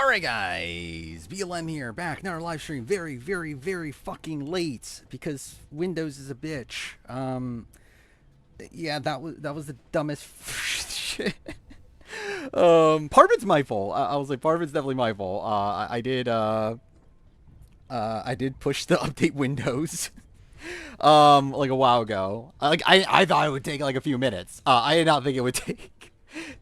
Alright guys, BLM here, back in our live stream, very fucking late, because Windows is a bitch. Yeah, that was the dumbest shit. Part of it's my fault. I was like, part of it's definitely my fault. I did push the update Windows, like a while ago. I thought it would take like a few minutes. I did not think it would take,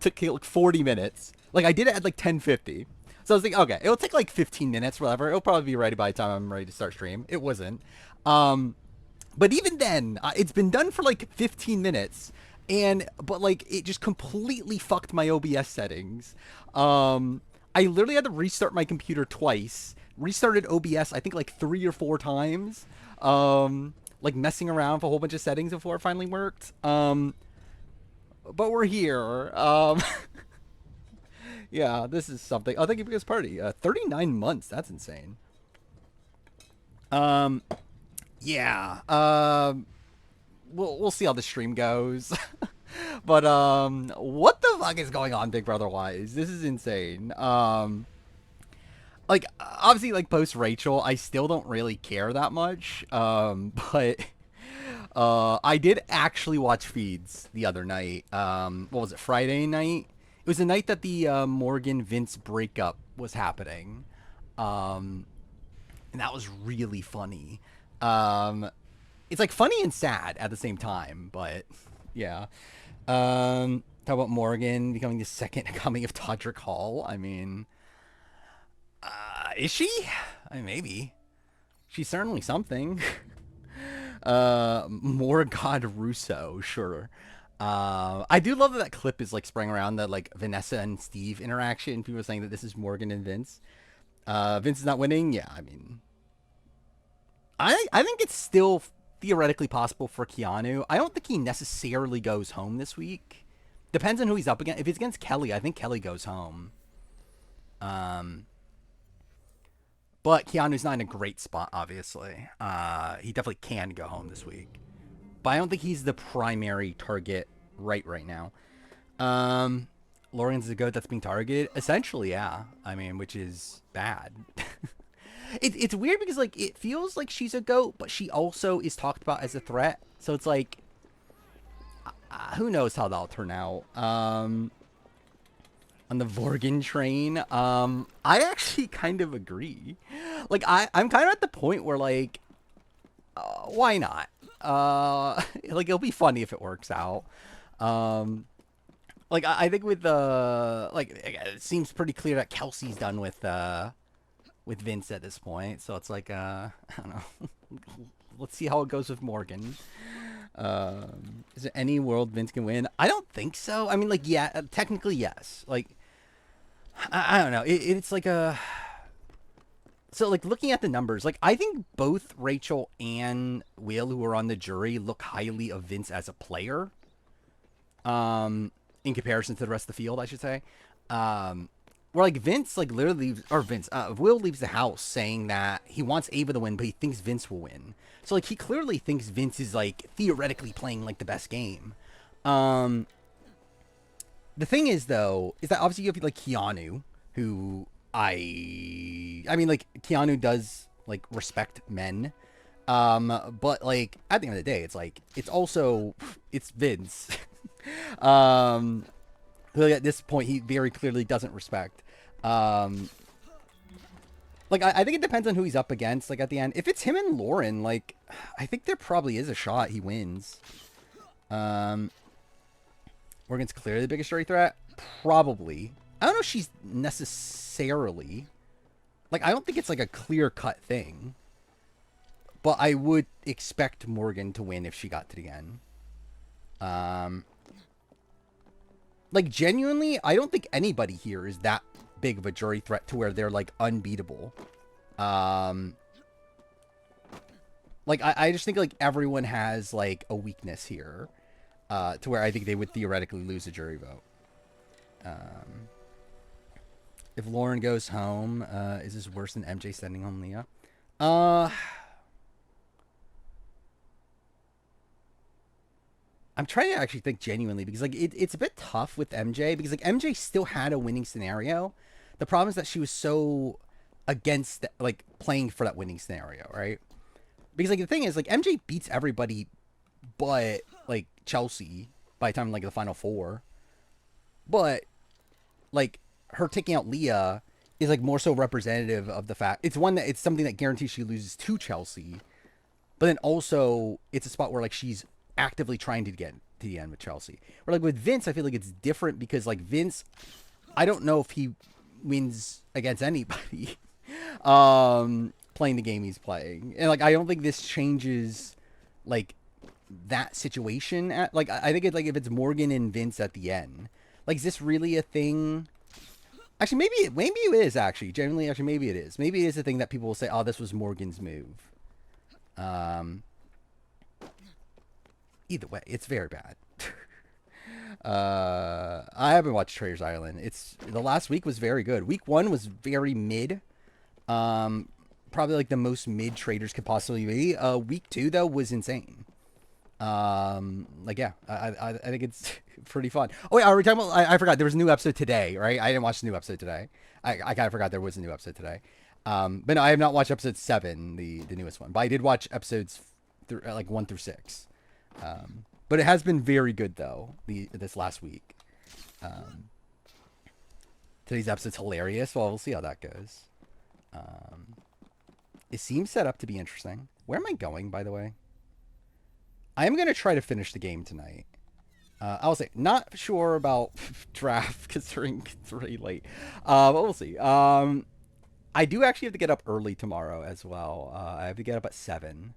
took like 40 minutes. Like, I did it at like 10:50. So I was thinking, okay, it'll take like 15 minutes, whatever. It'll probably be ready by the time I'm ready to start stream. It wasn't. But even then, it's been done for like 15 minutes, but like it just completely fucked my OBS settings. I literally had to restart my computer twice. Restarted OBS, I think like 3 or 4 times. Like messing around with a whole bunch of settings before it finally worked. But we're here. Yeah, this is something. Oh, thank you for this party. 39 months. That's insane. Yeah. We'll see how the stream goes. But what the fuck is going on, Big Brother wise? This is insane. Like, obviously, like post Rachel, I still don't really care that much. But I did actually watch feeds the other night. What was it, Friday night? It was the night that the Morgan Vince breakup was happening. And that was really funny. It's like funny and sad at the same time, but yeah. Talk about Morgan becoming the second coming of Todrick Hall. I mean, is she? I mean, maybe. She's certainly something. More God Russo, sure. I do love that clip is like spraying around the like Vanessa and Steve interaction. People are saying that this is Morgan and Vince. Vince is not winning. Yeah, I mean, I think it's still theoretically possible for Keanu. I don't think he necessarily goes home this week. Depends on who he's up against. If it's against Kelly, I think Kelly goes home. But Keanu's not in a great spot, obviously. He definitely can go home this week. But I don't think he's the primary target right now. Lawrence is a goat that's being targeted. Essentially, yeah. I mean, which is bad. It's weird because, like, it feels like she's a goat, but she also is talked about as a threat. So it's like, who knows how that'll turn out. On the Vorgan train, I actually kind of agree. Like, I'm kind of at the point where, like, why not? Like, it'll be funny if it works out. Like, I think with like, it seems pretty clear that Kelsey's done with Vince at this point. So it's like, I don't know. Let's see how it goes with Morgan. Is there any world Vince can win? I don't think so. I mean, like, yeah, technically, yes. Like, I don't know. It's like a... So, like, looking at the numbers, like, I think both Rachel and Will, who are on the jury, look highly of Vince as a player. In comparison to the rest of the field, I should say. Where, like, Vince, like, literally leaves... Or Vince, Will leaves the house saying that he wants Ava to win, but he thinks Vince will win. So, like, he clearly thinks Vince is, like, theoretically playing, like, the best game. The thing is, though, is that obviously you have, like, Keanu, who... I mean, like, Keanu does, like, respect men. But, like, at the end of the day, it's, like, it's also, it's Vince. Who at this point, he very clearly doesn't respect. Like, I think it depends on who he's up against, like, at the end. If it's him and Lauren, like, I think there probably is a shot he wins. Morgan's clearly the biggest story threat? Probably. I don't know if she's necessarily... Like, I don't think it's, like, a clear-cut thing. But I would expect Morgan to win if she got to the end. Like, genuinely, I don't think anybody here is that big of a jury threat to where they're, like, unbeatable. Like, I just think, like, everyone has, like, a weakness here. To where I think they would theoretically lose a jury vote. If Lauren goes home, is this worse than MJ sending home Leah? I'm trying to actually think genuinely because, like, it's a bit tough with MJ because, like, MJ still had a winning scenario. The problem is that she was so against like playing for that winning scenario, right? Because like the thing is like MJ beats everybody but like Chelsea by the time like the final four. But like her taking out Leah is like more so representative of the fact it's something that guarantees she loses to Chelsea, but then also it's a spot where like she's actively trying to get to the end with Chelsea. Or like with Vince, I feel like it's different because like Vince, I don't know if he wins against anybody playing the game he's playing. And like I don't think this changes like that situation at like I think it's like if it's Morgan and Vince at the end. Like is this really a thing? Actually maybe it is actually. Genuinely actually maybe it is. Maybe it is a thing that people will say, "Oh, this was Morgan's move." Either way, it's very bad. I haven't watched Trader's Island. It's the last week was very good. Week 1 was very mid. Probably like the most mid traders could possibly be. Week 2 though was insane. Like yeah, I think it's pretty fun. Oh wait, are we talking about? I forgot there was a new episode today, right? I didn't watch the new episode today. I kind of forgot there was a new episode today. But no, I have not watched episode 7, the newest one. But I did watch episodes like 1 through 6. But it has been very good though. This last week. Today's episode's hilarious. Well, we'll see how that goes. It seems set up to be interesting. Where am I going, by the way? I am going to try to finish the game tonight. I'll say, not sure about draft considering it's really late. But we'll see. I do actually have to get up early tomorrow as well. I have to get up at 7.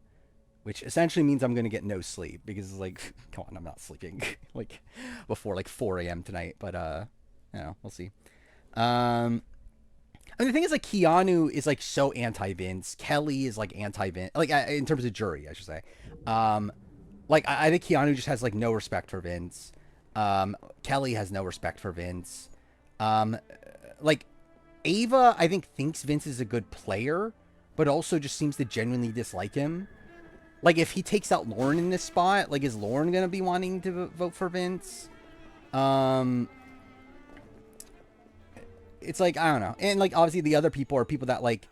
Which essentially means I'm going to get no sleep. Because, like, come on, I'm not sleeping, like, before, like, 4 a.m. tonight. But, you know, we'll see. I mean, the thing is, like, Keanu is, like, so anti-Vince. Kelly is, like, anti-Vince. Like, in terms of jury, I should say. Like, I think Keanu just has, like, no respect for Vince. Kelly has no respect for Vince. Like, Ava, I think, thinks Vince is a good player, but also just seems to genuinely dislike him. Like, if he takes out Lauren in this spot, like, is Lauren going to be wanting to vote for Vince? It's like, I don't know. And, like, obviously the other people are people that, like,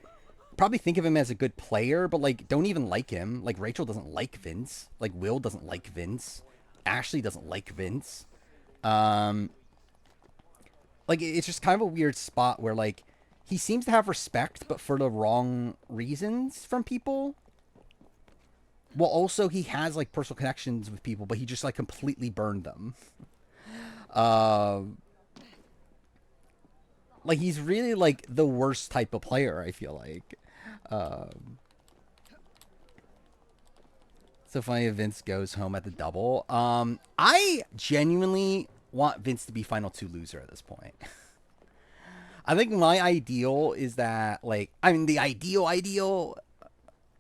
probably think of him as a good player, but, like, don't even like him. Like, Rachel doesn't like Vince. Like, Will doesn't like Vince. Ashley doesn't like Vince. Like, it's just kind of a weird spot where, like, he seems to have respect, but for the wrong reasons from people. Well, also, he has, like, personal connections with people, but he just, like, completely burned them. Like, he's really, like, the worst type of player, I feel like. So funny if Vince goes home at the double. I genuinely want Vince to be final 2 loser at this point. I think my ideal is that, like, I mean, the ideal...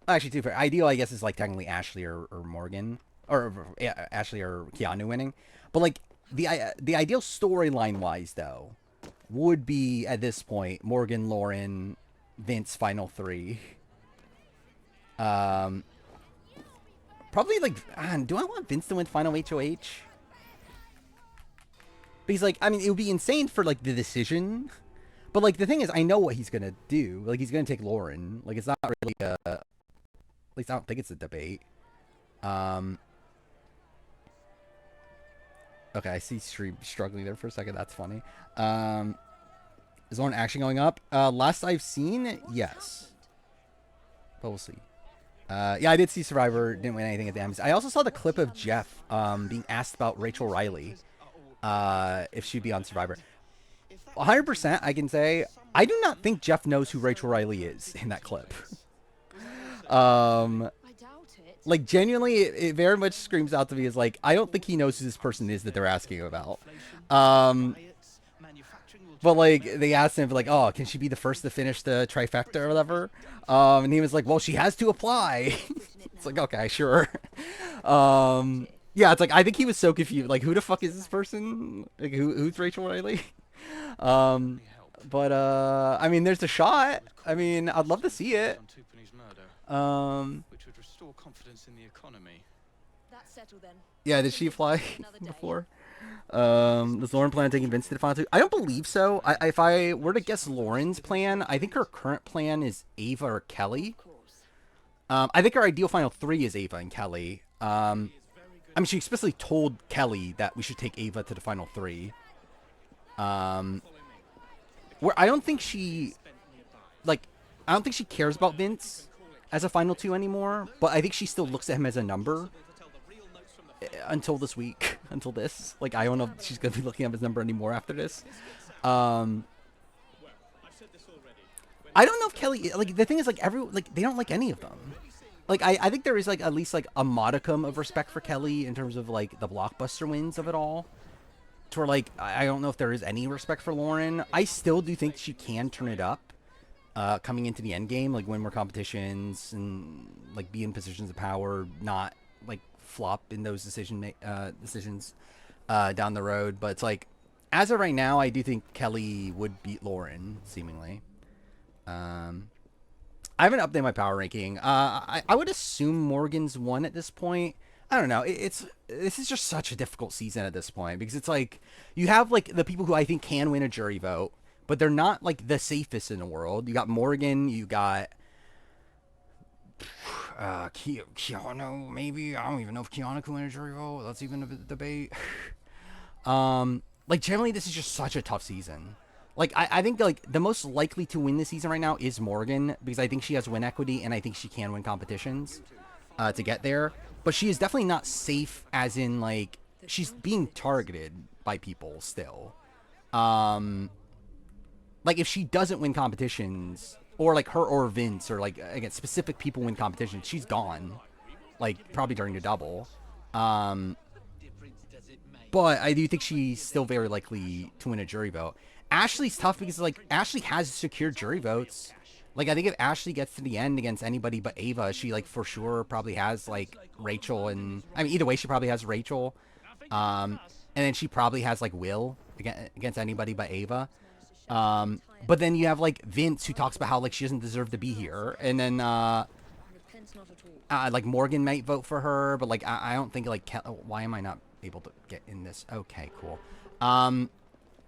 Actually, too fair. Ideal, I guess, is, like, technically Ashley or Morgan. Or Ashley or Keanu winning. But, like, the ideal storyline-wise, though, would be, at this point, Morgan, Lauren, Vince, final 3. Probably, like, do I want Vince to win final HOH? Because, like, I mean, it would be insane for, like, the decision. But, like, the thing is, I know what he's going to do. Like, he's going to take Lauren. Like, it's not really a... At least I don't think it's a debate. Okay, I see Stream struggling there for a second. That's funny. Is Lauren actually going up? Last I've seen, yes. But we'll see. Yeah, I did see Survivor. Didn't win anything at the end. I also saw the clip of Jeff being asked about Rachel Riley. If she'd be on Survivor. 100% I can say, I do not think Jeff knows who Rachel Riley is in that clip. Like, genuinely, it very much screams out to me as, like, I don't think he knows who this person is that they're asking about. But, like, they asked him, like, oh, can she be the first to finish the trifecta or whatever? And he was like, well, she has to apply. It's like, okay, sure. Yeah, it's like, I think he was so confused. Like, who the fuck is this person? Like, who's Rachel Riley? But, I mean, there's a shot. I mean, I'd love to see it. Which would restore confidence in the economy. That's settled then. Yeah, did she fly Another day. before? Does Lauren plan on taking Vince to the final two? I don't believe so. If I were to guess Lauren's plan, I think her current plan is Ava or Kelly. Of course. I think our ideal final three is Ava and Kelly. I mean, she explicitly told Kelly that we should take Ava to the final three. Um, where I don't think she, like, I don't think she cares about Vince as a final two anymore, but I think she still looks at him as a number until this week, until this. Like, I don't know if she's going to be looking at his number anymore after this. Um, I don't know if Kelly, like, the thing is, like, they don't like any of them. Like, I think there is, like, at least, like, a modicum of respect for Kelly in terms of, like, the blockbuster wins of it all. To where, like, I don't know if there is any respect for Lauren. I still do think she can turn it up coming into the end game, like, win more competitions and, like, be in positions of power, not, like, flop in those decisions down the road. But it's like, as of right now, I do think Kelly would beat Lauren, seemingly. Um, I haven't updated my power ranking. I would assume Morgan's one at this point. I don't know. This is just such a difficult season at this point because it's like you have like the people who I think can win a jury vote, but they're not like the safest in the world. You got Morgan. You got Keanu. Maybe I don't even know if Keanu can win a jury vote. That's even a debate. Like generally, this is just such a tough season. Like I think like the most likely to win this season right now is Morgan because I think she has win equity and I think she can win competitions to get there. But she is definitely not safe, as in like she's being targeted by people still. Um, like if she doesn't win competitions, or like her or Vince, or like again specific people win competitions, she's gone. Like probably during the double. Um, but I do think she's still very likely to win a jury vote. Ashley's tough because like Ashley has secured jury votes. Like I think if Ashley gets to the end against anybody but Ava, she like for sure probably has like Rachel and I mean either way she probably has Rachel. And then she probably has like Will against anybody but Ava. But then you have like Vince who talks about how like she doesn't deserve to be here, and then like Morgan might vote for her, but like I don't think like why am I not able to get in this? Okay, cool.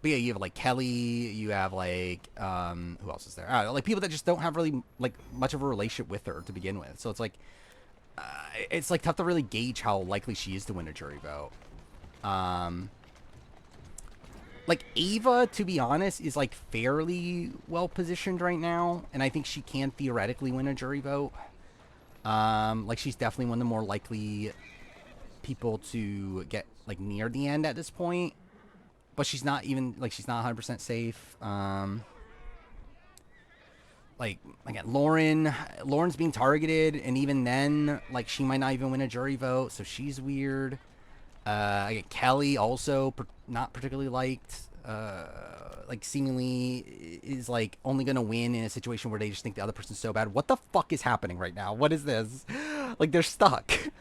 But yeah, you have like Kelly, you have like who else is there? Like people that just don't have really like much of a relationship with her to begin with. So it's like tough to really gauge how likely she is to win a jury vote. Like Ava, to be honest, is like fairly well positioned right now, and I think she can theoretically win a jury vote. Like she's definitely one of the more likely people to get like near the end at this point. But she's not even like she's not 100% safe. Like again, Lauren's being targeted, and even then, like she might not even win a jury vote, so she's weird. Again, Kelly also not particularly liked. Like seemingly is like only gonna win in a situation where they just think the other person's so bad. What the fuck is happening right now? What is this? Like they're stuck. Who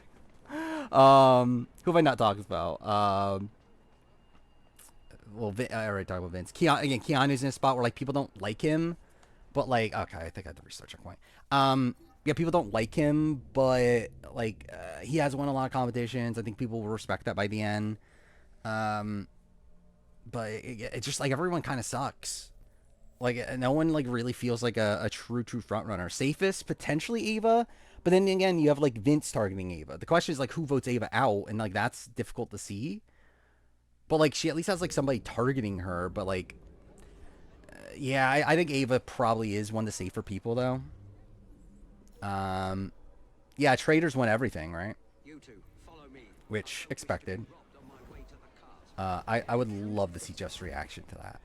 have I not talked about? Well, I already talked about Vince. Keanu's in a spot where like people don't like him, but like okay, I think I have to restart checkpoint. Yeah, people don't like him, but like he has won a lot of competitions. I think people will respect that by the end. But it's just like everyone kind of sucks. Like no one like really feels like a true front runner. Safest potentially Ava, but then again you have like Vince targeting Ava. The question is like who votes Ava out, and like that's difficult to see. But like she at least has like somebody targeting her. But like, yeah, I think Ava probably is one of the safer people though. Yeah, traders won everything, right? Which expected. I would love to see Jeff's reaction to that.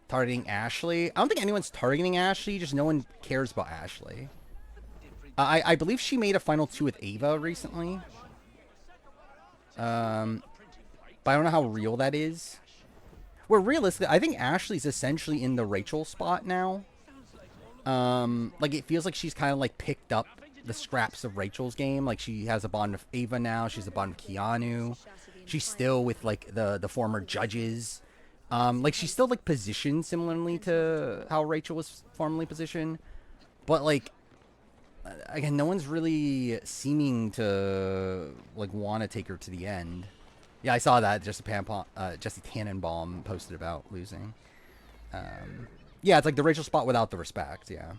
Targeting Ashley. I don't think anyone's targeting Ashley. Just no one cares about Ashley. I believe she made a final two with Ava recently. But I don't know how real that is. Where realistically, I think Ashley's essentially in the Rachel spot now. Like it feels like she's kind of like picked up the scraps of Rachel's game. Like she has a bond with Ava now. She's a bond with Keanu. She's still with like the former judges. Like she's still like positioned similarly to how Rachel was formerly positioned. But like again, no one's really seeming to like want to take her to the end. Yeah, I saw that. Jesse Tannenbaum posted about losing. Yeah, it's like the Rachel spot without the respect. Yeah.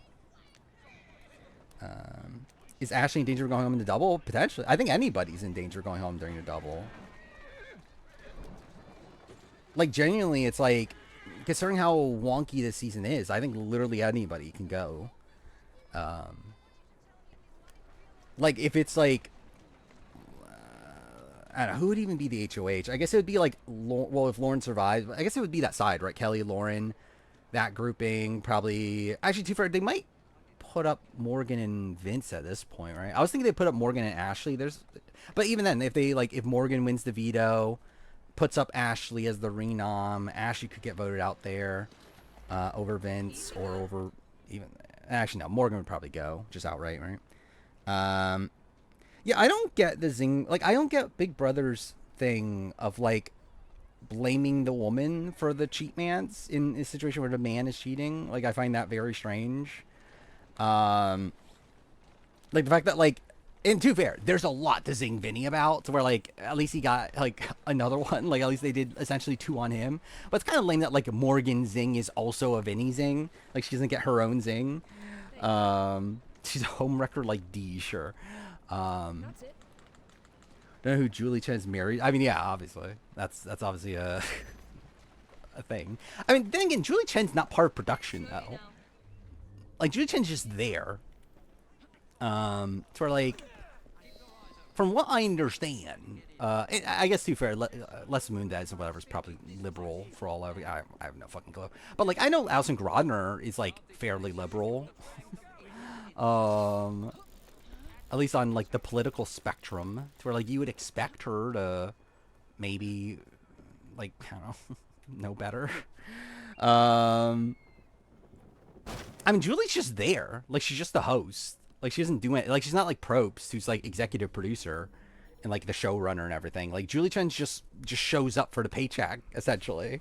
Is Ashley in danger of going home in the double? Potentially. I think anybody's in danger of going home during the double. Like, genuinely, it's like, considering how wonky this season is, I think literally anybody can go. Like, if it's like, I don't know, who would even be the HOH? I guess it would be like, well, if Lauren survives, I guess it would be that side, right? Kelly, Lauren, that grouping, probably. Actually, too far, they might put up Morgan and Vince at this point, right? I was thinking they put up Morgan and Ashley. But even then, if Morgan wins the veto, puts up Ashley as the renom, Ashley could get voted out there over Vince or over even. Actually, no, Morgan would probably go just outright, right? Yeah, I don't get the zing. Like, I don't get Big Brother's thing of like blaming the woman for the cheat mans in a situation where the man is cheating. Like, I find that very strange. Like the fact that like, and to be fair, there's a lot to zing Vinny about, to where like at least he got like another one. Like at least they did essentially 2 on him. But it's kind of lame that like Morgan zing is also a Vinny zing. Like she doesn't get her own zing. She's a home wrecker like D, sure. Don't know who Julie Chen's married. I mean, yeah, obviously that's obviously a thing. I mean, then again, Julie Chen's not part of production though. Like Julie Chen's just there. To where like, from what I understand, I guess to be fair, Les Moondads and whatever is probably liberal for all I have no fucking clue. But like, I know Alison Grodner is like fairly liberal. At least on like the political spectrum, to where like you would expect her to maybe like, I don't know better. I mean, Julie's just there. Like she's just the host. Like she doesn't do it. Like she's not like Probst, who's like executive producer and like the showrunner and everything. Like Julie Chen just shows up for the paycheck essentially.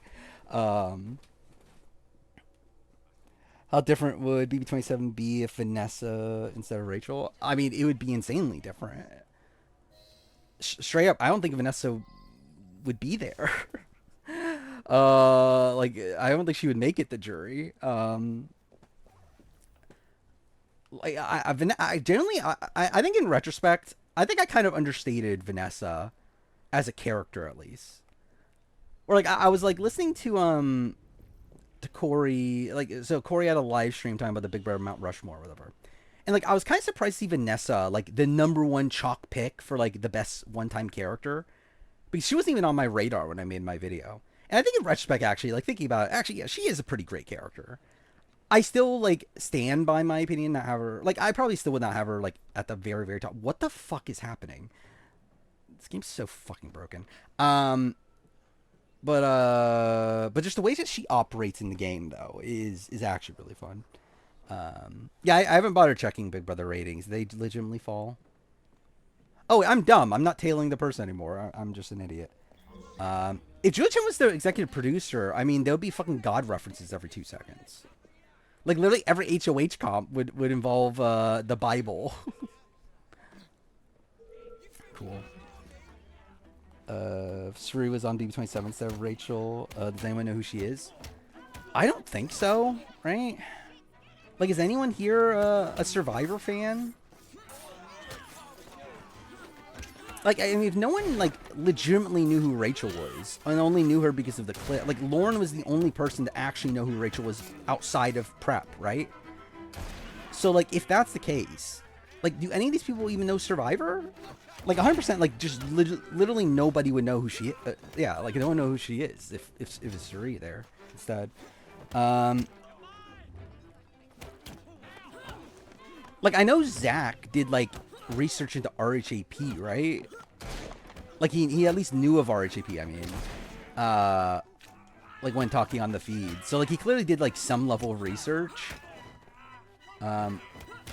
How different would BB27 be if Vanessa instead of Rachel? I mean, it would be insanely different. Straight up, I don't think Vanessa would be there. Like I don't think she would make it the jury. Like I generally, I think in retrospect, I think I kind of understated Vanessa as a character at least. Or like I was like listening to Corey, like, so Corey had a live stream talking about the Big Brother Mount Rushmore or whatever. And like I was kind of surprised to see Vanessa like the #1 chalk pick for like the best one-time character, because she wasn't even on my radar when I made my video. And I think in retrospect, actually, like thinking about it, actually, yeah, she is a pretty great character. I still like stand by my opinion, not have her like, I probably still would not have her like at the very, very top. What the fuck is happening? This game's so fucking broken. But just the way that she operates in the game though is actually really fun. Yeah, I haven't bothered checking Big Brother ratings. They legitimately fall. Oh, I'm dumb. I'm not tailing the person anymore. I'm just an idiot. If Julia Chen was the executive producer, I mean, there'll be fucking God references every 2 seconds. Like literally every HOH comp would involve the Bible. Cool. Suri was on BB27 instead of Rachel. Does anyone know who she is? I don't think so, right? Like, is anyone here a Survivor fan? Like, I mean, if no one, like, legitimately knew who Rachel was, and only knew her because of the clip, like, Lauren was the only person to actually know who Rachel was outside of prep, right? So, like, if that's the case, like, do any of these people even know Survivor? Like, 100%, like, just literally nobody would know who she is. Yeah, like, no one know who she is if it's Suri there instead. Like, I know Zach did, like, research into RHAP, right? Like, he at least knew of RHAP, I mean. Like, when talking on the feed. So, like, he clearly did, like, some level of research. But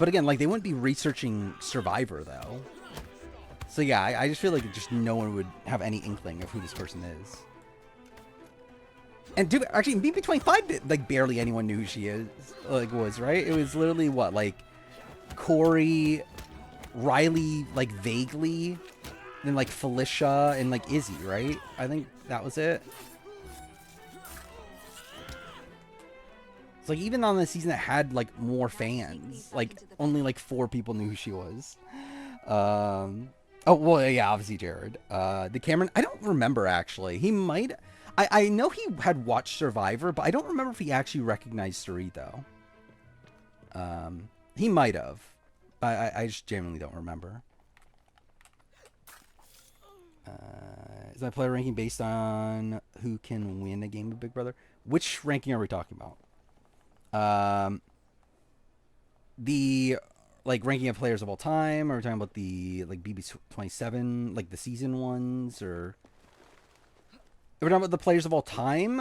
again, like, they wouldn't be researching Survivor, though. So, yeah, I just feel like just no one would have any inkling of who this person is. And, dude, actually, BB25, like, barely anyone knew who she is, like, was, right? It was literally, what, like, Corey, Riley, like vaguely, then like Felicia and like Izzy, right? I think that was it. It's like even on the season that had like more fans, like only like 4 people knew who she was. Oh well, yeah, obviously Jared. The Cameron, I don't remember actually. He might. I know he had watched Survivor, but I don't remember if he actually recognized Cerrito. He might have. I just genuinely don't remember. Is my player ranking based on who can win a game of Big Brother? Which ranking are we talking about? The like ranking of players of all time, or are we talking about the like BB27, like the season ones, or if we're talking about the players of all time?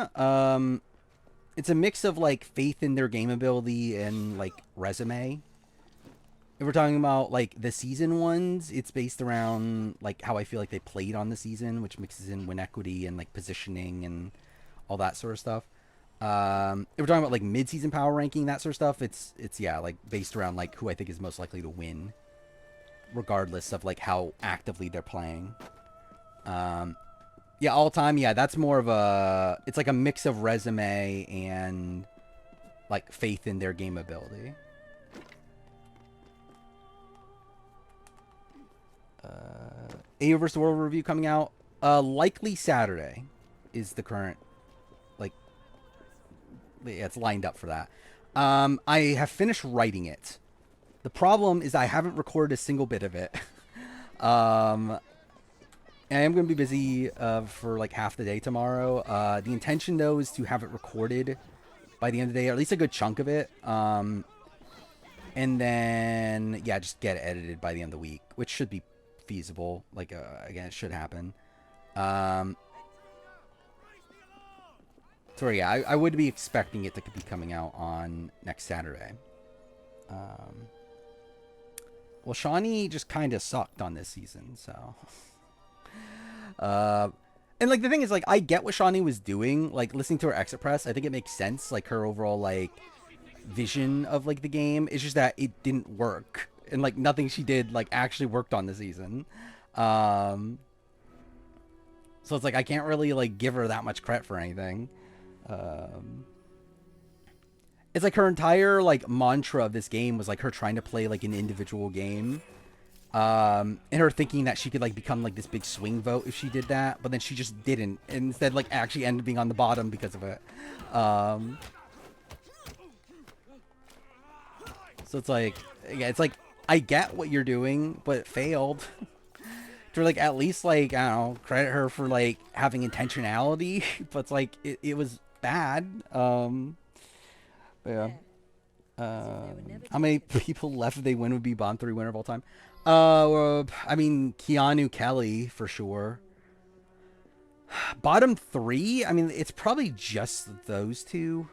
It's a mix of like faith in their game ability and like resume. If we're talking about like the season ones, it's based around like how I feel like they played on the season, which mixes in win equity and like positioning and all that sort of stuff. If we're talking about like mid-season power ranking, that sort of stuff, it's yeah, like based around like who I think is most likely to win, regardless of like how actively they're playing. Yeah, all time, yeah, that's more of a, it's like a mix of resume and like faith in their game ability. AO vs. World review coming out likely Saturday is the current, like, yeah, it's lined up for that. I have finished writing it. The problem is I haven't recorded a single bit of it. I am going to be busy for like half the day tomorrow. The intention though is to have it recorded by the end of the day, or at least a good chunk of it. And then yeah, just get it edited by the end of the week, which should be feasible. Like again, it should happen. So yeah, I would be expecting it to be coming out on next Saturday. Well, Shawnee just kind of sucked on this season, so. And like the thing is, like I get what Shawnee was doing. Like listening to her exit press, I think it makes sense. Like her overall like vision of like the game. It's just that it didn't work, and like nothing she did like actually worked on the season. So it's like I can't really like give her that much credit for anything. It's like her entire like mantra of this game was like her trying to play like an individual game. And her thinking that she could like become like this big swing vote if she did that, but then she just didn't, and instead like actually ended up being on the bottom because of it. So it's like, yeah, it's like I get what you're doing, but it failed. To like at least like I don't know, credit her for like having intentionality, but it's like it was bad. Yeah. How many people left if they win would be bottom 3 winner of all time? I mean, Keanu Kelly for sure. Bottom 3? I mean, it's probably just those two.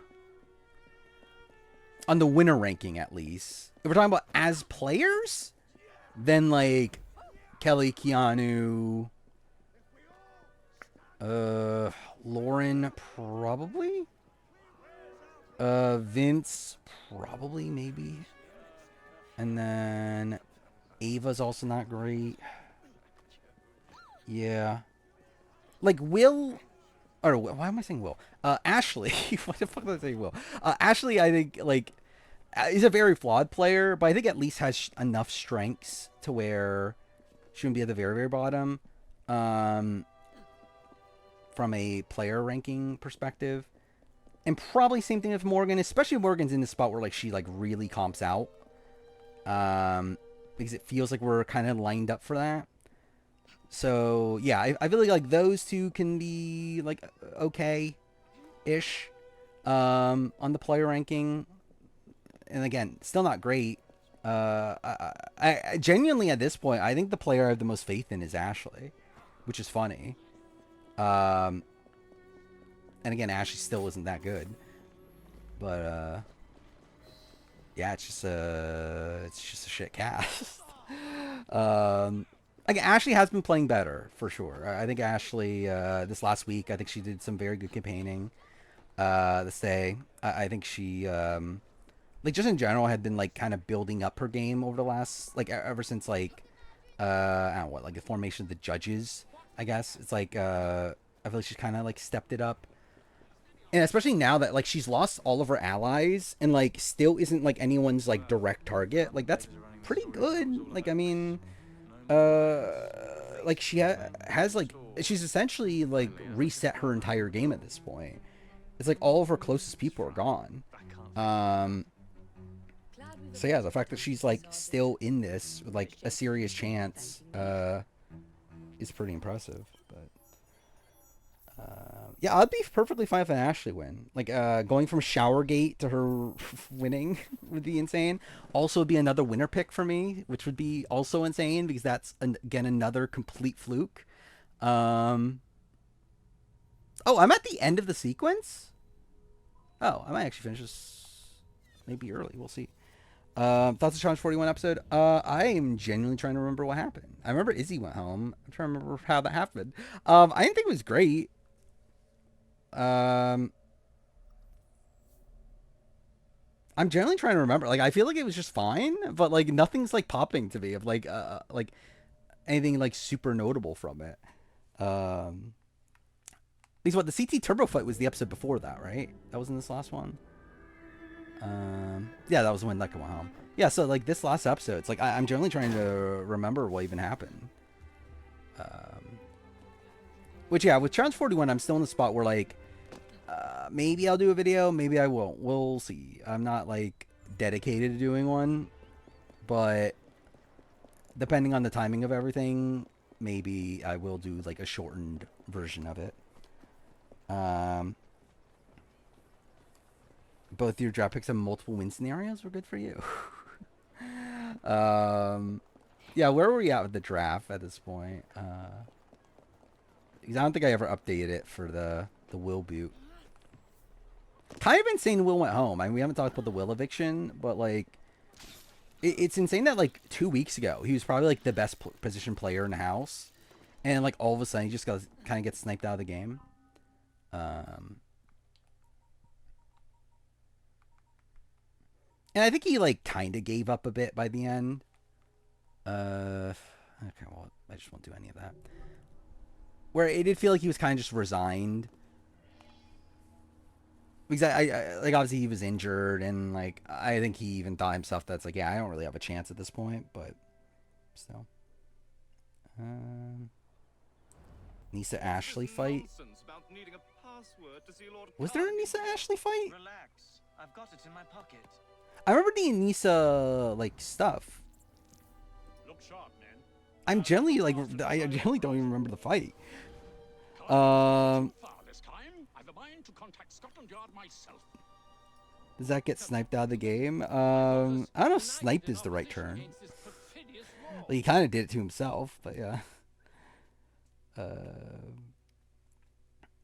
On the winner ranking, at least. If we're talking about as players, then like Kelly, Keanu, Lauren, probably. Vince, probably, maybe. And then Ava's also not great. Yeah. Like Will, or why am I saying Will? Ashley. What the fuck did I say Will? Ashley, I think, like, is a very flawed player, but I think at least has enough strengths to where she wouldn't be at the very, very bottom. From a player ranking perspective. And probably same thing with Morgan, especially Morgan's in the spot where like she like really comps out. Because it feels like we're kind of lined up for that. So yeah, I feel like those two can be like okay-ish on the player ranking. And again, still not great. I genuinely at this point, I think the player I have the most faith in is Ashley, which is funny. And again, Ashley still isn't that good. But yeah, it's just a shit cast. Like Ashley has been playing better for sure. I think Ashley this last week, I think she did some very good campaigning. This day, I think she like just in general had been like kind of building up her game over the last like ever since like I don't know what, like the formation of the judges, I guess. It's like I feel like she's kind of like stepped it up. And especially now that like she's lost all of her allies and like still isn't like anyone's like direct target. Like that's pretty good. Like I mean, like has like she's essentially like reset her entire game at this point. It's like all of her closest people are gone. Um, so yeah, the fact that she's like still in this with like a serious chance is pretty impressive. But yeah, I'd be perfectly fine if an Ashley win. Like going from Showergate to her winning would be insane. Also, would be another winner pick for me, which would be also insane because that's again another complete fluke. Um, oh, I'm at the end of the sequence. Oh, I might actually finish this maybe early. We'll see. Thoughts of Challenge 41 episode. I am genuinely trying to remember what happened. I remember Izzy went home. I'm trying to remember how that happened. I didn't think it was great. I'm generally trying to remember. Like, I feel like it was just fine, but like nothing's like popping to me of like anything like super notable from it. Because what the CT Turbo fight was the episode before that, right? That was in this last one. Yeah, that was when Neko went home. Yeah, so like this last episode, it's like I'm generally trying to remember what even happened. Which yeah, with Challenge 41, I'm still in the spot where like maybe I'll do a video, maybe I won't. We'll see. I'm not like dedicated to doing one, but depending on the timing of everything, maybe I will do like a shortened version of it. Both your draft picks have multiple win scenarios were good for you. Yeah, where were we at with the draft at this point? Because I don't think I ever updated it for the Will boot. Kind of insane Will went home. I mean, we haven't talked about the Will eviction, but like, it's insane that like 2 weeks ago, he was probably like the best position player in the house. And like all of a sudden he just got kind of gets sniped out of the game. And I think he like kind of gave up a bit by the end. Okay, well, I just won't do any of that. Where it did feel like he was kind of just resigned. Because I like obviously he was injured and like I think he even thought himself that's like, yeah, I don't really have a chance at this point, but still. Nisa Ashley fight. Was there a Nisa Ashley fight? Relax. I've got it in my pocket. I remember the Nisa like stuff. Look sharp, man. I'm generally like I generally don't even remember the fight. Does that get sniped out of the game? I don't know if sniped is the right term. Well, he kind of did it to himself, but yeah.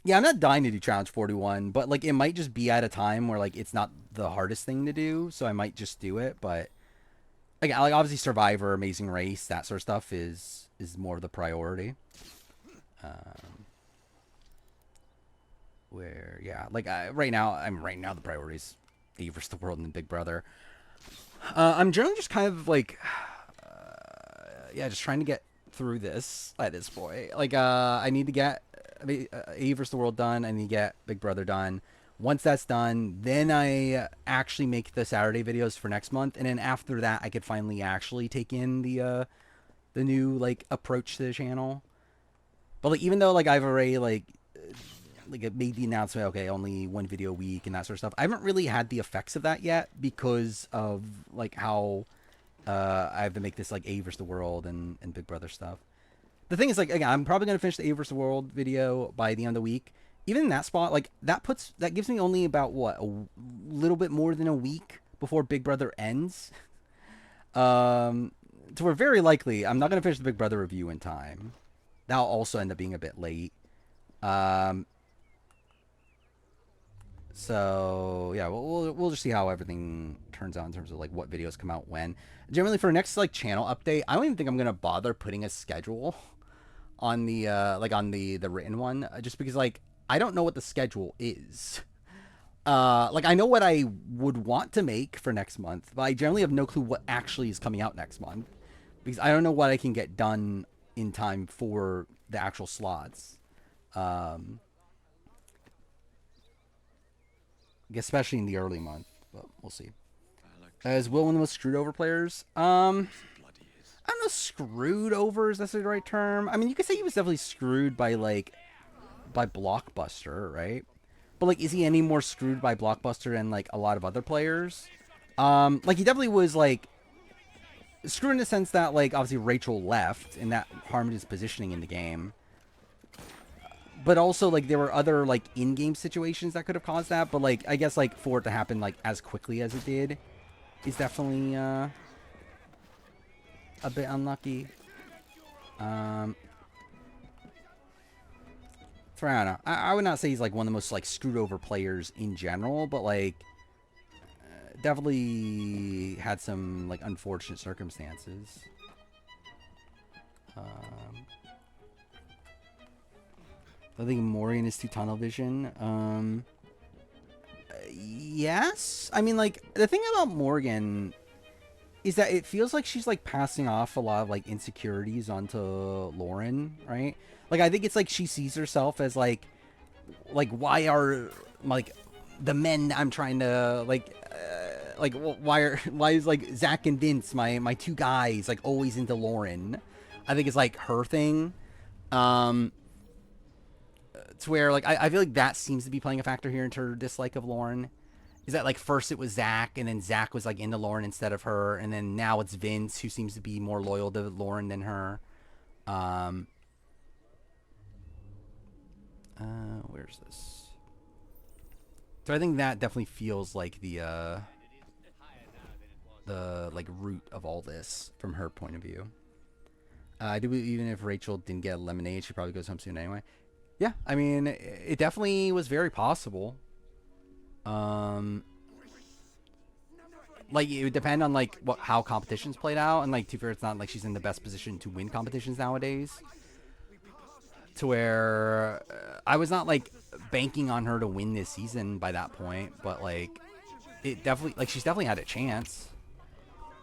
Yeah, I'm not dying to do Challenge 41, but like it might just be at a time where like it's not the hardest thing to do, so I might just do it. But like obviously Survivor, Amazing Race, that sort of stuff is more the priority. Where yeah, like right now the priorities A versus the World and Big Brother. I'm generally just kind of like yeah, just trying to get through this at this point. Like I need to get A versus the World done. I need to get Big Brother done. Once that's done, then I actually make the Saturday videos for next month, and then after that, I could finally actually take in the new like approach to the channel. But like even though like I've already like made the announcement, okay, only one video a week and that sort of stuff, I haven't really had the effects of that yet because of like how I have to make this like A versus the World and Big Brother stuff. The thing is, like, again, I'm probably gonna finish the A versus the World video by the end of the week. Even in that spot, like that gives me only about what a little bit more than a week before Big Brother ends. So we're very likely I'm not gonna finish the Big Brother review in time. That'll also end up being a bit late. So yeah, we'll just see how everything turns out in terms of like what videos come out when. Generally for next like channel update, I don't even think I'm gonna bother putting a schedule on the like on the written one, just because like I don't know what the schedule is. like I know what I would want to make for next month, but I generally have no clue what actually is coming out next month because I don't know what I can get done in time for the actual slots. Um, Especially in the early month, but we'll see. Is Will one of the most screwed over players? I don't know, screwed over is necessarily the right term. I mean, you could say he was definitely screwed by by Blockbuster, right? But like, is he any more screwed by Blockbuster than like a lot of other players? Like he definitely was like screwed in the sense that like obviously Rachel left and that harmed his positioning in the game. But also like there were other like in-game situations that could have caused that. But like I guess like for it to happen like as quickly as it did is definitely a bit unlucky. So I don't know. I would not say he's like one of the most like screwed over players in general, but like definitely had some like unfortunate circumstances. I think Morgan is too tunnel vision. Yes. I mean, like the thing about Morgan is that it feels like she's like passing off a lot of like insecurities onto Lauren, right? Like I think it's like she sees herself as like why are like the men I'm trying to like why is like Zach and Vince my two guys like always into Lauren? I think it's like her thing. To where like I feel like that seems to be playing a factor here into her dislike of Lauren. Is that like first it was Zach and then Zach was like into Lauren instead of her, and then now it's Vince who seems to be more loyal to Lauren than her. Where's this? So I think that definitely feels like the like root of all this from her point of view. I do believe even if Rachel didn't get a lemonade, she probably goes home soon anyway. Yeah, I mean, it definitely was very possible. Like it would depend on like how competitions played out, and like to be fair, it's not like she's in the best position to win competitions nowadays. To where I was not like banking on her to win this season by that point, but like it definitely like she's definitely had a chance.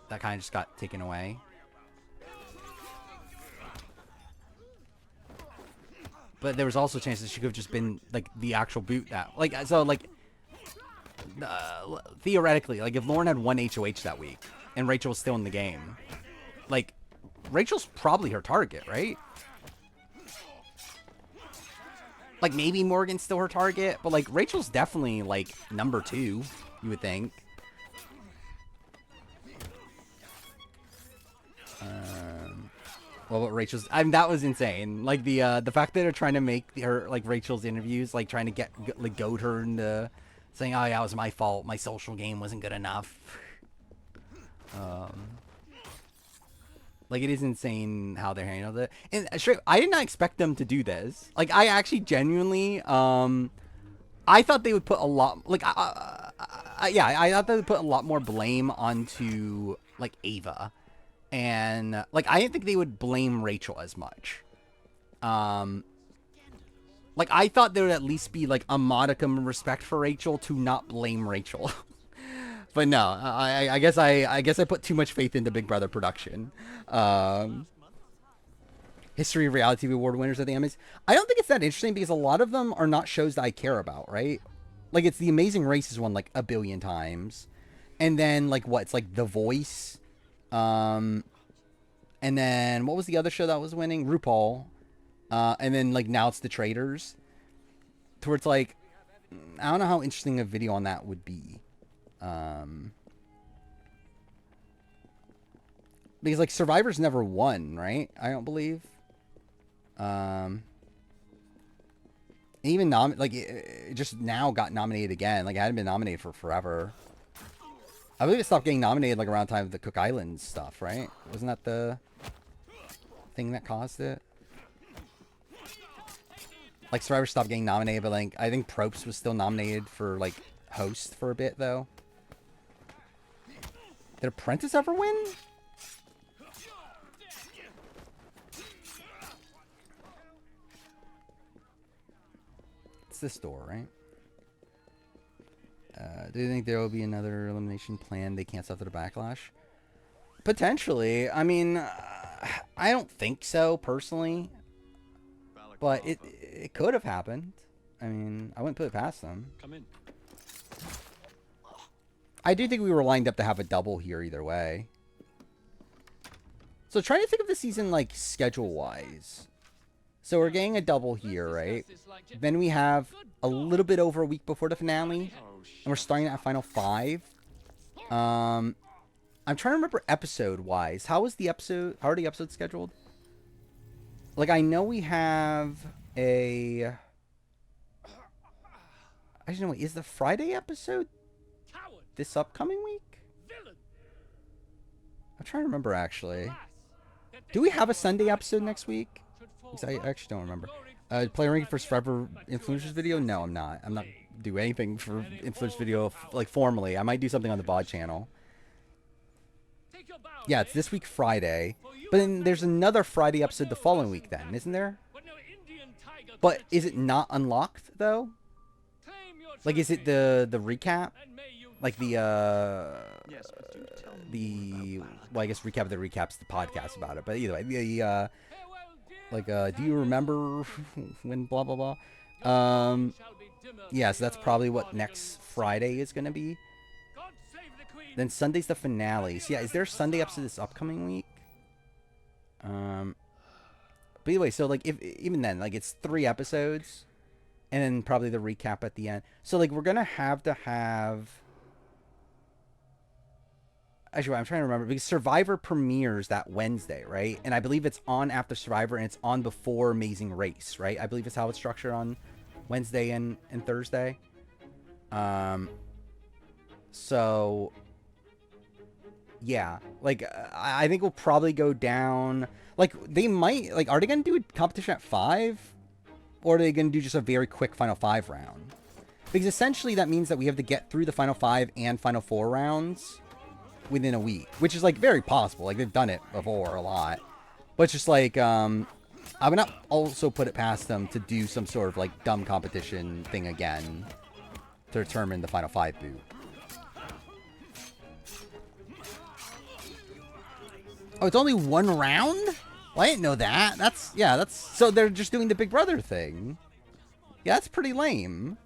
That kind of just got taken away. But there was also chances she could have just been like the actual boot that like so like theoretically like if Lauren had one HOH that week and Rachel was still in the game, like Rachel's probably her target, right? Like maybe Morgan's still her target, but like Rachel's definitely like number 2, you would think. Well, but Rachel's, I mean, that was insane. Like the fact that they're trying to make her like Rachel's interviews, like trying to like goad her into saying, "Oh yeah, it was my fault. My social game wasn't good enough." Like it is insane how they handled it. And straight, I did not expect them to do this. Like I actually genuinely, I thought they would put a lot, like, yeah, I thought they would put a lot more blame onto like Ava. And like I didn't think they would blame Rachel as much. Like I thought there would at least be like a modicum of respect for Rachel to not blame Rachel. But no, I guess I put too much faith into Big Brother production. History of Reality TV Award winners at the Emmys. I don't think it's that interesting because a lot of them are not shows that I care about, right? Like it's The Amazing Race is one like a billion times, and then like what? It's like The Voice. And then what was the other show that was winning? RuPaul. And then like now it's The Traitors. To where it's like, I don't know how interesting a video on that would be. Because like Survivor's never won, right? I don't believe. Even like it just now got nominated again. Like it hadn't been nominated for forever. I believe it stopped getting nominated like around time of the Cook Islands stuff, right? Wasn't that the thing that caused it? Like Survivor stopped getting nominated, but like I think Probst was still nominated for like host for a bit though. Did Apprentice ever win? It's this door, right? Do you think there will be another elimination plan they cancel after the backlash? Potentially. I mean, I don't think so personally, but it could have happened. I mean, I wouldn't put it past them. Come in. I do think we were lined up to have a double here either way. So trying to think of the season like schedule-wise. So we're getting a double here, right? Then we have a little bit over a week before the finale, and we're starting at Final 5. I'm trying to remember episode-wise. How are the episodes scheduled? Like, I know we have a... Actually, no, wait. Is the Friday episode this upcoming week? I'm trying to remember, actually. Do we have a Sunday episode next week? Because I actually don't remember. Player ranking for Survivor Influencers video? No, I'm not. I'm not do anything for Influencers video, like, formally. I might do something on the VOD channel. Yeah, it's this week Friday. But then there's another Friday episode the following week then, isn't there? But is it not unlocked, though? Like, is it the recap? Like, well, I guess recap of the recap's the podcast about it. But either way, do you remember when blah, blah, blah? Yeah, so that's probably what next Friday is going to be. Then Sunday's the finale. So, yeah, is there a Sunday episode this upcoming week? But anyway, so, like, even then, like, it's 3 episodes. And then probably the recap at the end. So, like, we're going to have... Actually, I'm trying to remember. Because Survivor premieres that Wednesday, right? And I believe it's on after Survivor and it's on before Amazing Race, right? I believe it's how it's structured on Wednesday and Thursday. So... Yeah, like, I think we'll probably go down... Like, they might... Like, are they going to do a competition at 5? Or are they going to do just a very quick Final 5 round? Because essentially that means that we have to get through the Final 5 and Final 4 rounds within a week. Which is, like, very possible. Like, they've done it before a lot. But it's just, like, I would not also put it past them to do some sort of, like, dumb competition thing again to determine the Final 5 boot. Oh, it's only 1 round? Well, I didn't know that. That's... So they're just doing the Big Brother thing. Yeah, that's pretty lame.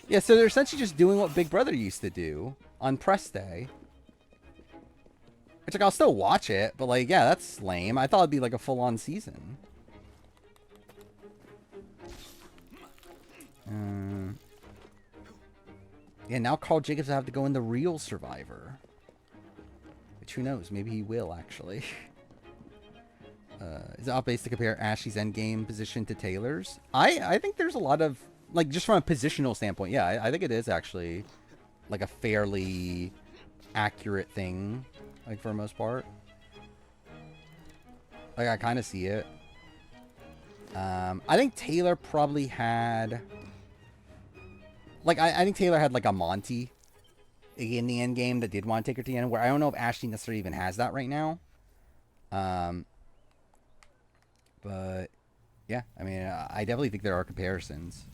Yeah, so they're essentially just doing what Big Brother used to do on press day. Which, like, I'll still watch it, but, like, yeah, that's lame. I thought it'd be, like, a full-on season. Yeah, now Carl Jacobs will have to go in the real Survivor. Which, who knows? Maybe he will, actually. Is it off base to compare Ashley's endgame position to Taylor's? I think there's a lot of... Like, just from a positional standpoint, yeah, I think it is actually, like, a fairly accurate thing, like, for the most part. Like, I kind of see it. I think Taylor probably had... Like, I think Taylor had, like, a Monty in the end game that did want to take her to the end, where I don't know if Ashley necessarily even has that right now. But, yeah, I mean, I definitely think there are comparisons.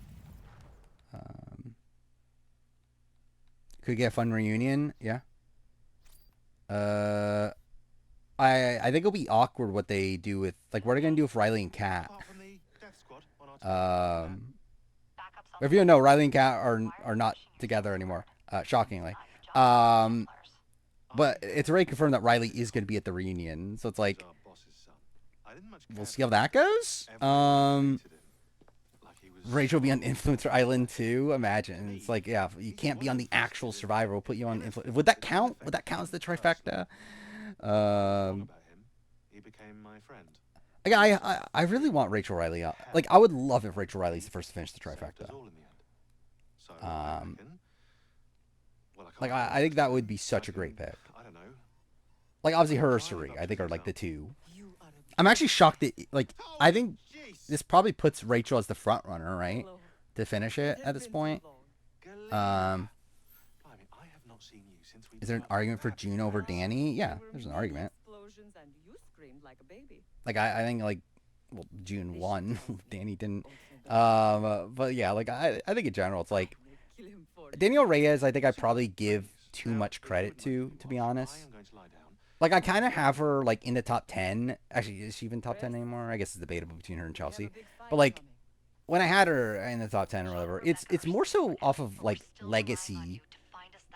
Could get a fun reunion, yeah. I think it'll be awkward what they do with, like, what are they going to do with Riley and Kat? If you don't know, Riley and Kat are not together anymore, shockingly. But it's already confirmed that Riley is going to be at the reunion, so it's like, we'll see how that goes. Rachel will be on Influencer Island too. Imagine. It's like, yeah, you can't be on the actual Survivor. We'll put you on Influencer. Would that count? Would that count as the trifecta? He became my friend. I really want Rachel Riley. Like, I would love if Rachel Riley's the first to finish the trifecta. Like, I think that would be such a great pick. I don't know. Like, obviously her or Suri, I think, are like the two. I'm actually shocked that, like, I think this probably puts Rachel as the front runner, right? To finish it at this point. Is there an argument for June over Danny? Yeah, there's an argument. Like, I think, like, well, June won. Danny didn't. But yeah, like, I think in general, it's like, Daniel Reyes, I think I probably give too much credit to be honest. Like, I kind of have her, like, in the top 10. Actually, is she even top 10 anymore? I guess it's debatable between her and Chelsea. But, like, when I had her in the top 10 or whatever, it's more so off of, like, legacy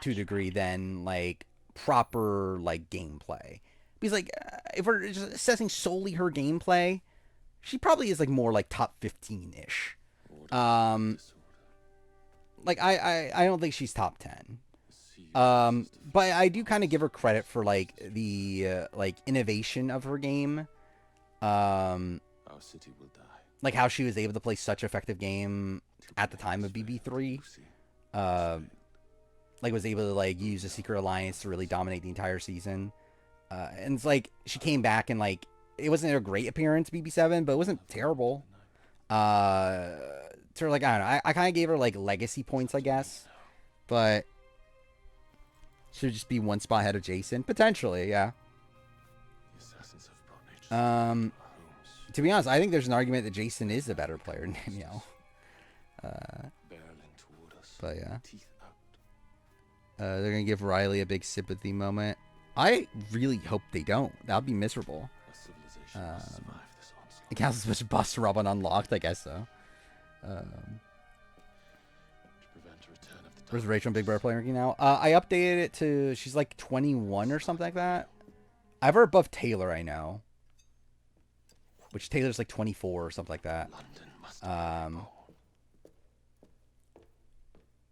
to a degree than, like, proper, like, gameplay. Because, like, if we're just assessing solely her gameplay, she probably is, like, more, like, top 15-ish. Like, I don't think she's top 10. But I do kind of give her credit for like the like innovation of her game. Our city will die. Like how she was able to play such effective game at the time of BB3. Like was able to like use the Secret Alliance to really dominate the entire season. And it's like she came back and like it wasn't a great appearance BB7, but it wasn't terrible. So like I don't know, I kind of gave her like legacy points, I guess, but. Should just be one spot ahead of Jason. Potentially, yeah. To be honest, I think there's an argument that Jason is a better player than Namiel. But yeah. They're going to give Riley a big sympathy moment. I really hope they don't. That would be miserable. It counts as much bust rub on unlocked, I guess so. Where's Rachel and Big Brother playing ranking now? I updated it to, she's like 21 or something like that. I have her above Taylor, I know. Which Taylor's like 24 or something like that.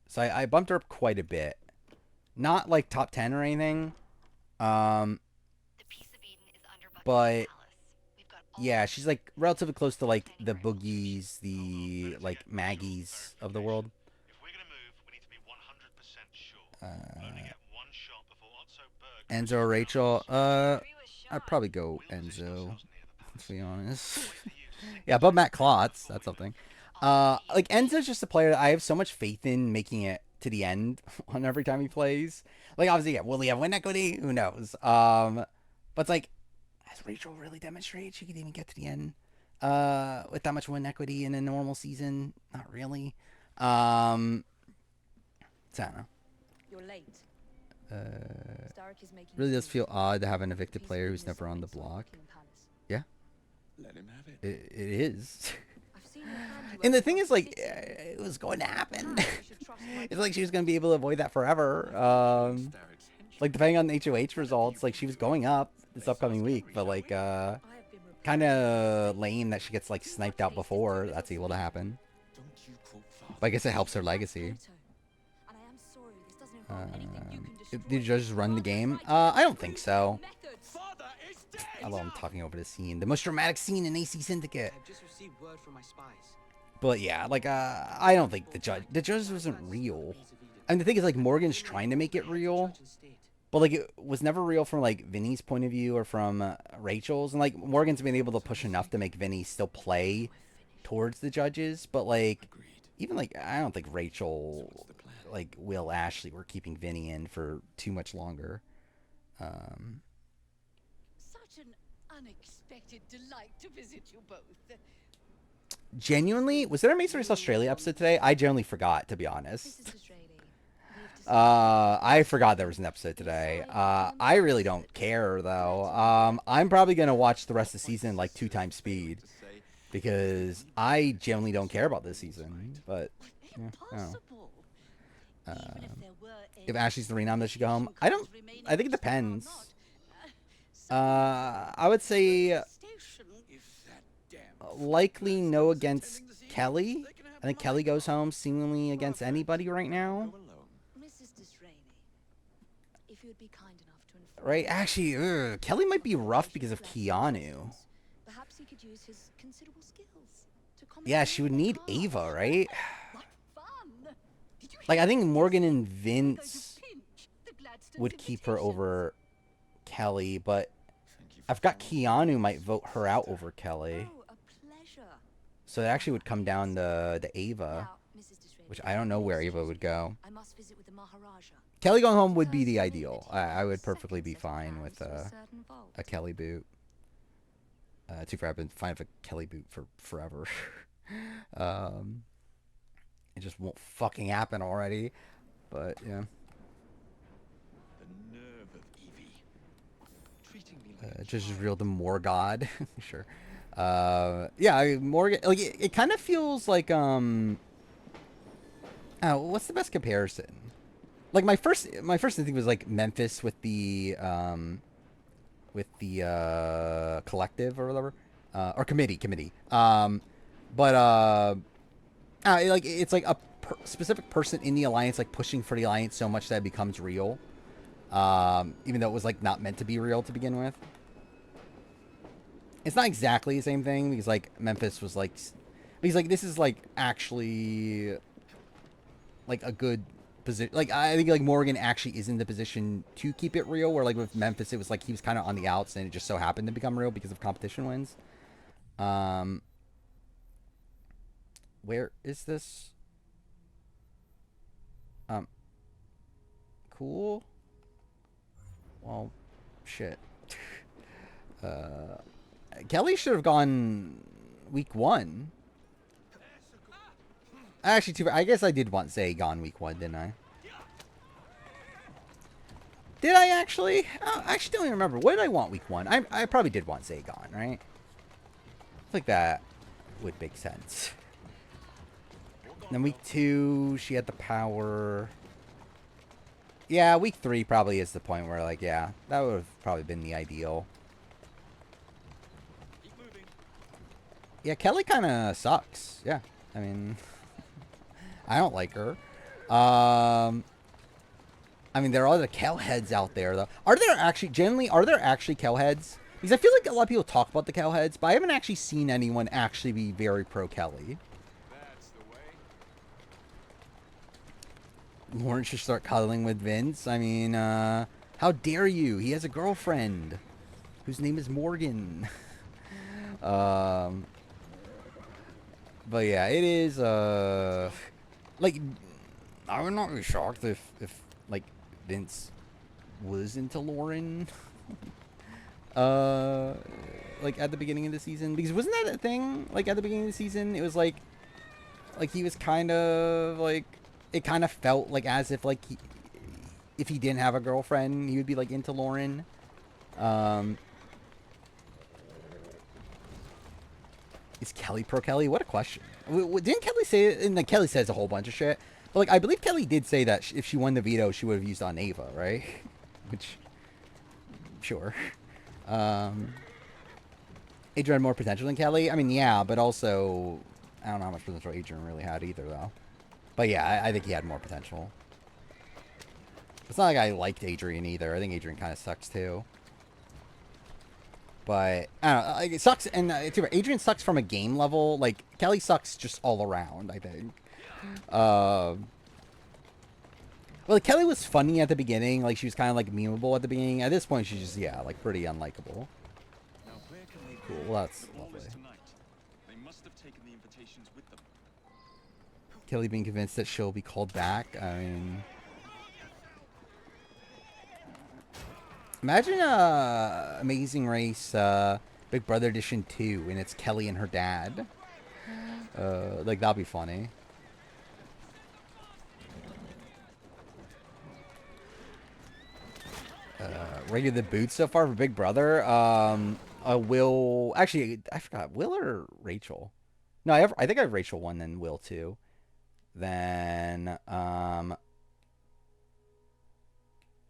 So I bumped her up quite a bit. Not like top 10 or anything. But yeah, she's like relatively close to like the Boogies, the like Maggies of the world. Enzo or Rachel? I'd probably go Enzo. Let's be honest. Yeah, but Matt Klotz, that's something. Like Enzo's just a player that I have so much faith in making it to the end on every time he plays. Like obviously, yeah, will he have win equity? Who knows? But it's like, has Rachel really demonstrated she could even get to the end with that much win equity in a normal season? Not really. So I don't know. You're late. Really does feel odd to have an evicted player who's never on the block. Yeah. Let him have it. It is. And the thing is, like, it was going to happen. It's like she was going to be able to avoid that forever. Like, depending on the HOH results, like, she was going up this upcoming week. But, like, kind of lame that she gets, like, sniped out before that's able to happen. But I guess it helps her legacy. Did the judges run the game? I don't think so. Although I'm talking over the scene. The most dramatic scene in AC Syndicate. But yeah, like, I don't think the judge wasn't real. And the thing is, like, Morgan's trying to make it real. But, like, it was never real from, like, Vinny's point of view or from Rachel's. And, like, Morgan's been able to push enough to make Vinny still play towards the judges. But, like, even, like, I don't think Rachel... like Will Ashley were keeping Vinny in for too much longer. Such an unexpected delight to visit you both. Genuinely, was there a Mason Race Australia episode today? I genuinely forgot, to be honest. I forgot there was an episode today. I really don't care though. I'm probably gonna watch the rest of the season like 2 times speed because I genuinely don't care about this season. But yeah, I don't know. If Ashley's the renom, does she go home? I think it depends. I would say likely no against Kelly. I think Kelly goes home seemingly against anybody right now. Right? Actually, Kelly might be rough because of Keanu. Yeah, she would need Ava, right? Like, I think Morgan and Vince would keep her over Kelly, but I've got Keanu might vote her out over Kelly. So it actually would come down to Ava, which I don't know where Ava would go. Kelly going home would be the ideal. I would perfectly be fine with a Kelly boot. Too far, I've been fine with a Kelly boot for forever. It just won't fucking happen already. But yeah, The nerve of Evie. Treating me like a just child. real the more god. Sure. Yeah, Morgan. Like it kind of feels like oh, what's the best comparison? Like my first instinct was like Memphis with the collective or whatever, or committee. But like it's like a specific person in the alliance like pushing for the alliance so much that it becomes real. Even though it was like not meant to be real to begin with. It's not exactly the same thing because like Memphis was like, because like this is like actually like a good position. Like I think like Morgan actually is in the position to keep it real. Where like with Memphis, it was like he was kind of on the outs and it just so happened to become real because of competition wins. Where is this? Cool. Well, shit. Kelly should have gone week 1. Actually, I guess I did want Zay gone week 1, didn't I? Did I actually? I actually don't even remember. What did I want week 1? I probably did want Zay gone, right? I think that would make sense. Then week 2, she had the power. Yeah, week 3 probably is the point where, like, yeah, that would have probably been the ideal. Yeah, Kelly kind of sucks. Yeah, I mean, I don't like her. I mean, there are the Kel heads out there, though. Are there actually Kel heads? Because I feel like a lot of people talk about the Kel heads, but I haven't actually seen anyone actually be very pro Kelly. That's the way. Lauren should start cuddling with Vince. I mean, how dare you? He has a girlfriend whose name is Morgan. But yeah, it is, like, I would not be shocked if like, Vince was into Lauren, like, at the beginning of the season. Because wasn't that a thing? Like, at the beginning of the season, it was like he was kind of, like, it kind of felt like as if, like, if he didn't have a girlfriend, he would be, like, into Lauren. Is Kelly pro Kelly? What a question. Didn't Kelly say it? And like, Kelly says a whole bunch of shit. But like, I believe Kelly did say that if she won the veto, she would have used on Ava, right? Which, sure. Adrian had more potential than Kelly. I mean, yeah, but also, I don't know how much potential Adrian really had either, though. But yeah, I think he had more potential. It's not like I liked Adrian either. I think Adrian kind of sucks too. But I don't know, like, it sucks, and Adrian sucks from a game level. Like, Kelly sucks just all around, I think. Well, like, Kelly was funny at the beginning. Like, she was kind of like memeable at the beginning. At this point, she's just, yeah, like, pretty unlikable. Now where can they Cool. go? Well, that's The ball lovely. is tonight. They must have taken the invitations with them. Kelly being convinced that she'll be called back. I mean, imagine Amazing Race Big Brother Edition 2, and it's Kelly and her dad. Like, that'd be funny. Rated the boots so far for Big Brother. Will, actually, I forgot, Will or Rachel? No, I think I have Rachel 1, then Will 2. Then,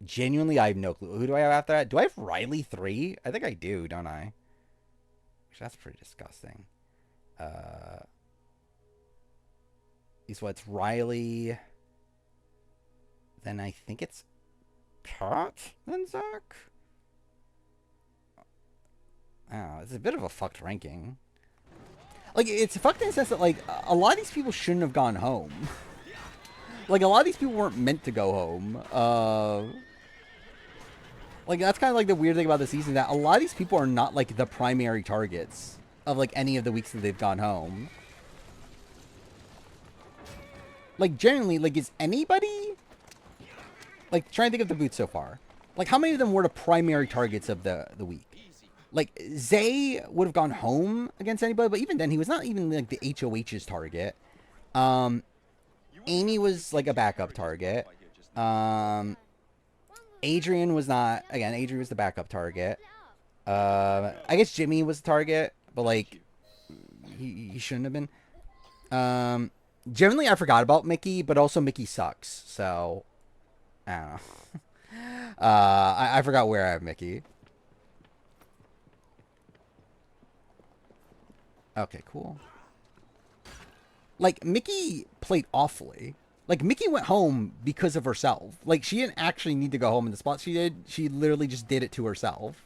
genuinely, I have no clue. Who do I have after that? Do I have Riley 3? I think I do, don't I? Actually, that's pretty disgusting. So it's Riley. Then I think it's Kat, then Zach. Oh, it's a bit of a fucked ranking. Like, it's fucked in the sense that, like, a lot of these people shouldn't have gone home. Like, a lot of these people weren't meant to go home. Like, that's kind of, like, the weird thing about the season, that a lot of these people are not, like, the primary targets of, like, any of the weeks that they've gone home. Like, generally, like, is anybody... Like, trying to think of the boots so far. Like, how many of them were the primary targets of the week? Like, Zay would have gone home against anybody, but even then, he was not even, like, the HOH's target. Amy was, like, a backup target. Adrian was not. Again, Adrian was the backup target. I guess Jimmy was the target, but like he shouldn't have been. Generally, I forgot about Mickey, but also Mickey sucks. So I don't know. I forgot where I have Mickey. Okay, cool. Like, Mickey played awfully. Like, Mickey went home because of herself. Like, she didn't actually need to go home in the spot she did. She literally just did it to herself.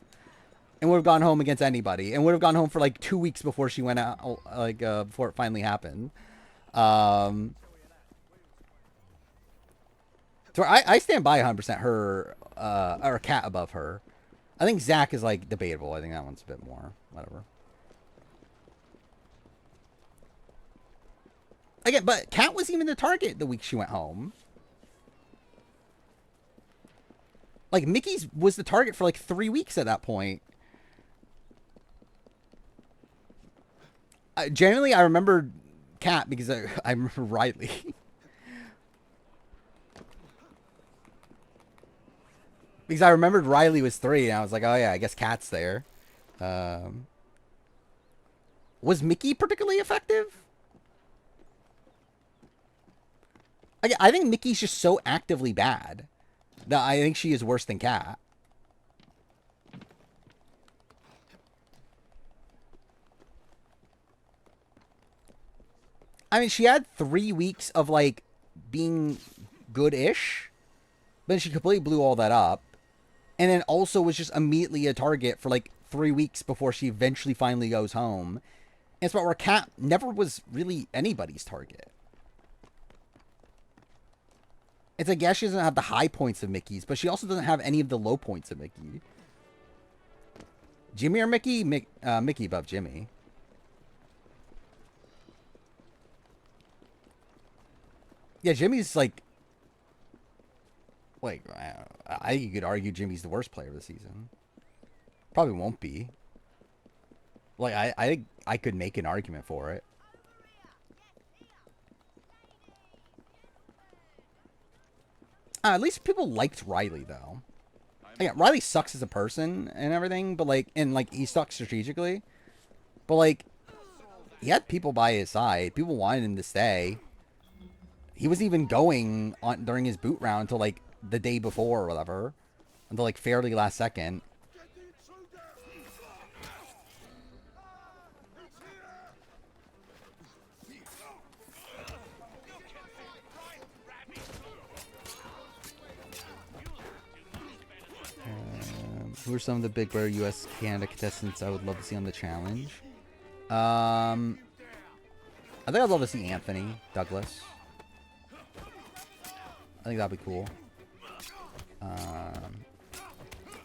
And would have gone home against anybody. And would have gone home for, like, 2 weeks before she went out, like, before it finally happened. So I stand by 100% her, or Cat above her. I think Zach is, like, debatable. I think that one's a bit more, whatever. Again, but Kat was even the target the week she went home. Like, Mickey's was the target for like 3 weeks at that point. Generally, I remember Kat because I remember Riley. Because I remembered Riley was 3, and I was like, oh yeah, I guess Kat's there. Was Mickey particularly effective? I think Mickey's just so actively bad that I think she is worse than Kat. I mean, she had 3 weeks of, like, being good-ish, but then she completely blew all that up. And then also was just immediately a target for, like, 3 weeks before she eventually finally goes home. And it's about where Kat never was really anybody's target. It's like, yeah, she doesn't have the high points of Mickey's, but she also doesn't have any of the low points of Mickey. Jimmy or Mickey? Mickey above Jimmy. Yeah, Jimmy's like... Like, you could argue Jimmy's the worst player of the season. Probably won't be. Like, I think I could make an argument for it. At least people liked Riley, though. Again, Riley sucks as a person and everything, but like, and like, he sucks strategically. But like, he had people by his side. People wanted him to stay. He was even going on during his boot round until like the day before or whatever. Until like fairly last second. Who are some of the Big Brother US Canada contestants I would love to see on the challenge? I think I'd love to see Anthony Douglas. I think that'd be cool.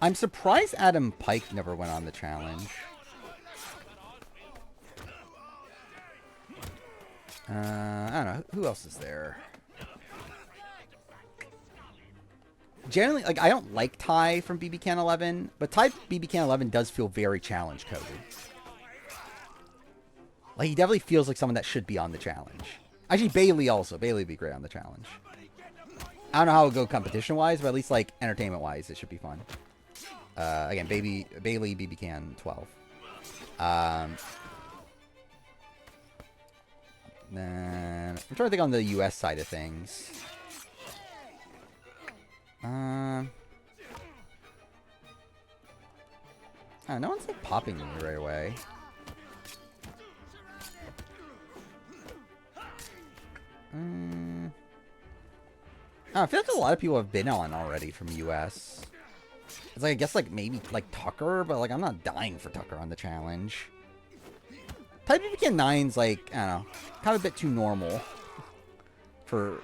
I'm surprised Adam Pike never went on the challenge. I don't know. Who else is there? Generally, like, I don't like Ty from BB Can 11, but Ty BB Can 11 does feel very challenge coded. Like, he definitely feels like someone that should be on the challenge. Actually, Bailey also. Bailey would be great on the challenge. I don't know how it would go competition-wise, but at least, like, entertainment-wise, it should be fun. Again, Bailey BB Can 12. Then I'm trying to think on the US side of things. No one's like popping me right away. I feel like a lot of people have been on already from US. It's like, I guess like maybe like Tucker, but like I'm not dying for Tucker on the challenge. Type BBK 9's like, I don't know, kind of a bit too normal for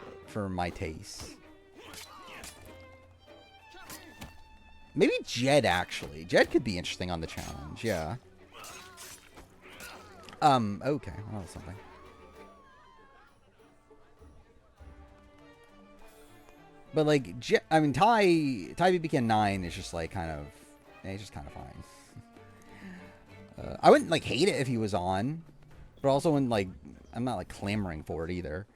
my taste. Maybe Jed, actually. Jed could be interesting on the challenge, yeah. Okay. Well, that's something. But, like, I mean, Ty BBK 9 is just, like, kind of... he's just kind of fine. I wouldn't, like, hate it if he was on. But also, when, like... I'm not, like, clamoring for it, either.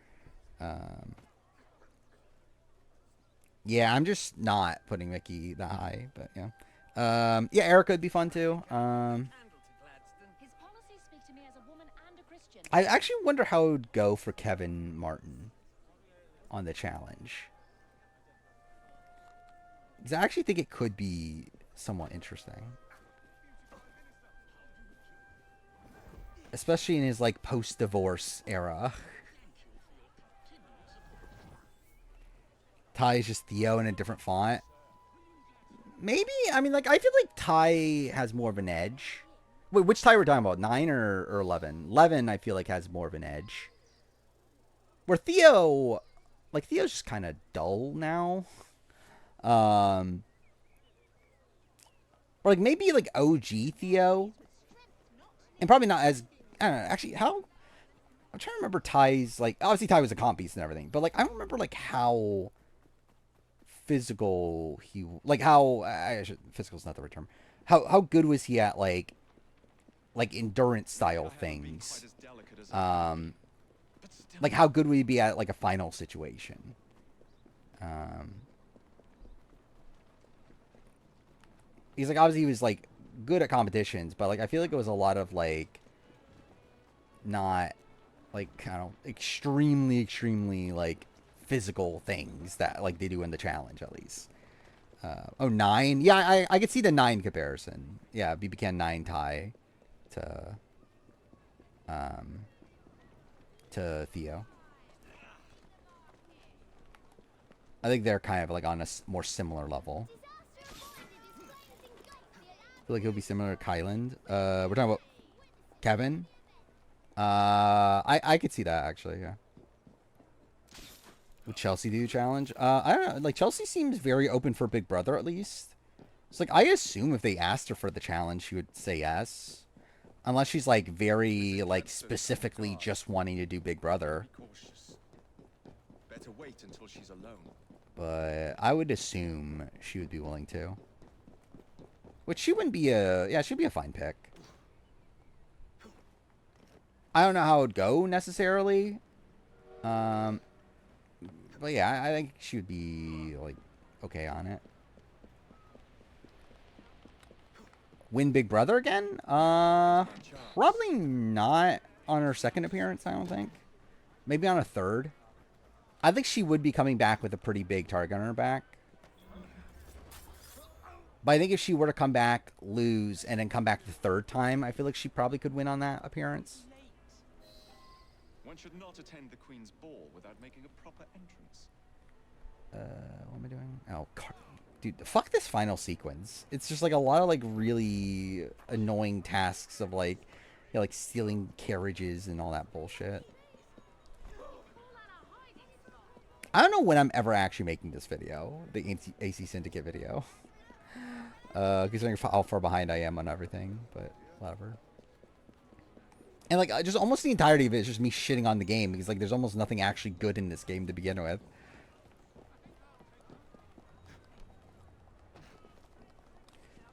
Yeah, I'm just not putting Mickey that high, but yeah. Yeah, Erica would be fun too. His policies speak to me as a woman and a Christian. I actually wonder how it would go for Kevin Martin on the challenge. 'Cause I actually think it could be somewhat interesting. Especially in his, like, post-divorce era. Ty is just Theo in a different font. Maybe? I mean, like, I feel like Ty has more of an edge. Wait, which Ty we're talking about? 9 or 11? 11, I feel like, has more of an edge. Where Theo... Like, Theo's just kind of dull now. Or, like, maybe, like, OG Theo. And probably not as... I don't know. Actually, how... I'm trying to remember Ty's... Like, obviously Ty was a comp piece and everything. But, like, I don't remember, like, how... physical he... Like, how... Physical's not the right term. How good was he at, like endurance style things? Like, how good would he be at, like, a final situation? He's, like, obviously he was, like, good at competitions, but, like, I feel like it was a lot of, like, not, like, I don't know, extremely, like, physical things that, like, they do in the challenge, at least. 9? Yeah, I could see the 9 comparison. Yeah, BB Can 9 tie to Theo. I think they're kind of, like, on a more similar level. I feel like he'll be similar to Kyland. We're talking about Kevin. I could see that, actually, yeah. Would Chelsea do challenge? I don't know. Like, Chelsea seems very open for Big Brother, at least. It's like, I assume if they asked her for the challenge, she would say yes. Unless she's, like, very, like, specifically just wanting to do Big Brother. Better wait until she's alone. But I would assume she would be willing to. Which she wouldn't be a... Yeah, she'd be a fine pick. I don't know how it would go, necessarily. But yeah, I think she would be, like, okay on it. Win Big Brother again? Probably not on her second appearance, I don't think. Maybe on a third. I think she would be coming back with a pretty big target on her back. But I think if she were to come back, lose, and then come back the third time, I feel like she probably could win on that appearance. One should not attend the Queen's ball without making a proper entrance. What am I doing? Oh, dude, fuck this final sequence. It's just, like, a lot of, like, really annoying tasks of, like, you know, like, stealing carriages and all that bullshit. I don't know when I'm ever actually making this video, the AC Syndicate video. Considering how far behind I am on everything, but whatever. And, like, just almost the entirety of it is just me shitting on the game, because, like, there's almost nothing actually good in this game to begin with.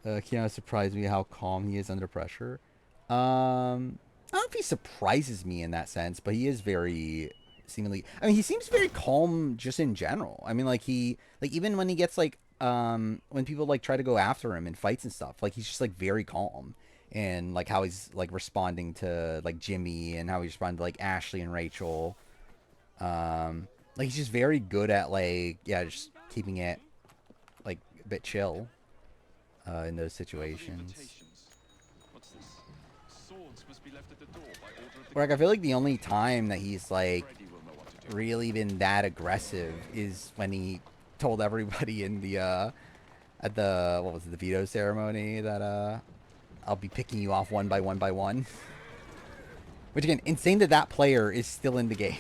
Keanu surprised me how calm he is under pressure. I don't know if he surprises me in that sense, but he is very seemingly... I mean, he seems very calm just in general. I mean, like, he... Like, even when he gets, like, when people, like, try to go after him in fights and stuff, like, he's just, like, very calm. And, like, how he's, like, responding to, like, Jimmy, and how he's responding to, like, Ashley and Rachel. Like, he's just very good at, like, yeah, just keeping it, like, a bit chill in those situations. What's this? Swords must be left at the door by order of the Like, I feel like the only time that he's, like, Freddy will know what to do. really been that aggressive is when he told everybody in the, at the, what was it, the veto ceremony that, I'll be picking you off one by one. Which, again, insane that that player is still in the game.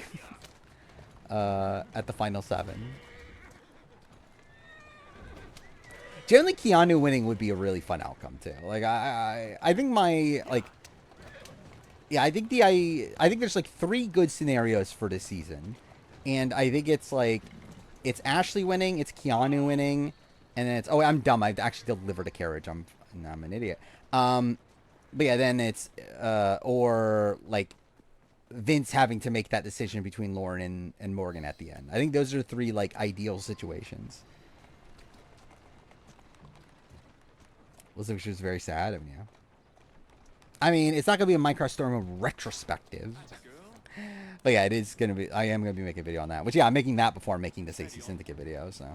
At the final 7. Generally, Keanu winning would be a really fun outcome, too. Like, I think my, like... Yeah, I think I think there's, like, 3 good scenarios for this season. And I think it's, like... It's Ashley winning, it's Keanu winning, and then it's... Oh, I'm dumb. I've actually delivered a carriage. I'm an idiot. But yeah, then it's... or, like... Vince having to make that decision between Lauren and Morgan at the end. I think those are 3, like, ideal situations. which was very sad. I mean, yeah. I mean, it's not gonna be a Minecraft Story Mode retrospective, but yeah, it is gonna be. I am gonna be making a video on that. Which yeah, I'm making that before I'm making this AC Syndicate video. So,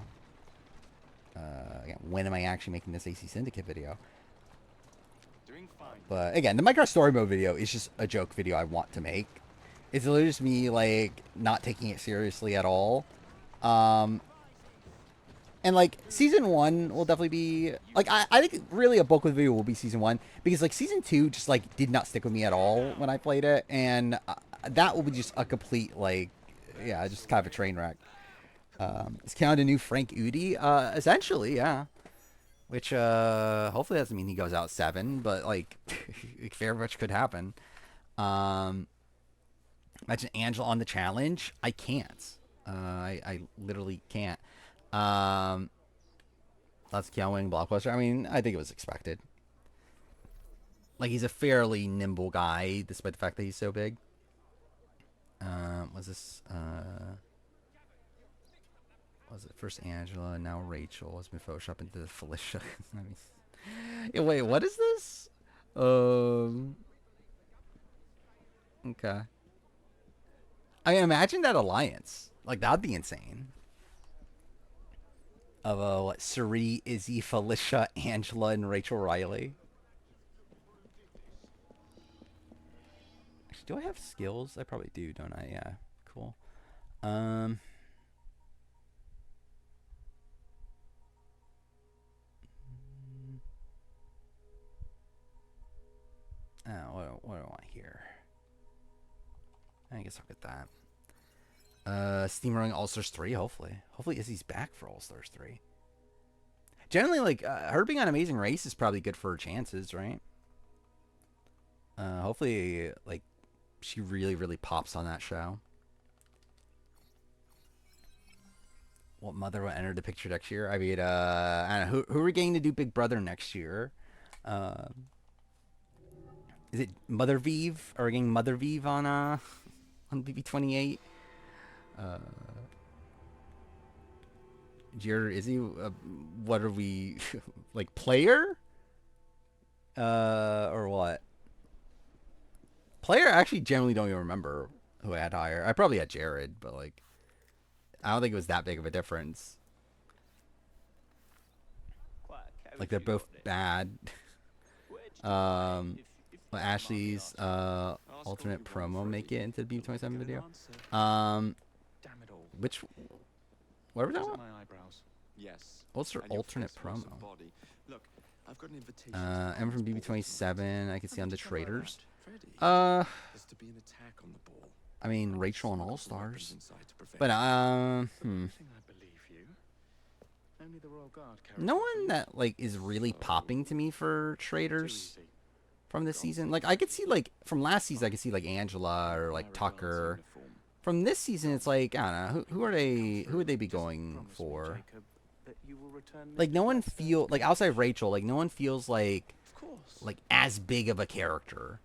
again, when am I actually making this AC Syndicate video? Doing fine. But again, the Minecraft Story Mode video is just a joke video I want to make. It's literally just me like not taking it seriously at all. And like season 1 will definitely be like I think really a bulk of the video will be season 1 because like season 2 just like did not stick with me at all when I played it, and that will be just a complete like yeah, just kind of a train wreck. Is Keanu the new Frank Udi? Essentially, yeah. Which hopefully doesn't mean he goes out 7, but like it very much could happen. Imagine Angela on the challenge. I can't. I literally can't. That's Keanu winning Blockbuster. I mean, I think it was expected. Like, he's a fairly nimble guy, despite the fact that he's so big. Was this, was it first Angela, now Rachel has been photoshopped into Felicia. I mean, yeah, wait, what is this? Okay. I mean, imagine that alliance. Like, that'd be insane. Of what? Suri, Izzy, Felicia, Angela, and Rachel Riley. Actually, do I have skills? I probably do, don't I? Yeah. Cool. Oh, what do I want here? I guess I'll get that. Steamrolling All-Stars 3, hopefully. Hopefully Izzy's back for All-Stars 3. Generally, like, her being on Amazing Race is probably good for her chances, right? Hopefully, like, she really, really pops on that show. What mother will enter the picture next year? I mean, I don't know. Who are we getting to do Big Brother next year? Is it Mother Vive? Are we getting Mother Vive on BB28? Jared, is he? What are we like, player? Or what? Player, I actually generally don't even remember who I had higher. I probably had Jared, but like, I don't think it was that big of a difference. Like, they're both bad. Ashley's alternate promo make it into the BB27 video. Which, what were we talking about? Yes. What's her And your alternate face was a promo? body. Look, I've got an invitation. I'm from BB27. I can see on the traders. There's to be an attack on the ball. I mean, Rachel and All Stars. Inside to prevent But I believe you. Only the Royal Guard carries no out one these. that like is really popping to me for traders from this season. Like, I could see like from last season, I could see like Angela or like Tucker. From this season, it's like, I don't know, who are they? Who would they be going Promise me, for? Jacob, that you will return me Like, to no one Gladstone. feel like outside of Rachel, like no one feels like Of course. as big of a character.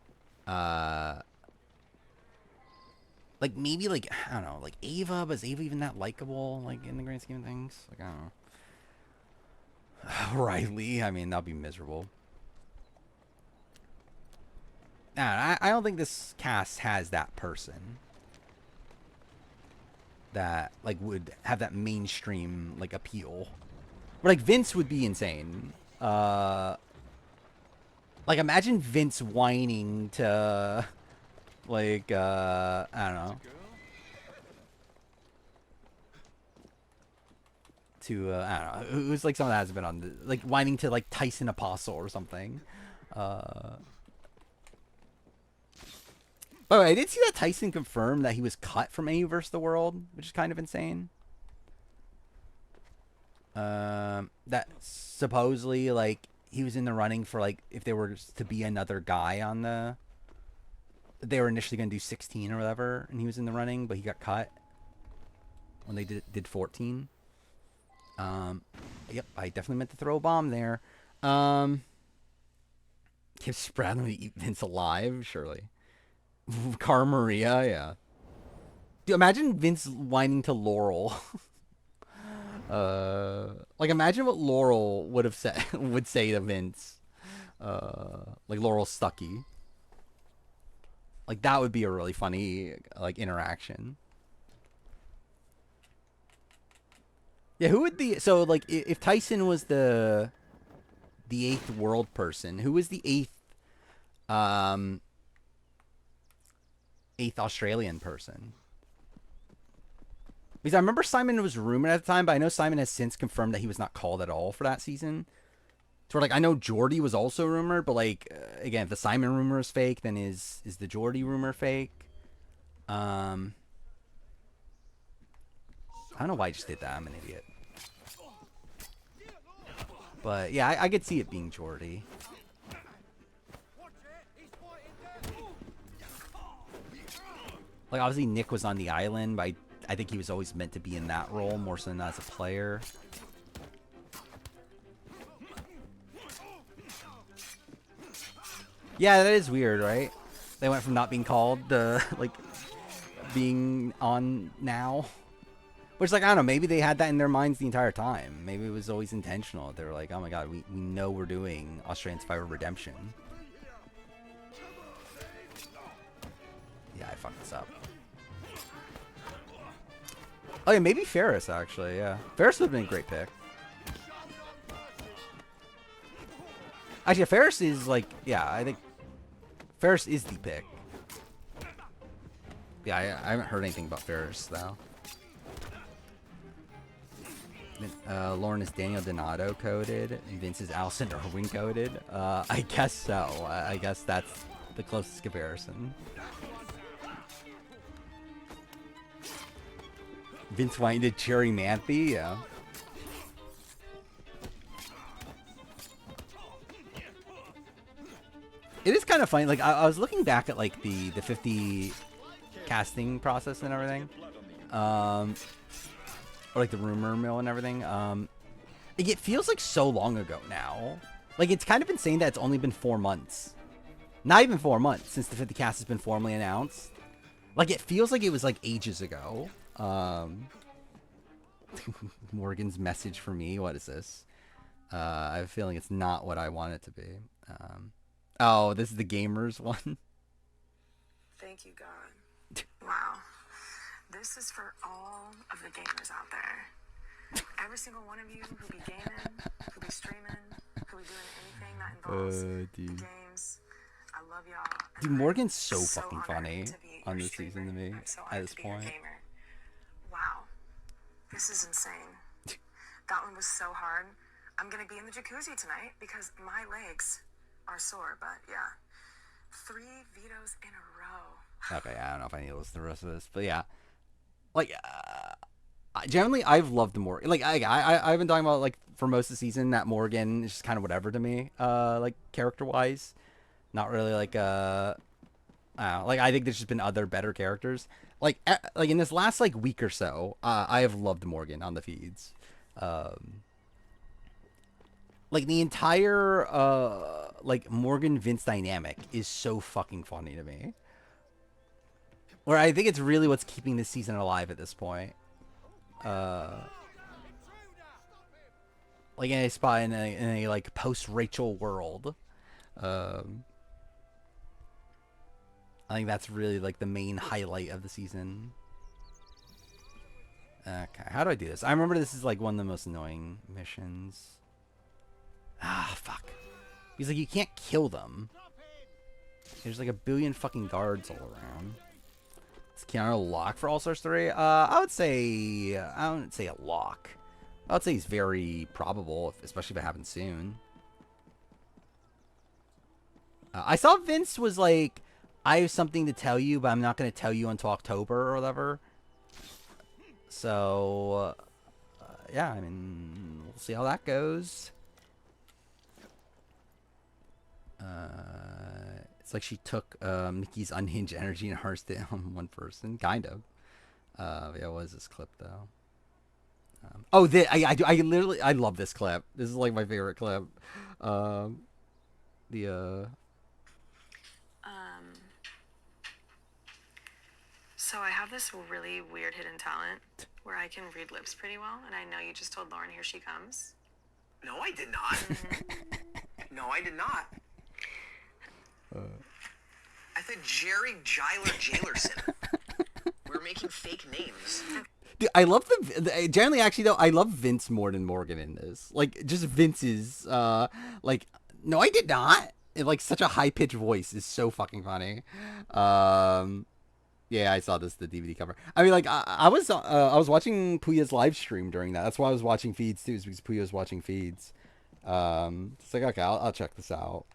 Like maybe like, I don't know, like Ava, but is Ava even that likable? Like, in the grand scheme of things, like, I don't know. Riley, I mean, that'd be miserable. Nah, I don't think this cast has that person that like would have that mainstream like appeal. But like Vince would be insane. Like, imagine Vince whining to like I don't know, to I don't know, who's like someone that hasn't been on the, like whining to like Tyson Apostle or something. By the way, I did see that Tyson confirmed that he was cut from AU vs. the World, which is kind of insane. That supposedly, like, he was in the running for, like, if there were to be another guy on the... They were initially going to do 16 or whatever, and he was in the running, but he got cut when they did 14. Yep, I definitely meant to throw a bomb there. Give Spradlin to eat Vince alive, surely. Car Maria, yeah. Dude, imagine Vince whining to Laurel. Like, imagine what Laurel would have said, would say to Vince. like Laurel Stuckey. Like that would be a really funny like interaction. Yeah, who would the so like if Tyson was the eighth world person, who was the um eighth Australian person? Because I remember Simon was rumored at the time, but I know Simon has since confirmed that he was not called at all for that season. So like I know Jordy was also rumored, but like again, if the Simon rumor is fake, then is the Jordy rumor fake? I don't know why I just did that. I'm an idiot. But yeah, I could see it being Jordy. Like obviously Nick was on the island, but I think he was always meant to be in that role more so than as a player. Yeah, that is weird, right? They went from not being called to like being on now. Which, like, I don't know, maybe they had that in their minds the entire time. Maybe it was always intentional. They were like, oh my god, we know we're doing Australian Survivor Redemption. Yeah, I fucked this up. Oh yeah, maybe Ferris, actually, yeah. Ferris would have been a great pick. Actually, Ferris is, like, yeah, I think Ferris is the pick. Yeah, I haven't heard anything about Ferris, though. Lauren is Daniel Donato coded. Vince is Alison Irwin coded. I guess so. I guess that's the closest comparison. Vince White did Cherry Manthe, yeah. It is kind of funny. Like I was looking back at like the 50 casting process and everything. Or like the rumor mill and everything. It feels like so long ago now. Like it's kind of been saying that it's only been 4 months. Not even 4 months since the 50 cast has been formally announced. Like it feels like it was like ages ago. Morgan's message for me. What is this? I have a feeling it's not what I want it to be. Oh, this is the gamers one. Thank you, God. Wow. This is for all of the gamers out there. Every single one of you who be gaming, who be streaming, who be doing anything that involves the games. I love y'all. Dude, Morgan's so fucking funny on this season to me at this point. Wow. This is insane. That one was so hard. I'm going to be in the jacuzzi tonight because my legs are sore, but yeah. 3 vetoes in a row. Okay, I don't know if I need to listen to the rest of this, but yeah. Like, generally, I've loved Morgan. Like, I've been talking about, like, for most of the season, that Morgan is just kind of whatever to me, like, character-wise. Not really, like, I don't know, like, I think there's just been other better characters. Like in this last, like, week or so, I have loved Morgan on the feeds. Like, the entire, like, Morgan-Vince dynamic is so fucking funny to me. Or I think it's really what's keeping this season alive at this point. Like in a spot in a like post-Rachel world. I think that's really like the main highlight of the season. Okay, how do I do this? I remember this is like one of the most annoying missions. Ah, fuck. He's like, you can't kill them. There's like a billion fucking guards all around. Is Keanu a lock for All Stars 3? I wouldn't say a lock. I would say he's very probable, especially if it happens soon. I saw Vince was like, I have something to tell you, but I'm not going to tell you until October or whatever. So, yeah, I mean, we'll see how that goes. It's like she took Mickey's unhinged energy and harnessed it on one person, kind of. Yeah, what is this clip though? I love this clip. This is like my favorite clip. So I have this really weird hidden talent where I can read lips pretty well, and I know you just told Lauren here she comes. No, I did not. No, I did not. I said Jerry Giler Jailerson. We were making fake names. Dude, I love generally actually though, I love Vince more than Morgan in this. Like just Vince's like no I did not. In like such a high pitched voice is so fucking funny. Yeah, I saw the DVD cover. I mean like I was watching Puya's live stream during that. That's why I was watching feeds too, is because Puya was watching feeds. It's like okay, I'll check this out.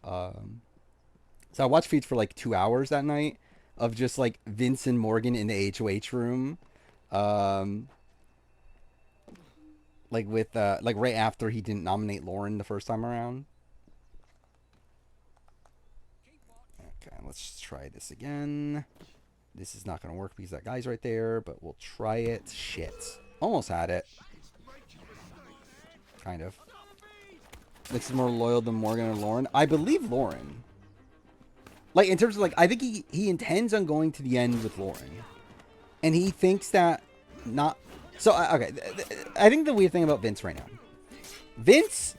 So I watched feeds for like 2 hours that night of just like Vince and Morgan in the HOH room. Like with like right after he didn't nominate Lauren the first time around. Okay, let's try this again. This is not gonna work because that guy's right there, but we'll try it. Shit. Almost had it. Kind of. This is more loyal than Morgan or Lauren. I believe Lauren. Like, in terms of, like, I think he intends on going to the end with Lauren. And he thinks that not... So, okay. I think the weird thing about Vince right now. Vince,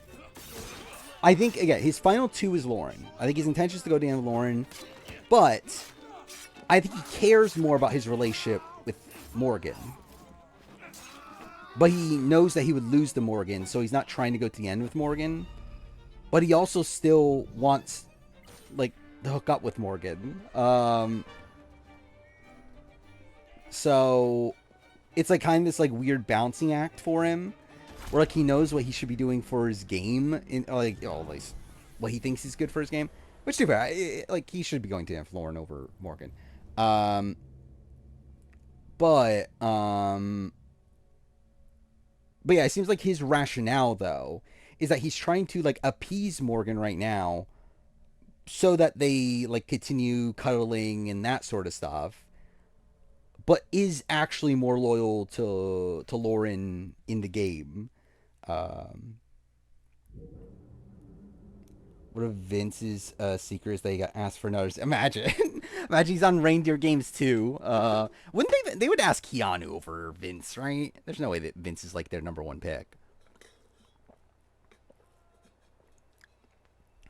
I think, again, his final two is Lauren. I think his intention is to go to the end with Lauren. But I think he cares more about his relationship with Morgan. But he knows that he would lose to Morgan, so he's not trying to go to the end with Morgan. But he also still wants, like, to hook up with Morgan. So it's like kind of this like weird bouncing act for him, where like he knows what he should be doing for his game, in like at least what he thinks is good for his game. Which to be fair, like he should be going to Lauren over Morgan. But yeah, it seems like his rationale though is that he's trying to like appease Morgan right now, so that they like continue cuddling and that sort of stuff, but is actually more loyal to Lauren in the game. What if Vince's secret is that he got asked for notice? Imagine, imagine he's on Reindeer Games too. Wouldn't they? They would ask Keanu over Vince, right? There's no way that Vince is like their _1 pick.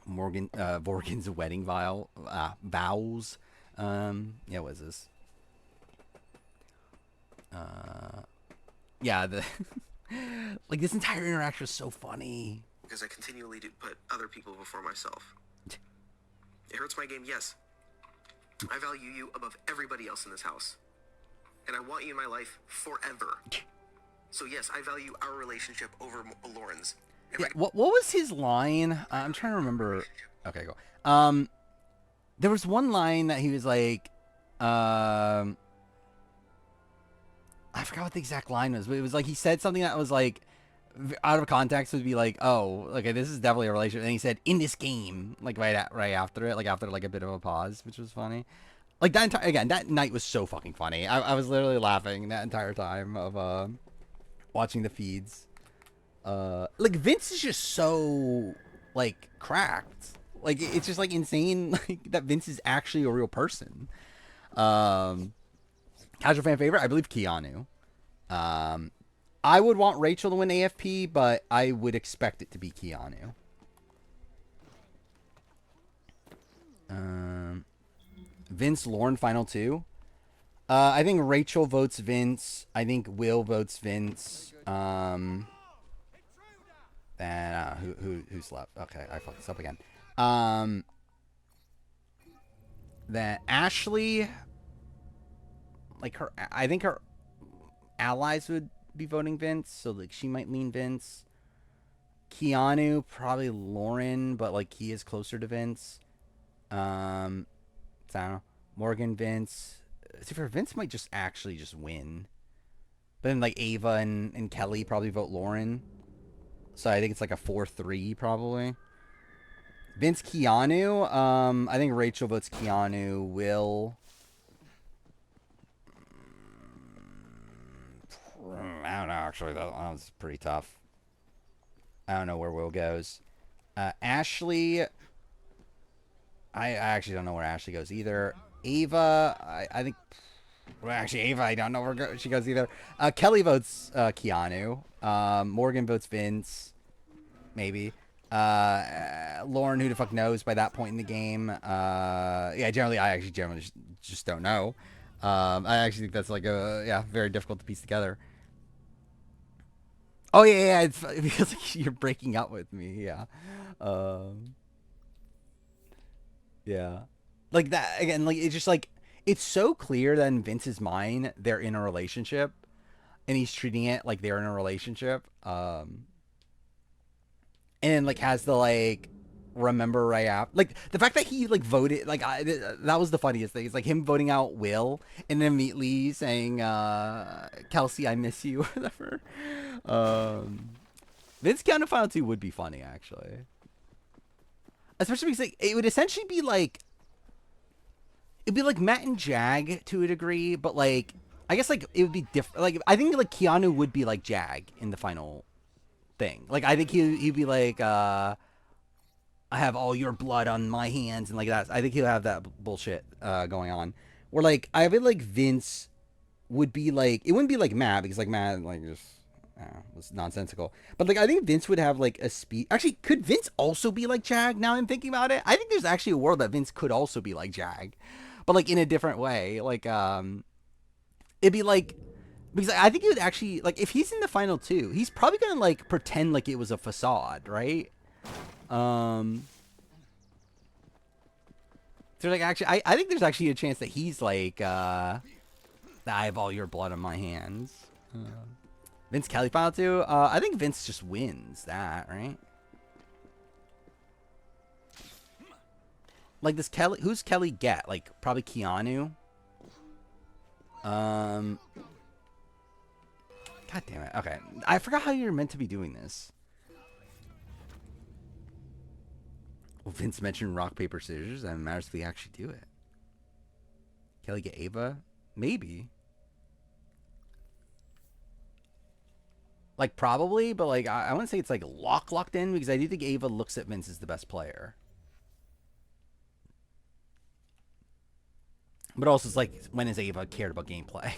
Morgan's wedding vows. Yeah, what is this? Yeah, the like this entire interaction was so funny. Because I continually do put other people before myself. It hurts my game, yes. I value you above everybody else in this house. And I want you in my life forever. So yes, I value our relationship over Lauren's. Yeah, what was his line? I'm trying to remember. Okay, go. There was one line that he was like, I forgot what the exact line was, but it was like he said something that was like out of context would be like, oh, okay, this is definitely a relationship. And he said in this game, like right after it, like after like a bit of a pause, which was funny. Like that night was so fucking funny. I was literally laughing that entire time of watching the feeds. Like Vince is just so like cracked. Like it's just like insane like that Vince is actually a real person. Casual fan favorite, I believe Keanu. I would want Rachel to win AFP, but I would expect it to be Keanu. Vince, Lauren, final two. I think Rachel votes Vince. I think Will votes Vince. And who's left? Okay, I fucked this up again. That Ashley, like I think her allies would be voting Vince, so like she might lean Vince. Keanu, probably Lauren, but like he is closer to Vince. So I don't know. Morgan, Vince. See, for Vince might just actually just win. But then like Ava and Kelly probably vote Lauren. So I think it's like a 4-3 probably. Vince, Keanu. I think Rachel votes Keanu. Will. I don't know, actually. That was pretty tough. I don't know where Will goes. Ashley. I actually don't know where Ashley goes either. Ava. I think... Well, actually, Ava, I don't know where she goes either. Kelly votes Keanu. Morgan votes Vince. Maybe. Lauren, who the fuck knows by that point in the game. Yeah, generally, I actually generally just don't know. I actually think that's like very difficult to piece together. Oh yeah, it's because like, you're breaking up with me. Yeah, um, yeah, like that again. Like it's just like it's so clear that in Vince's mind they're in a relationship, and he's treating it like they're in a relationship. And then like has the like remember right after like the fact that he like voted like that was the funniest thing. It's like him voting out Will and then immediately saying Kelsey I miss you or whatever. um Vince Counter Final 2 would be funny actually, especially because like, it would essentially be like it'd be like Matt and Jag to a degree, but like I guess like it would be different. Like I think like Keanu would be like Jag in the final thing. Like I think he'd be like I have all your blood on my hands and like that. I think he'll have that bullshit going on. Where like I feel like Vince would be like it wouldn't be like Matt because like Matt like just was nonsensical. But like I think Vince would have like a speed. Actually, could Vince also be like Jag? Now I'm thinking about it. I think there's actually a world that Vince could also be like Jag, but like in a different way. Like it'd be like because I think he would actually like if he's in the final two, he's probably gonna like pretend like it was a facade, right? Um, so like actually, I think there's actually a chance that he's like, I have all your blood on my hands. Vince Kelly final two. I think Vince just wins that, right? Like this Kelly, who's Kelly get? Like probably Keanu. God damn it. Okay, I forgot how you're meant to be doing this. Well, Vince mentioned rock, paper, scissors, and it matters if we actually do it. Kelly get Ava? Maybe. Like, probably, but, like, I wouldn't say it's, like, locked in, because I do think Ava looks at Vince as the best player. But also, it's like, when has Ava cared about gameplay?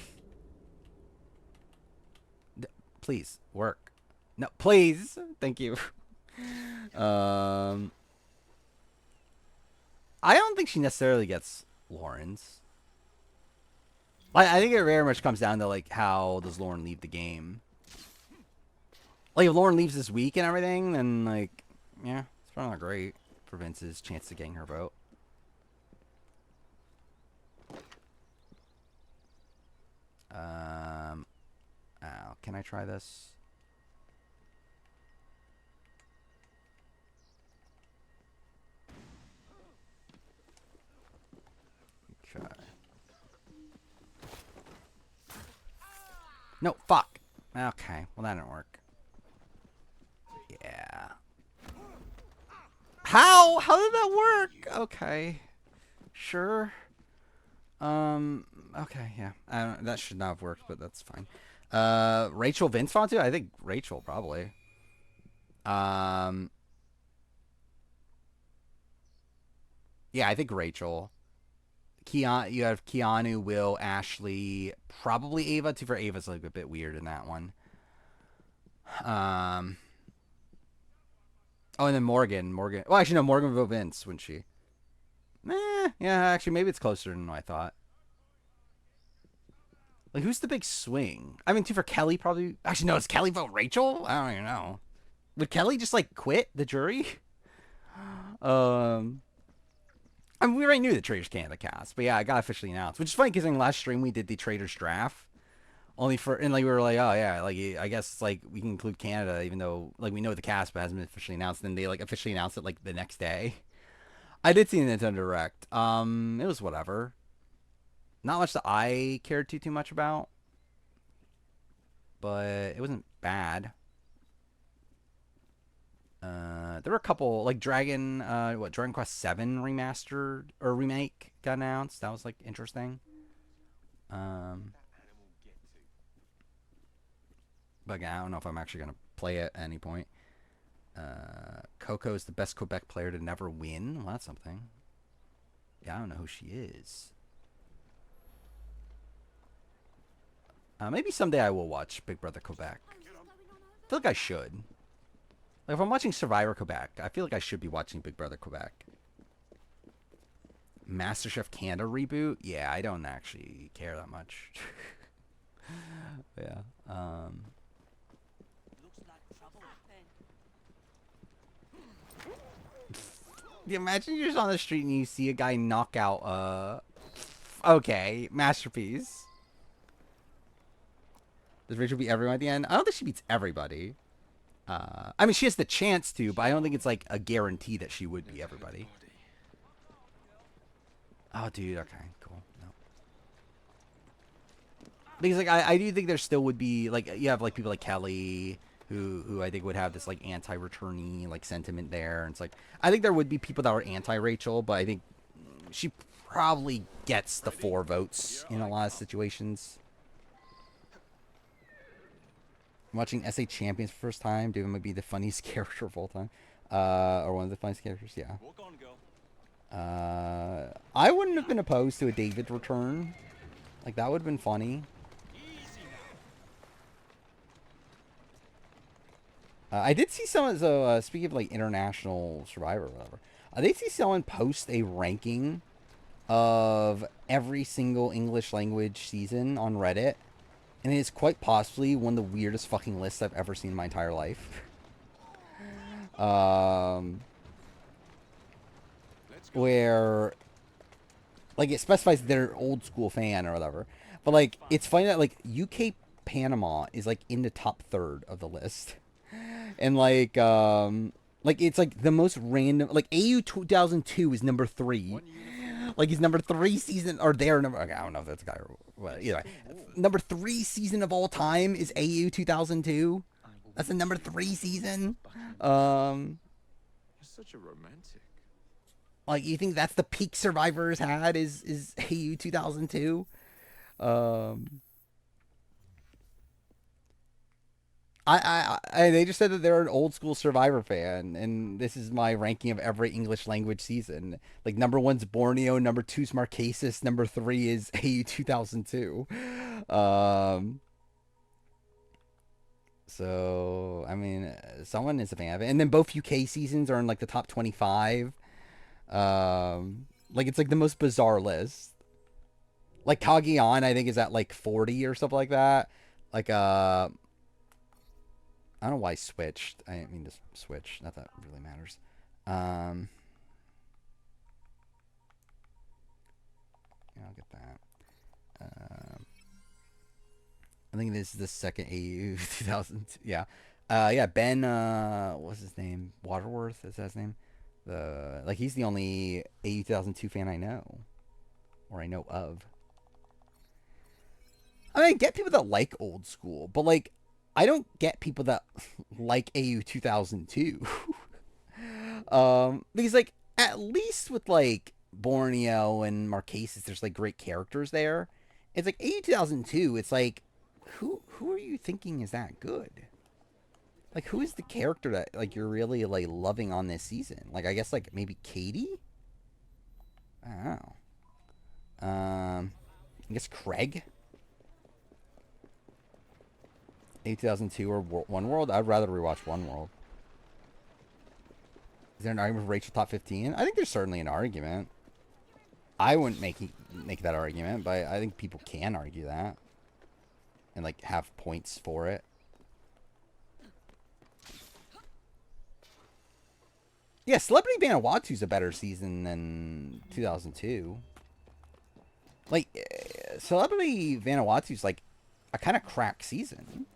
Please, work. No, please. Thank you. I don't think she necessarily gets Lauren's. I think it very much comes down to like how does Lauren leave the game. Like if Lauren leaves this week and everything, then like yeah, it's probably not great for Vince's chance of getting her vote. Can I try this? Okay. No, fuck. Okay, well that didn't work. Yeah. How? How did that work? Okay. Sure. Okay, yeah. That should not have worked, but that's fine. Rachel Vince Fontu? I think Rachel probably. Yeah, I think Rachel. Keanu, you have Keanu, Will, Ashley, probably Ava. Too for Ava's like a bit weird in that one. Oh, and then Morgan. Well, actually, no, Morgan would vote Vince, wouldn't she? Yeah, actually, maybe it's closer than I thought. Like, who's the big swing? I mean, too for Kelly, probably. Actually, no, it's Kelly vote Rachel? I don't even know. Would Kelly just like quit the jury? I mean, we already knew the Traitors Canada cast, but yeah, I got officially announced, which is funny because in the last stream we did the Traitors draft, only for and like we were like, oh yeah, like I guess it's like we can include Canada even though like we know the cast but hasn't been officially announced. Then they like officially announced it like the next day. I did see the Nintendo Direct. It was whatever. Not much that I cared too much about, but it wasn't bad. There were a couple like Dragon Quest 7 remastered or remake got announced. That was like interesting. But again, I don't know if I'm actually gonna play it at any point. Coco is the best Quebec player to never win. Well, that's something. Yeah, I don't know who she is. Maybe someday I will watch Big Brother Quebec. I feel like I should. Like if I'm watching Survivor Quebec, I feel like I should be watching Big Brother Quebec. MasterChef Canada reboot? Yeah, I don't actually care that much. Yeah. Yeah, imagine you're just on the street and you see a guy knock out, okay, masterpiece. Does Rachel beat everyone at the end? I don't think she beats everybody. I mean, she has the chance to, but I don't think it's like a guarantee that she would beat everybody. Oh, dude, okay, cool. No. Because, like, I do think there still would be, like, you have, like, people like Kelly, who I think would have this, like, anti-returnee, like, sentiment there. And it's like, I think there would be people that were anti-Rachel, but I think she probably gets the 4 votes in a lot of situations. I'm watching SA Champions for the first time. David might be the funniest character of all time. Or one of the funniest characters, yeah. I wouldn't have been opposed to a David return. Like, that would have been funny. I did see someone, so speaking of like international Survivor or whatever, I did see someone post a ranking of every single English language season on Reddit, and it is quite possibly one of the weirdest fucking lists I've ever seen in my entire life. Where, like, it specifies they're old school fan or whatever, but like it's funny that like UK Panama is like in the top third of the list. And like it's like the most random, like AU 2002 is number 3. Like he's number 3 season, or their number, okay, I don't know if that's a guy or what, either way. Number 3 season of all time is AU 2002. That's the number 3 season. You're such a romantic. Like, you think that's the peak Survivors had is AU 2002? They just said that they're an old school Survivor fan, and this is my ranking of every English language season. Like, number 1's Borneo, number 2's Marquesas, number 3 is AU 2002. So, I mean, someone is a fan of it. And then both UK seasons are in, like, the top 25. Like, it's, like, the most bizarre list. Like, Cagayan, I think, is at, like, 40 or something like that. Like, I don't know why I switched. I didn't mean to switch. Not that it really matters. Yeah, I'll get that. I think this is the second AU 2000. Yeah. Yeah, Ben, what's his name? Waterworth, is that his name? Like, he's the only AU 2002 fan I know. Or I know of. I mean, I get people that like old school, but, like, I don't get people that like AU 2002. Because, like, at least with, like, Borneo and Marquesas, there's, like, great characters there. It's like AU 2002, it's like, who are you thinking is that good? Like, who is the character that, like, you're really, like, loving on this season? Like, I guess, like, maybe Katie? I don't know. I guess Craig? AU 2002 or One World? I'd rather rewatch One World. Is there an argument for Rachel top 15? I think there's certainly an argument. I wouldn't make that argument, but I think people can argue that. And, like, have points for it. Yeah, Celebrity Vanuatu's a better season than 2002. Like, Celebrity Vanuatu's, like, a kind of crack season.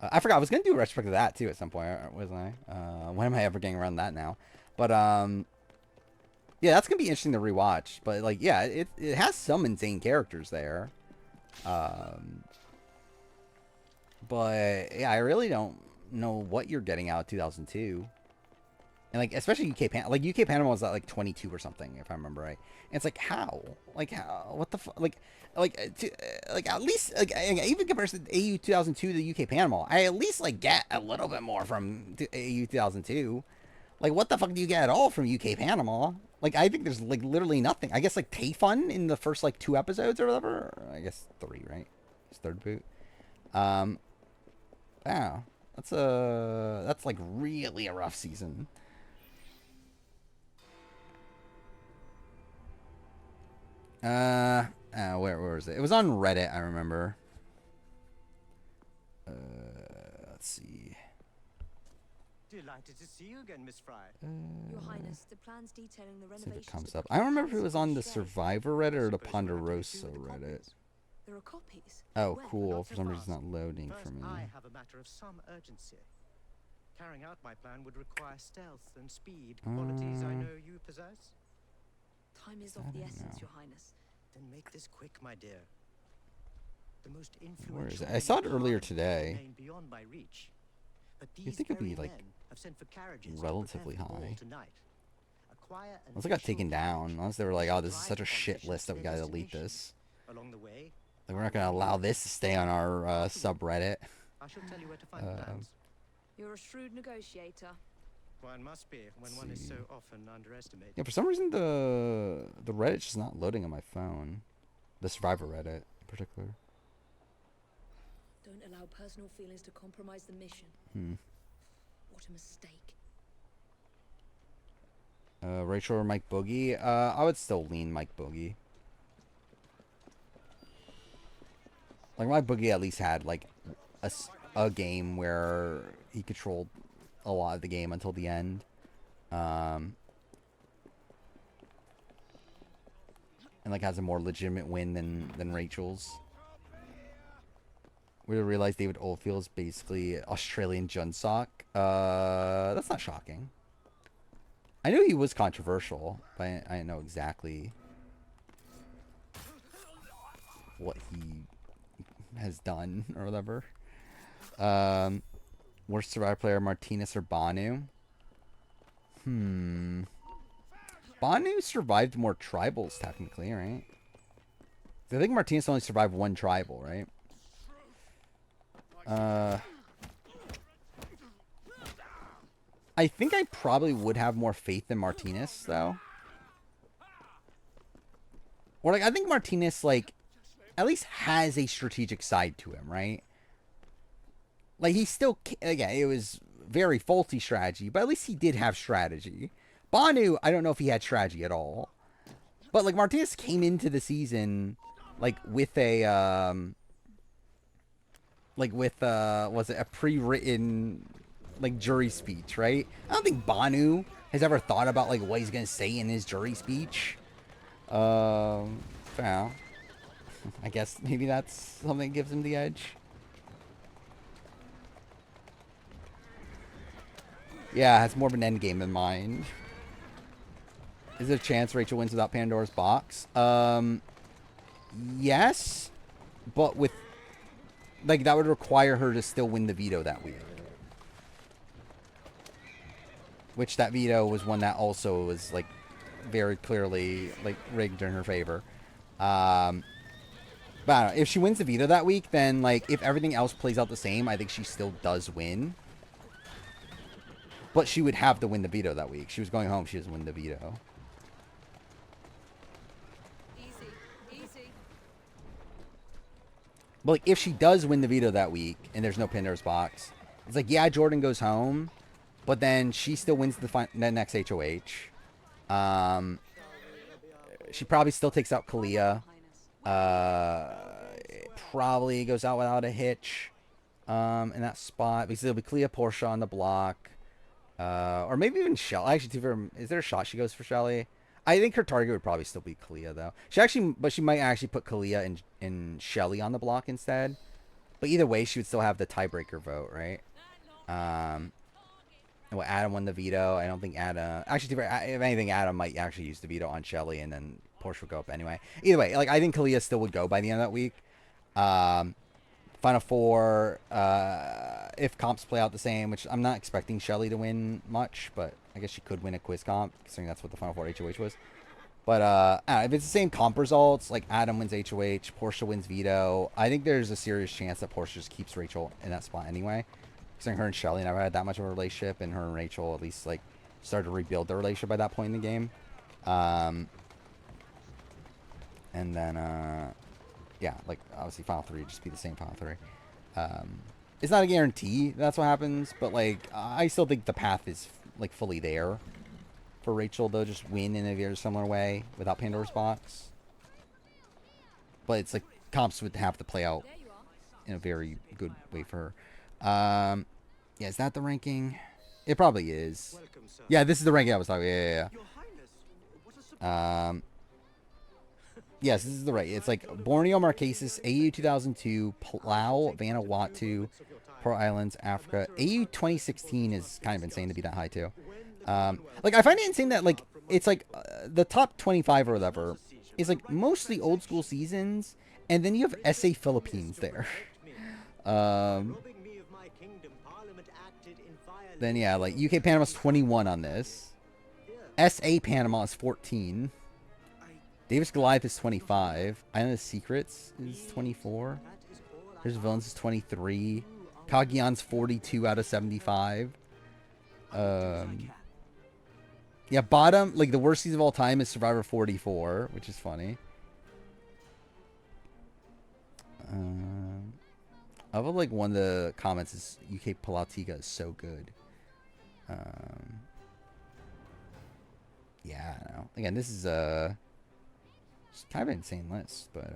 I forgot, I was going to do a retrospective of that, too, at some point, wasn't I? When am I ever getting around that now? But, yeah, that's going to be interesting to rewatch. But, like, yeah, it has some insane characters there. But, yeah, I really don't know what you're getting out of 2002. And, like, especially UK Panama. Like, UK Panama was at, like, 22 or something, if I remember right. And it's like, how? Like, how? What the fuck? Like, at least, like, even compared to AU 2002 to the UK Panama, I at least, like, get a little bit more from AU 2002. Like, what the fuck do you get at all from UK Panama? Like, I think there's, like, literally nothing. I guess, like, Tayfun in the first, like, 2 episodes or whatever. Or I guess 3, right? It's third boot. I don't know. That's like really a rough season. Where was it? It was on Reddit, I remember. Let's see. Delighted to see you again, Miss Fry. Your Highness, the plans detailing the See if it renovations comes to up. the I don't remember if it palace was are on the today. Survivor Reddit or the Suppose we'll have to Ponderosa do with the Reddit. copies. There are copies. Oh, Where? cool. Not For so some reason, it's fast. not loading First, for me. I have a matter of some urgency. Carrying out my plan would require stealth and speed, qualities I know you possess. Time is I of the don't essence, know. Your Highness. Then make this quick, my dear. The most Where is influential it? I saw it men in earlier Harlem today. remain beyond my reach. But You'd these think it'd be, very like, men have sent for carriages to relatively prepare for the ball high. tonight. Acquire an Unless it got official taken down. badge. Unless they were like, Shall oh, this is drive such a the shit politicians list to that we their gotta delete destination. this. Along the way, Like, we're not gonna allow this to stay on our subreddit. I shall tell you where to find the plans. You're a shrewd negotiator. One must be when one is so often underestimated. Yeah, for some reason the Reddit's just not loading on my phone. The Survivor Reddit in particular. Don't allow personal feelings to compromise the mission. What a mistake. Rachel or Mike Boogie? I would still lean Mike Boogie. Like, Mike Boogie at least had, like, a game where he controlled a lot of the game until the end. And, like, has a more legitimate win than Rachel's. We realized David Oldfield is basically Australian Junsock. That's not shocking. I knew he was controversial, but I didn't know exactly what he has done or whatever. Worst Survivor player, Martinez or Banu? Banu survived more tribals, technically, right? I think Martinez only survived one tribal, right? I think I probably would have more faith in Martinez, though. Or, like, I think Martinez, like, at least has a strategic side to him, right? Like, he still, again, it was very faulty strategy, but at least he did have strategy. Banu, I don't know if he had strategy at all. But, like, Martinez came into the season, like, with a, was it a pre-written, like, jury speech, right? I don't think Banu has ever thought about, like, what he's going to say in his jury speech. Yeah. I guess maybe that's something that gives him the edge. Yeah, it has more of an end game in mind. Is there a chance Rachel wins without Pandora's box? Yes. But with... like, that would require her to still win the veto that week. Which that veto was one that also was, like, very clearly, like, rigged in her favor. But I don't know. If she wins the veto that week, then, like, if everything else plays out the same, I think she still does win. But she would have to win the veto that week. She was going home. She doesn't win the veto. Easy. But, like, if she does win the veto that week and there's no Pandora's box, it's like, yeah, Jordan goes home, but then she still wins the next HOH. She probably still takes out Kalia. Probably goes out without a hitch in that spot because it'll be Kalia, Portia on the block. Or maybe even Shelly. Actually, is there a shot she goes for Shelly? I think her target would probably still be Kalia, though. But she might actually put Kalia and Shelly on the block instead. But either way, she would still have the tiebreaker vote, right? Well, Adam won the veto. I don't think Adam... actually, if anything, Adam might actually use the veto on Shelly, and then Portia would go up anyway. Either way, like, I think Kalia still would go by the end of that week. Final Four, if comps play out the same, which I'm not expecting Shelly to win much, but I guess she could win a quiz comp, considering that's what the Final Four HOH was. But if it's the same comp results, like Adam wins HOH, Portia wins veto, I think there's a serious chance that Portia just keeps Rachel in that spot anyway. Considering her and Shelly never had that much of a relationship, and her and Rachel at least, like, started to rebuild their relationship by that point in the game. And then, yeah, like, obviously Final 3 would just be the same Final 3. It's not a guarantee that's what happens, but like I still think the path is like fully there for Rachel. They'll just win in a very similar way without Pandora's box. But it's like comps would have to play out in a very good way for her. Yeah, is that the ranking? It probably is. Welcome, sir. Yeah, this is the ranking I was talking. Your Highness, what a surprise. Yes, this is the right. It's like Borneo, Marquesas, AU 2002, Palau, Vanuatu, Pearl Islands, Africa. AU 2016 is kind of insane to be that high too. Like I find it insane that like it's like the top 25 or whatever is like mostly old school seasons, and then you have SA Philippines there. Then yeah, like UK Panama's 21 on this. SA Panama is 14. Davis Goliath is 25. Island of Secrets is 24. Here's Villains is 23. Cagayan's 42 out of 75. Yeah, bottom, like the worst season of all time is Survivor 44, which is funny. I would like one of the comments is UK Palatiga is so good. Yeah, I don't know. Again, this is it's kind of an insane list, but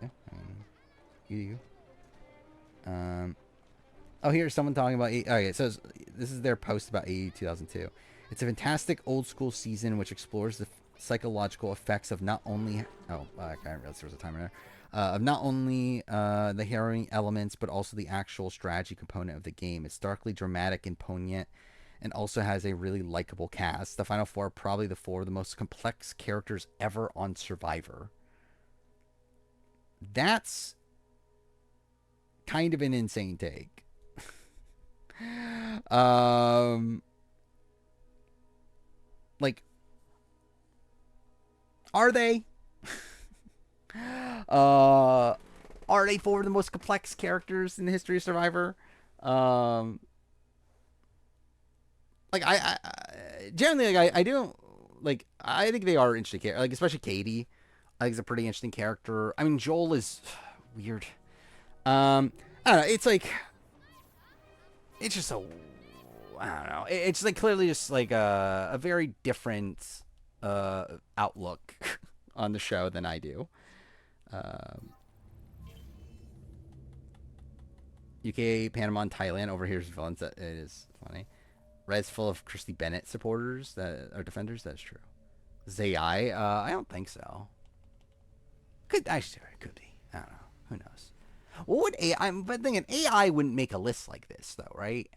yeah, I mean, oh, here's someone talking about. Okay, so this is their post about AE 2002. It's a fantastic old school season which explores the psychological effects of not only I didn't realize there was a timer there. Of not only the harrowing elements, but also the actual strategy component of the game. It's darkly dramatic and poignant, and also has a really likable cast. The Final Four are probably the four of the most complex characters ever on Survivor. That's kind of an insane take. Like, are they? Are they four of the most complex characters in the history of Survivor? Like I generally like I don't like I think they are interesting, like especially Katie. I think is a pretty interesting character. I mean Joel is weird. I don't know. It's like it's just so I don't know. It's like clearly just like a very different outlook on the show than I do. UK, Panama, and Thailand. Over here's villains. That it is funny. Red's full of Christy Bennett supporters that are defenders. That's true. Zai, I don't think so. Could actually it could be. I don't know. Who knows? What would AI? But thinking AI wouldn't make a list like this though, right?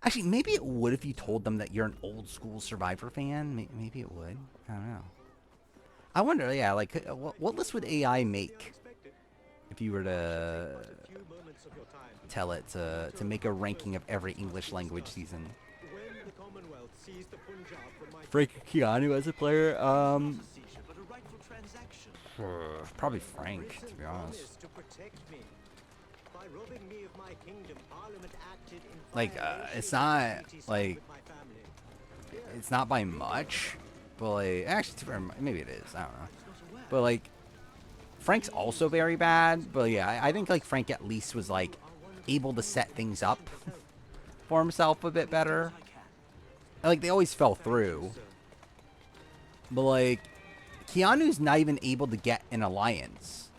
Actually, maybe it would if you told them that you're an old school Survivor fan. Maybe it would. I don't know. I wonder. Yeah, like what list would AI make if you were to tell it to make a ranking of every English language season? Frank Keanu as a player? Probably Frank, to be honest. Like, it's not, like, it's not by much, but, like, actually, maybe it is, I don't know. But, like, Frank's also very bad, but, yeah, I think, like, Frank at least was, like, able to set things up for himself a bit better. Like, they always fell through. But, like, Keanu's not even able to get an alliance.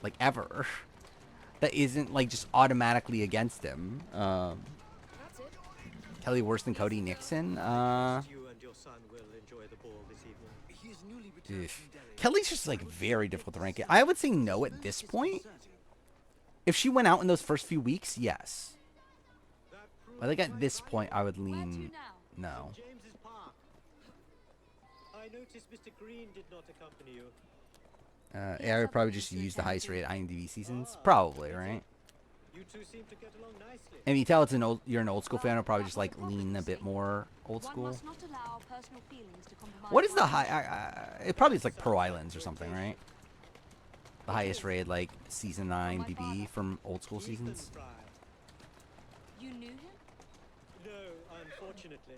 Like, ever. That isn't, like, just automatically against him. Kelly worse than Cody Nixon? Kelly's just, like, very difficult to rank it. I would say no at this point. If she went out in those first few weeks, yes. I think at this point, I would lean no. AI would probably just use the highest rated IMDb seasons. Probably, right? And if you tell you're an old school fan, I'll probably just like lean a bit more old school. What is the high? It probably is like Pearl Islands or something, right? The highest rated like season 9 IMDb from old school seasons. You knew him? No, unfortunately.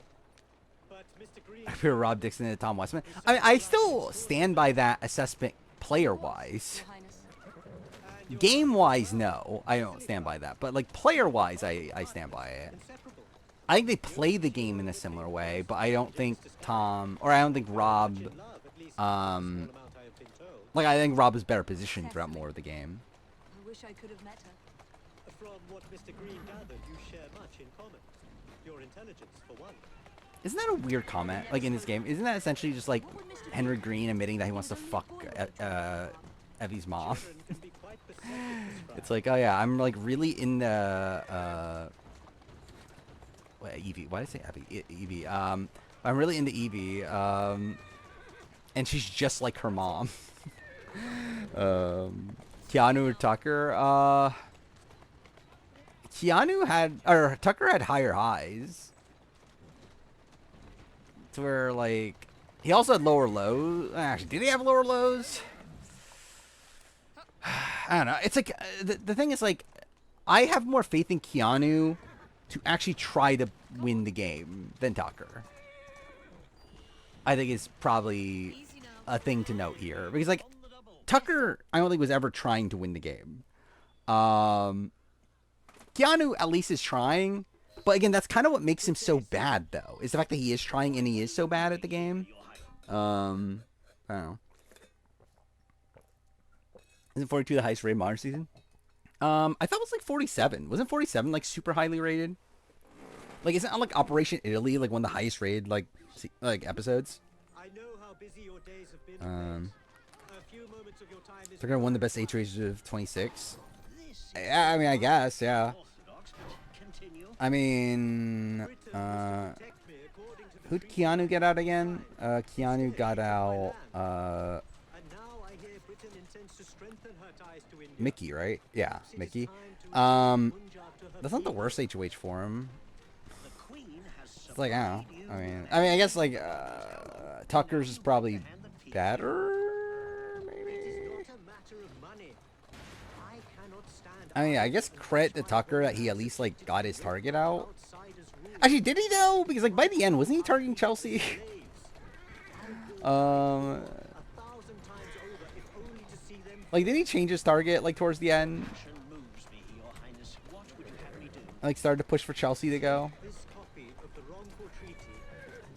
But Mr. Green. I feel Rob Dixon and Tom Westman. I mean, I still stand by that assessment player-wise. Game-wise, no. I don't stand by that. But, like, player-wise, I stand by it. Inseparable. I think they play the game in a similar way, but I don't think Tom, or I don't think Rob, Love, at least um, the small amount I have been told. like, I think Rob is better positioned throughout more of the game. I wish I could have met her. From what Mr. Green gathered, you share much in common. Your intelligence, for one. Isn't that a weird comment, like, in this game? Isn't that essentially just, like, Henry Green admitting that he wants to fuck, Evie's mom? Children can be quite pathetic, this It's like, oh yeah, I'm, like, really into, Evie. Why did I say Evie? Evie. I'm really into Evie, and she's just like her mom. Keanu or Tucker, Tucker had higher highs. To where, like, he also had lower lows. Actually, did he have lower lows? I don't know. It's like, the thing is, like, I have more faith in Keanu to actually try to win the game than Tucker. I think is probably a thing to note here. Because, like, Tucker, I don't think was ever trying to win the game. Keanu at least is trying. But again, that's kind of what makes him so bad, though. Is the fact that he is trying and he is so bad at the game. I don't know. Isn't 42 the highest rated modern season? I thought it was like 47. Wasn't 47 like super highly rated? Like, isn't like Operation Italy like one of the highest rated like episodes? I know how busy your days have been. A few moments of your time is They're gonna win the best age ratio of 26. Yeah, I mean, I guess, yeah. I mean, who'd Keanu get out again? Keanu got out, And now I hear Britain intends to strengthen her ties to India. Mickey, right? Yeah, Mickey. That's not the worst HOH for him. It's like, I don't know. I mean, I guess like Tucker's is probably better, maybe. Not a matter of money. I cannot stand I mean, I guess credit to Tucker that he at least like got his target out. outsiders' rules. Actually, did he though? Because like by the end, wasn't he targeting Chelsea? 1,000 times over, if only to see them Like, did he change his target like towards the end? Like, started to push for Chelsea to go. this copy of the wrongful treaty.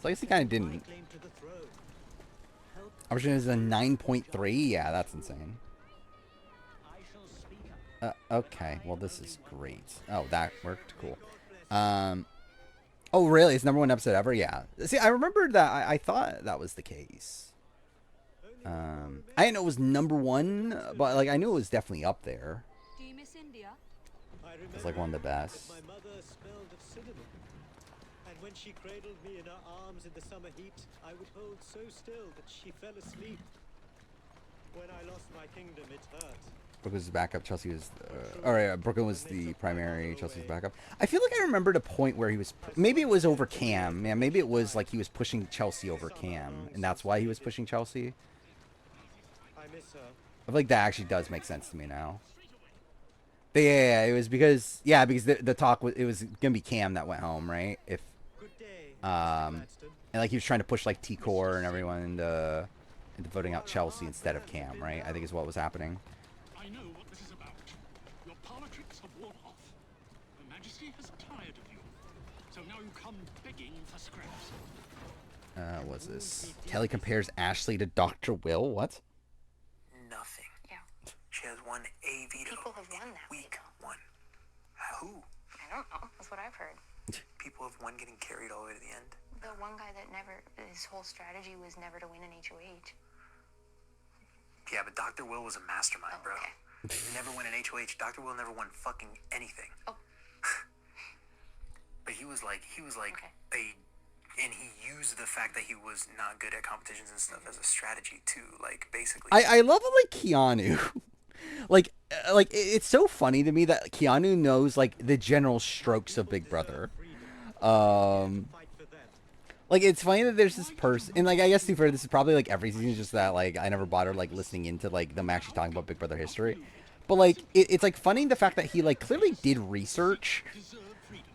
So I guess he kind of didn't. Claim to the throne. Help Option is a 9.3. Yeah, that's insane. Okay, well this is great. Oh, that worked. Cool. Oh really? It's #1 episode ever? Yeah. See, I remembered that. I thought that was the case. I didn't know it was #1, but like I knew it was definitely up there. Do you miss India? I remember It's like one of the best. that my mother smelled of cinnamon. And when she cradled me in her arms in the summer heat, I would hold so still that she fell asleep. When I lost my kingdom, it hurt. Brooklyn was the backup. Chelsea was, Brooklyn was the primary. Chelsea was the backup. I feel like I remembered a point where he was. Maybe it was over Cam. Yeah, maybe it was like he was pushing Chelsea over Cam, and that's why he was pushing Chelsea. I miss her. I feel like that actually does make sense to me now. But yeah, it was because the talk was it was gonna be Cam that went home, right? If Good day, and like he was trying to push like T-Core and everyone into voting out Chelsea instead of Cam, right? I think is what was happening. I know what this is about. Your politics have worn off. Her Majesty has tired of you. So now you come begging for scraps. What's this? Kelly compares Ashley to Dr. Will. What? Nothing. Yeah. She has one A veto. People have won that Week veto. one. Who? I don't know. That's what I've heard. People have won getting carried all the way to the end. The one guy that his whole strategy was never to win an HOH. Yeah, but Dr. Will was a mastermind, Oh, bro. okay. He never won an HOH. Dr. Will never won fucking anything. Oh. But he was like Okay. and he used the fact that he was not good at competitions and stuff as a strategy too. Like basically. I love it, like Keanu. like it's so funny to me that Keanu knows like the general strokes of Big Brother. Fight for them. Like it's funny that there's this person, and like I guess to be fair, this is probably like every season, just that like I never bothered like listening into like them actually talking about Big Brother history. But like it's like funny the fact that he like clearly did research,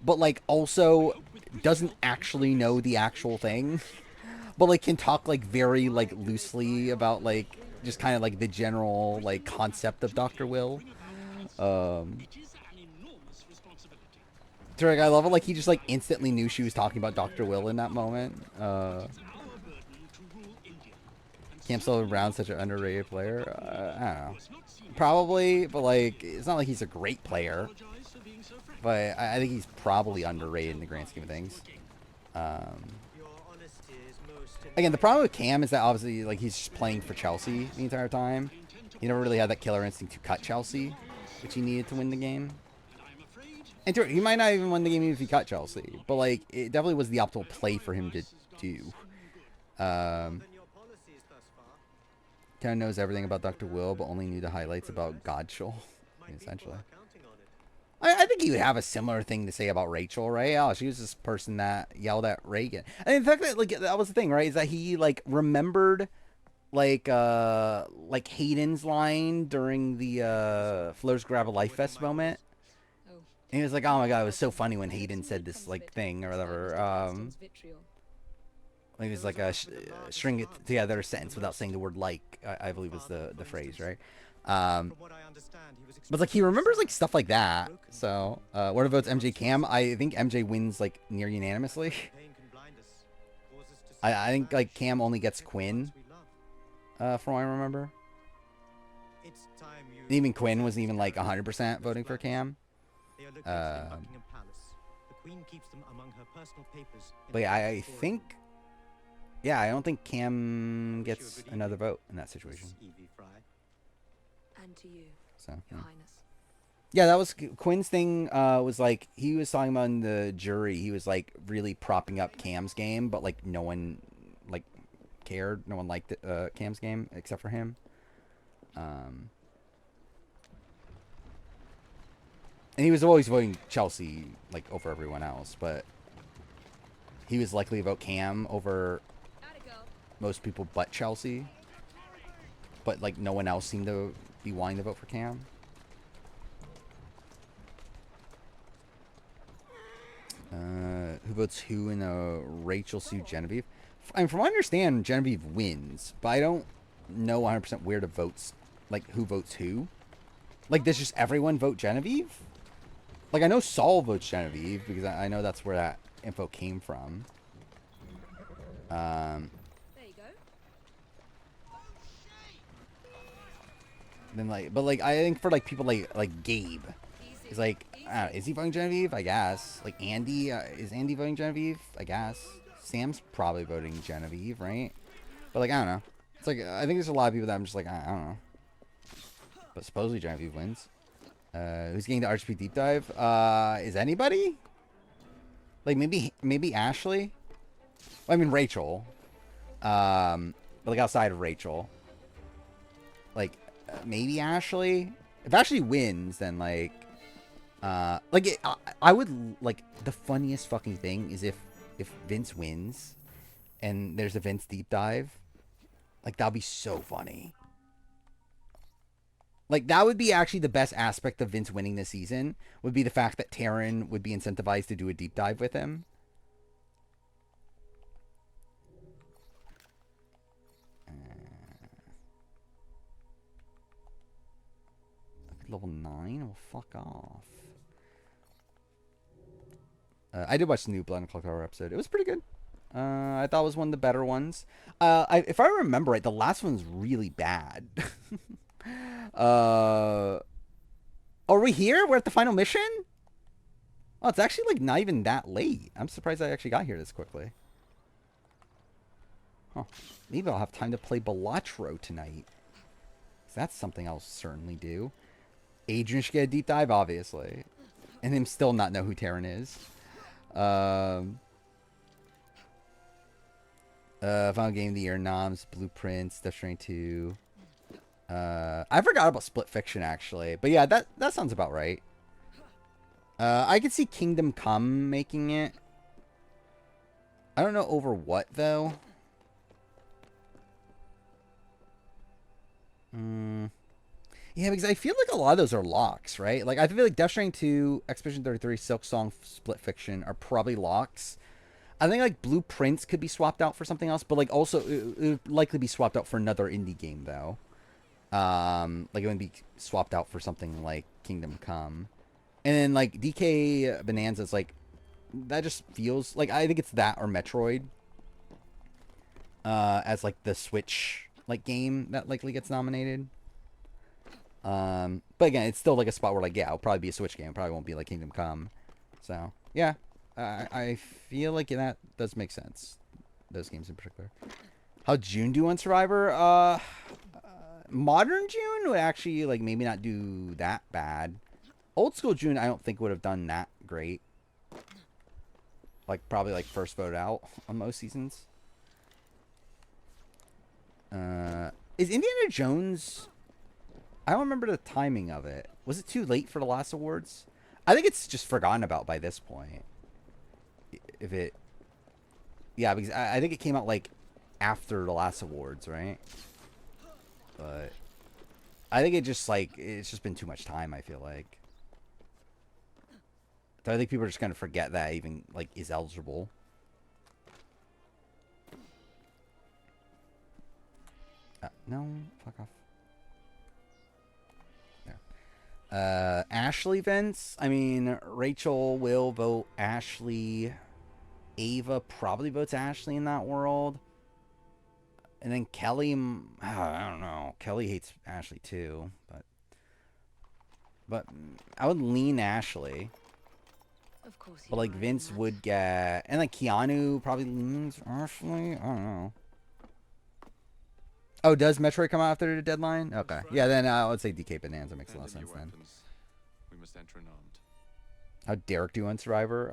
but like also doesn't actually know the actual thing, but like can talk like very like loosely about like just kind of like the general like concept of Dr. Will. It is an enormous responsibility. Drake, I love it. Like he just like instantly knew she was talking about Dr. Will in that moment. It's our burden to rule India. And Camp Sullivan Brown's such an underrated player. I don't know. was not seen Probably, but like it's not like he's a great player. apologize for being so frank. But I think he's probably underrated in the grand scheme of things. Your honesty is most Again, the problem with Cam is that obviously like he's just playing for Chelsea the entire time. He never really had that killer instinct to cut Chelsea, which he needed to win the game. And he might not even win the game even if he cut Chelsea, but like it definitely was the optimal play for him to do. than your policies thus far. Kind of knows everything about Dr. Will, but only knew the highlights about Godshall, My people essentially. are counting on it. I think he would have a similar thing to say about Rachel, right? Oh, she was this person that yelled at Reagan. And in fact, like that was the thing, right? Is that he like remembered like Hayden's line during the Fleurs Grab a Life Fest moment. And he was like, "Oh my god, it was so funny when Hayden said this like thing or whatever." He was like string it together a sentence without saying the word like. I believe was the phrase, right? From what I understand, he was But like he remembers like stuff like that. So what about MJ Cam? I think MJ wins like near unanimously. pain can blind us, cause us to I think like Cam only gets Quinn, we love. from what I remember. It's time you And even Quinn wasn't even like 100% voting for Cam. They are located in Um, Buckingham Palace. The Queen keeps them among her personal papers. in But her yeah, I private storage think, yeah, I don't think Cam gets another vote in that situation. room. Evie Fry. And to you, So Your yeah. Highness. Yeah, that was Quinn's thing. Was like he was talking about in the jury. He was like really propping up Cam's game, but like no one like cared. No one liked Cam's game except for him. And he was always voting Chelsea like over everyone else, but he was likely to vote Cam over most people but Chelsea. But like no one else seemed to be wanting to vote for Cam. Who votes who in a Rachel Sue Genevieve? I mean, from what I understand, Genevieve wins, but I don't know 100% where to vote, like who votes who. Like, does just everyone vote Genevieve? Like, I know Saul votes Genevieve because I know that's where that info came from. There you go. Then like, but like, I think for like people like Gabe, he's like, is he voting Genevieve? I guess. Like Andy, is Andy voting Genevieve? I guess. Sam's probably voting Genevieve, right? But like, I don't know. It's like I think there's a lot of people that I'm just like, I don't know. But supposedly Genevieve wins. Who's getting the RHP deep dive? Is anybody? Like maybe Ashley. Well, I mean Rachel. But like outside of Rachel. Like maybe Ashley. If Ashley wins, then like I would like the funniest fucking thing is if Vince wins, and there's a Vince deep dive. Like that'd be so funny. Like, that would be actually the best aspect of Vince winning this season, would be the fact that Taryn would be incentivized to do a deep dive with him. Level 9? Oh, fuck off. I did watch the new Blood and Clock Tower episode. It was pretty good. I thought it was one of the better ones. If I remember right, the last one's really bad. Are we here? We're at the final mission? Oh, it's actually like not even that late. I'm surprised I actually got here this quickly. Huh. Maybe I'll have time to play Balatro tonight. That's something I'll certainly do. Adrian should get a deep dive, obviously. And him still not know who Taryn is. Final game of the year, Noms, Blueprints, Death Stranding 2. I forgot about Split Fiction, actually. But yeah, that sounds about right. I could see Kingdom Come making it. I don't know over what, though. Yeah, because I feel like a lot of those are locks, right? Like, I feel like Death Stranding 2, Expedition 33, Silk Song, Split Fiction are probably locks. I think, like, Blueprints could be swapped out for something else, but, like, also, it would likely be swapped out for another indie game, though. Like, it wouldn't be swapped out for something like Kingdom Come. And then like DK Bonanza's like that just feels like I think it's that or Metroid as like the Switch like game that likely gets nominated. But again, it's still like a spot where like, yeah, it'll probably be a Switch game. It probably won't be like Kingdom Come. So yeah, I feel like that does make sense. Those games in particular. How'd June do on Survivor? Modern June would actually like maybe not do that bad. Old school June I don't think would have done that great. Like probably like first vote out on most seasons. Is Indiana Jones? I don't remember the timing of it. Was it too late for the last awards? I think it's just forgotten about by this point. If it, yeah, because I think it came out like after the last awards, right? But I think it just like it's just been too much time. I feel like. So I think people are just gonna forget that even like is eligible. No, fuck off. Ashley Vince. I mean, Rachel will vote Ashley. Ava probably votes Ashley in that world. And then Kelly, I don't know. Kelly hates Ashley too, but I would lean Ashley. Of course. But like Vince would get, and like Keanu probably leans Ashley. I don't know. Oh, does Metroid come out after the deadline? Okay. Yeah, then I would say DK Bonanza makes a lot of sense then. We must enter an armed. How'd Derek do on Survivor?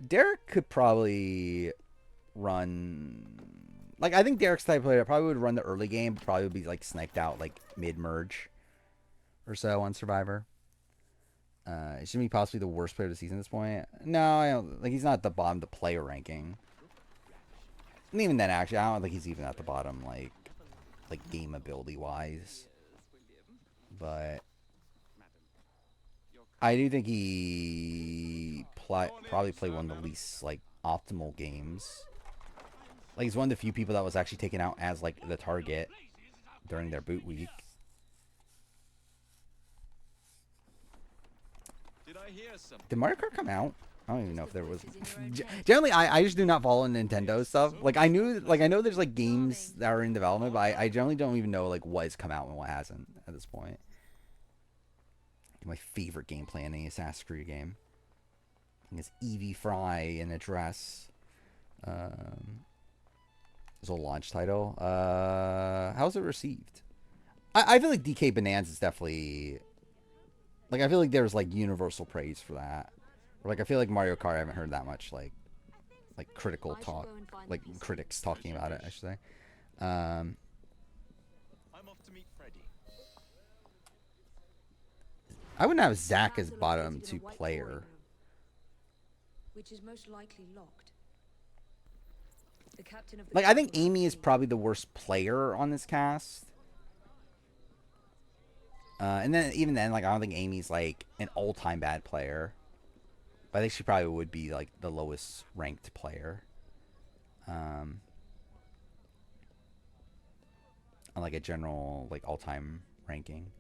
Derek could probably run... Like, I think Derek's type of player probably would run the early game, but probably would be, like, sniped out, like, mid-merge or so on Survivor. Is he possibly the worst player of the season at this point? No, I don't... Like, he's not at the bottom of the player ranking. And even then, actually, I don't think he's even at the bottom, like game ability-wise. But I do think he probably played one of the least, like, optimal games. Like, he's one of the few people that was actually taken out as, like, the target during their boot week. Did I hear something? Did Mario Kart come out? I don't even know if there was. Generally, I just do not follow Nintendo stuff. Like I know there's like games that are in development, but I generally don't even know like what has come out and what hasn't at this point. My favorite gameplay in any Assassin's Creed game. I think it's Evie Fry in a dress. It's a launch title. How's it received? I feel like DK Bonanza is definitely like I feel like there's like universal praise for that. Like I feel like Mario Kart I haven't heard that much like critical talk, like critics talking about it, I should say. I'm off to meet Freddy. I wouldn't have Zach as bottom 2 player. Which is most likely locked. The captain of the Like I think Amy is probably the worst player on this cast. And then even then, like I don't think Amy's like an all-time bad player. But I think she probably would be like the lowest ranked player. On like a general like all-time ranking.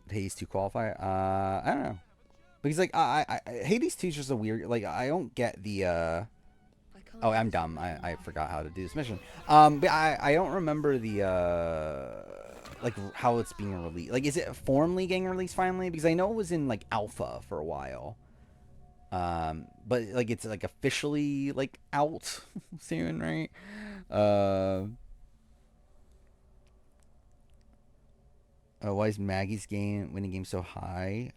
Hades 2 qualify? I don't know. Because like Hades 2 is just a weird like I don't get the oh, I'm dumb. I forgot how to do this mission. But I don't remember the like how it's being released. Like, is it formally getting released finally? Because I know it was in like alpha for a while. But like it's like officially like out soon, right? Why is Maggie's winning game so high?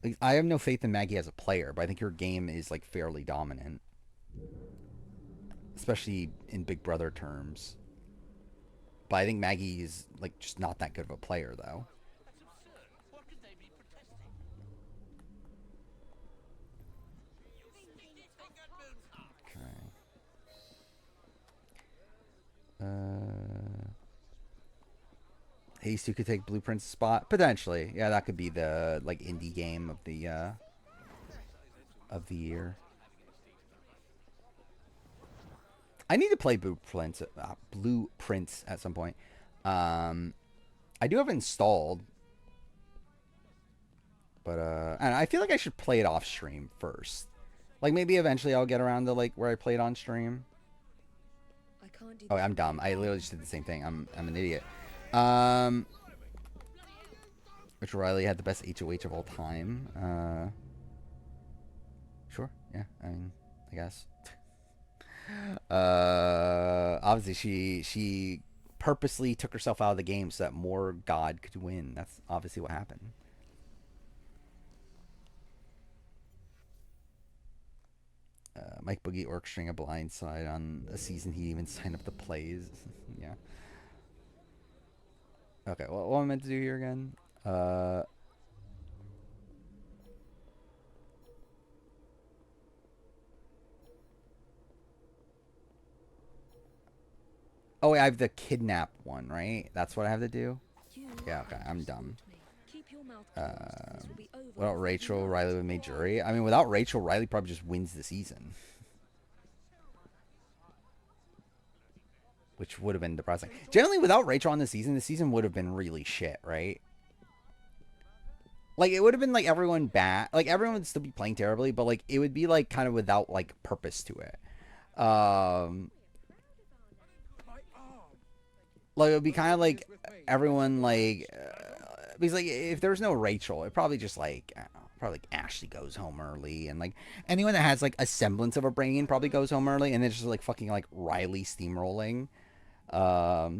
Like, I have no faith in Maggie as a player, but I think her game is like fairly dominant, especially in Big Brother terms. But I think Maggie is like just not that good of a player, though. Okay. Hades 2 could take Blueprint's spot potentially. Yeah, that could be the like indie game of the year. I need to play Blueprints at some point. I do have it installed, but and I feel like I should play it off stream first. Like maybe eventually I'll get around to like where I play it on stream. I can't do Oh, this I'm dumb. I literally just did the same thing. I'm an idiot. Which Riley had the best HOH of all time. Sure. Yeah. I mean, I guess. Obviously she purposely took herself out of the game so that more God could win. That's obviously what happened. Mike Boogie orchestrating a blindside on a season he even signed up to play. Yeah. Okay, what am I meant to do here again? Oh, wait, I have the kidnap one, right? That's what I have to do? Yeah, okay, I'm dumb. Without Rachel, Riley would have made jury. I mean, without Rachel, Riley probably just wins the season. Which would have been depressing. Generally, without Rachel on the season would have been really shit, right? Like, it would have been, like, everyone bad. Like, everyone would still be playing terribly, but, like, it would be, like, kind of without, like, purpose to it. Like, it would be kind of like everyone, like, because, like, if there was no Rachel, it probably just, like, I don't know, probably, like, Ashley goes home early, and, like, anyone that has, like, a semblance of a brain probably goes home early, and it's just, like, fucking, like, Riley steamrolling. Or,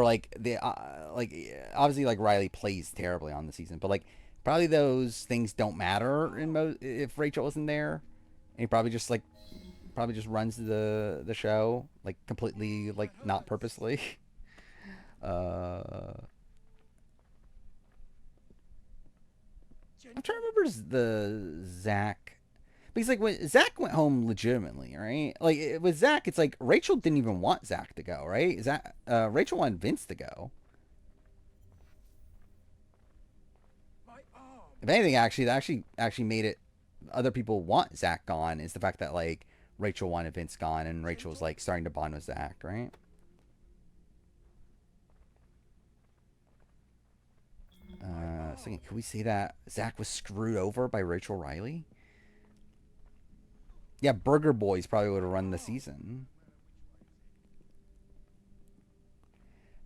like, obviously, like, Riley plays terribly on the season, but, like, probably those things don't matter if Rachel isn't there. And he probably just, like, runs the show, like, completely, like, not purposely. I'm trying to remember the Zach, because, like, when Zach went home legitimately, right? Like, with Zach, it's like Rachel didn't even want Zach to go, right? Rachel wanted Vince to go. If anything, actually, that actually made it other people want Zach gone is the fact that, like, Rachel wanted Vince gone, and Rachel was, like, starting to bond with Zach, right? So can we say that Zach was screwed over by Rachel Riley? Yeah, Burger Boys probably would have run the season.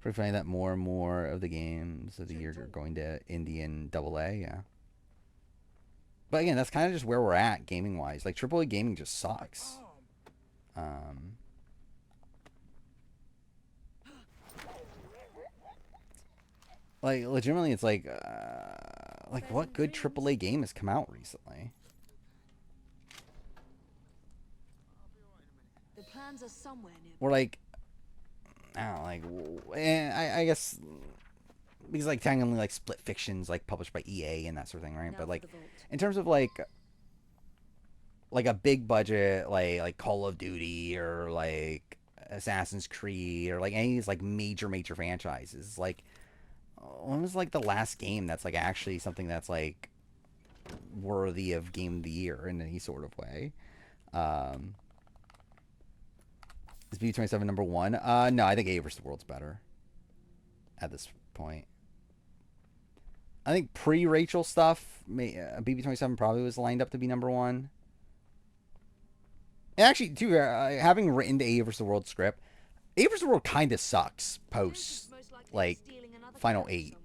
Pretty funny that more and more of the games of the year are going to Indian AA, yeah. But again, that's kind of just where we're at gaming-wise. Like, AAA gaming just sucks. Like, legitimately, it's like what good AAA game has come out recently? The plans are somewhere near. Or, like, I don't know, like, I guess, because, like, technically, like, Split Fiction's, like, published by EA and that sort of thing, right? But, like, in terms of, like a big budget, like Call of Duty or, like, Assassin's Creed or, like, any of these, like, major franchises, like, when was, like, the last game that's, like, actually something that's, like, worthy of Game of the Year in any sort of way? Is BB27 number one? No, I think A vs. the World's better at this point. I think pre-Rachel stuff, BB27 probably was lined up to be number one. And actually, too, having written the A vs. the World script, A vs. the World kind of sucks post, like, Final 8.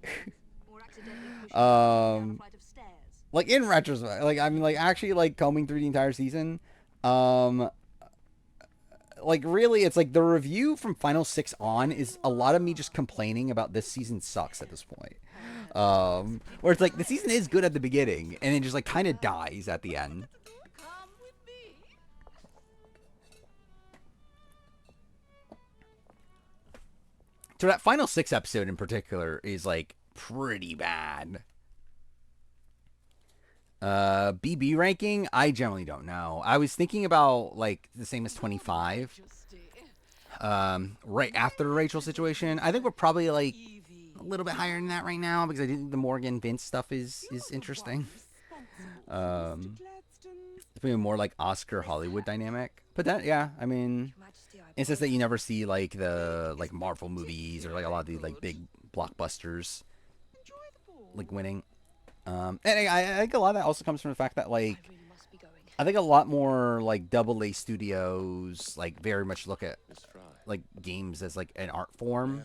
Like, in retrospect, like, I mean, like, actually, like, combing through the entire season, like, really, it's like the review from Final 6 on is a lot of me just complaining about this season sucks at this point. Where it's like, the season is good at the beginning, and it just, like, kind of dies at the end. So that Final 6 episode in particular is, like, pretty bad. BB ranking, I generally don't know. I was thinking about, like, the same as 25. Right after the Rachel situation. I think we're probably, like, a little bit higher than that right now because I think the Morgan Vince stuff is interesting. It's maybe more like Oscar Hollywood dynamic. But that, yeah, I mean, It's just that you never see like the like Marvel movies or like a lot of the like big blockbusters like winning. And I think a lot of that also comes from the fact that like I think a lot more like AA studios like very much look at like games as like an art form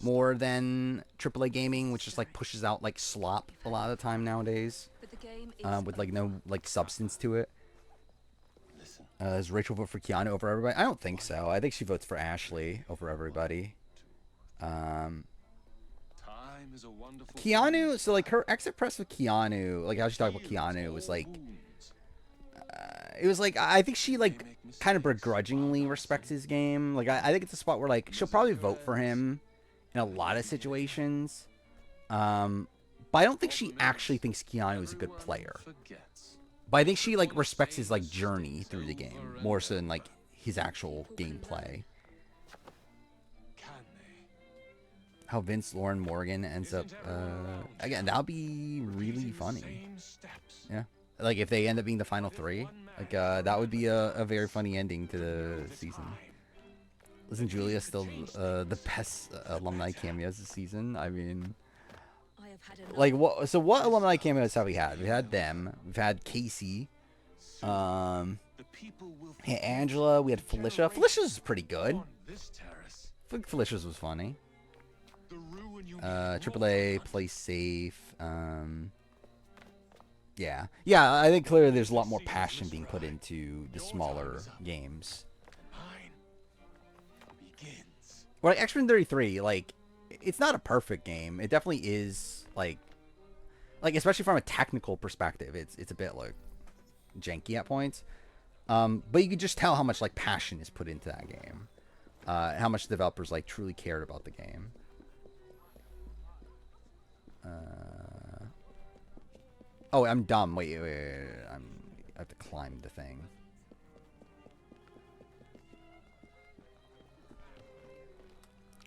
more than AAA gaming, which just like pushes out like slop a lot of the time nowadays, with like no like substance to it. Does Rachel vote for Keanu over everybody? I don't think so. I think she votes for Ashley over everybody. Keanu, so like her exit press with Keanu, like how she talked about Keanu was like, it was like, I think she like kind of begrudgingly respects his game. Like I think it's a spot where like she'll probably vote for him in a lot of situations. But I don't think she actually thinks Keanu is a good player. But I think she like respects his like journey through the game more so than like his actual gameplay. How Vince, Lauren, Morgan ends up again, that'll be really funny. Yeah, like if they end up being the final three, like that would be a very funny ending to the season. Isn't Julia still the best alumni cameos this season? I mean, like what? So what alumni cameos have we had? We had them. We've had Casey. Angela. We had Felicia. Felicia's pretty good. I think Felicia's was funny. AAA, play safe. Yeah. I think clearly there's a lot more passion being put into the smaller games. Well, like X-Men 33, like it's not a perfect game. It definitely is like especially from a technical perspective, it's a bit like janky at points. But you can just tell how much like passion is put into that game. How much developers like truly cared about the game. Oh, I'm dumb. Wait. I have to climb the thing.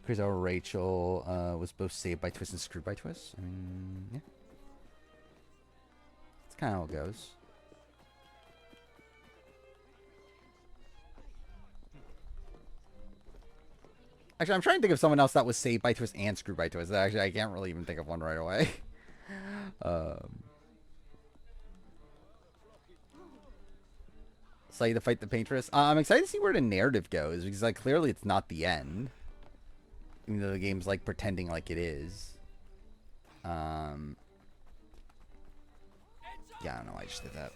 Chris over Rachel was both saved by Twist and screwed by Twist. I mean, yeah. That's kind of how it goes. Actually, I'm trying to think of someone else that was saved by Twist and screwed by Twist. Actually, I can't really even think of one right away. Excited to fight the Paintress. I'm excited to see where the narrative goes because, like, clearly it's not the end, even though the game's like pretending like it is. Yeah, I don't know. I just did that.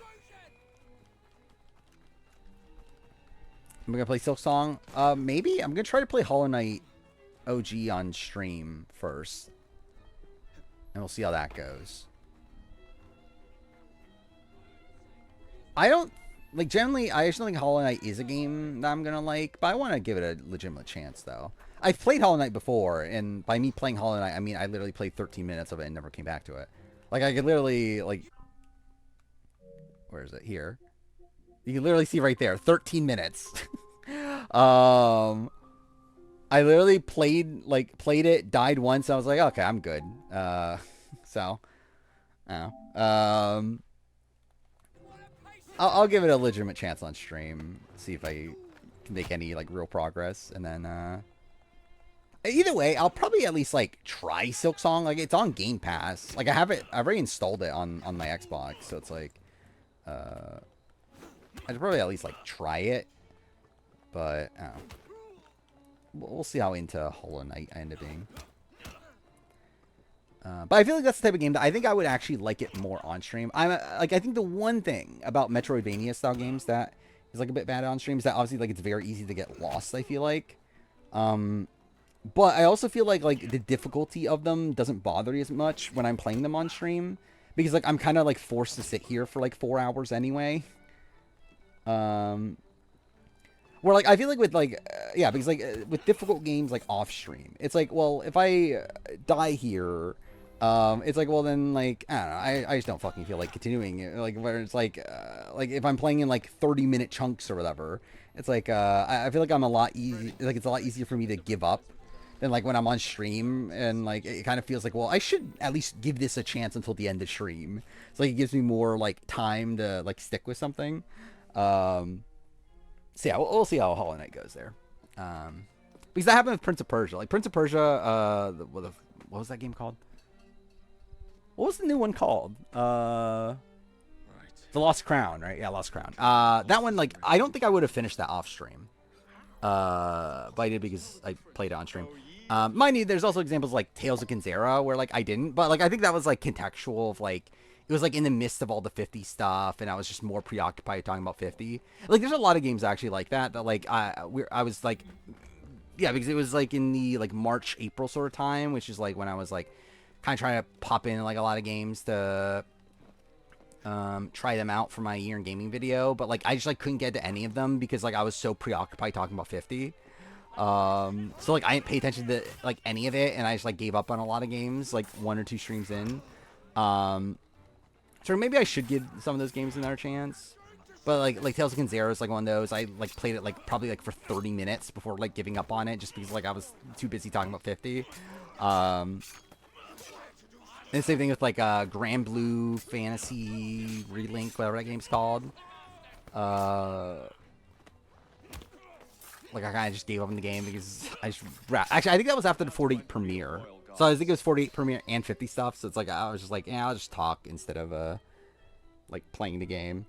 I'm gonna play Silk Song. Maybe I'm gonna try to play Hollow Knight OG on stream first, and we'll see how that goes. I don't like generally. I actually think Hollow Knight is a game that I'm gonna like, but I want to give it a legitimate chance though. I've played Hollow Knight before, and by me playing Hollow Knight, I mean I literally played 13 minutes of it and never came back to it. Like I could literally like, where is it? Here. You can literally see right there, 13 minutes. I literally played it, died once. I was like, okay, I'm good. So, I don't know. I'll give it a legitimate chance on stream. See if I can make any like real progress, and then either way, I'll probably at least like try Silk Song. Like it's on Game Pass. Like I've already installed it on my Xbox, so it's like I'd probably at least, like, try it. But, I don't know. We'll see how into Hollow Knight I end up being. But I feel like that's the type of game that I think I would actually like it more on stream. I think the one thing about Metroidvania-style games that is, like, a bit bad on stream is that, obviously, like, it's very easy to get lost, I feel like. But I also feel like, the difficulty of them doesn't bother me as much when I'm playing them on stream. Because, like, I'm kind of, like, forced to sit here for, like, 4 hours anyway. Where like I feel like with like yeah, because like with difficult games like off stream, it's like, well, if I die here, it's like, well then like I don't know, I just don't fucking feel like continuing. Like where it's like if I'm playing in like 30-minute chunks or whatever, it's like I feel like I'm a lot easy. Like it's a lot easier for me to give up than like when I'm on stream, and like it kind of feels like, well, I should at least give this a chance until the end of stream. It's like it gives me more like time to like stick with something. So yeah, we'll see how Hollow Knight goes there. Because that happened with Prince of Persia. Like Prince of Persia, what was that game called? What was the new one called? The Lost Crown, right? Yeah, Lost Crown. That one, like, I don't think I would have finished that off stream. But I did because I played it on stream. Mind you, there's also examples like Tales of Kinzera where, like, I didn't. But, like, I think that was, like, contextual of, like, it was, like, in the midst of all the 50 stuff, and I was just more preoccupied talking about 50. Like, there's a lot of games actually like that, like, I was, like, yeah, because it was, like, in the, like, March, April sort of time, which is, like, when I was, like, kind of trying to pop in, like, a lot of games to try them out for my year in gaming video, but, like, I just, like, couldn't get to any of them because, like, I was so preoccupied talking about 50. So, like, I didn't pay attention to, like, any of it, and I just, like, gave up on a lot of games, like, 1 or 2 streams in. So maybe I should give some of those games another chance. But, like Tales of Kinzera is, like, one of those. I, like, played it, like, probably, like, for 30 minutes before, like, giving up on it just because, like, I was too busy talking about 50. And the same thing with, like, Grand Blue Fantasy Relink, whatever that game's called. Like, I kind of just gave up on the game because I just... Actually, I think that was after the 48 premiere. So I think it was 48 premiere and 50 stuff. So it's like, I was just like, yeah, I'll just talk instead of, like, playing the game.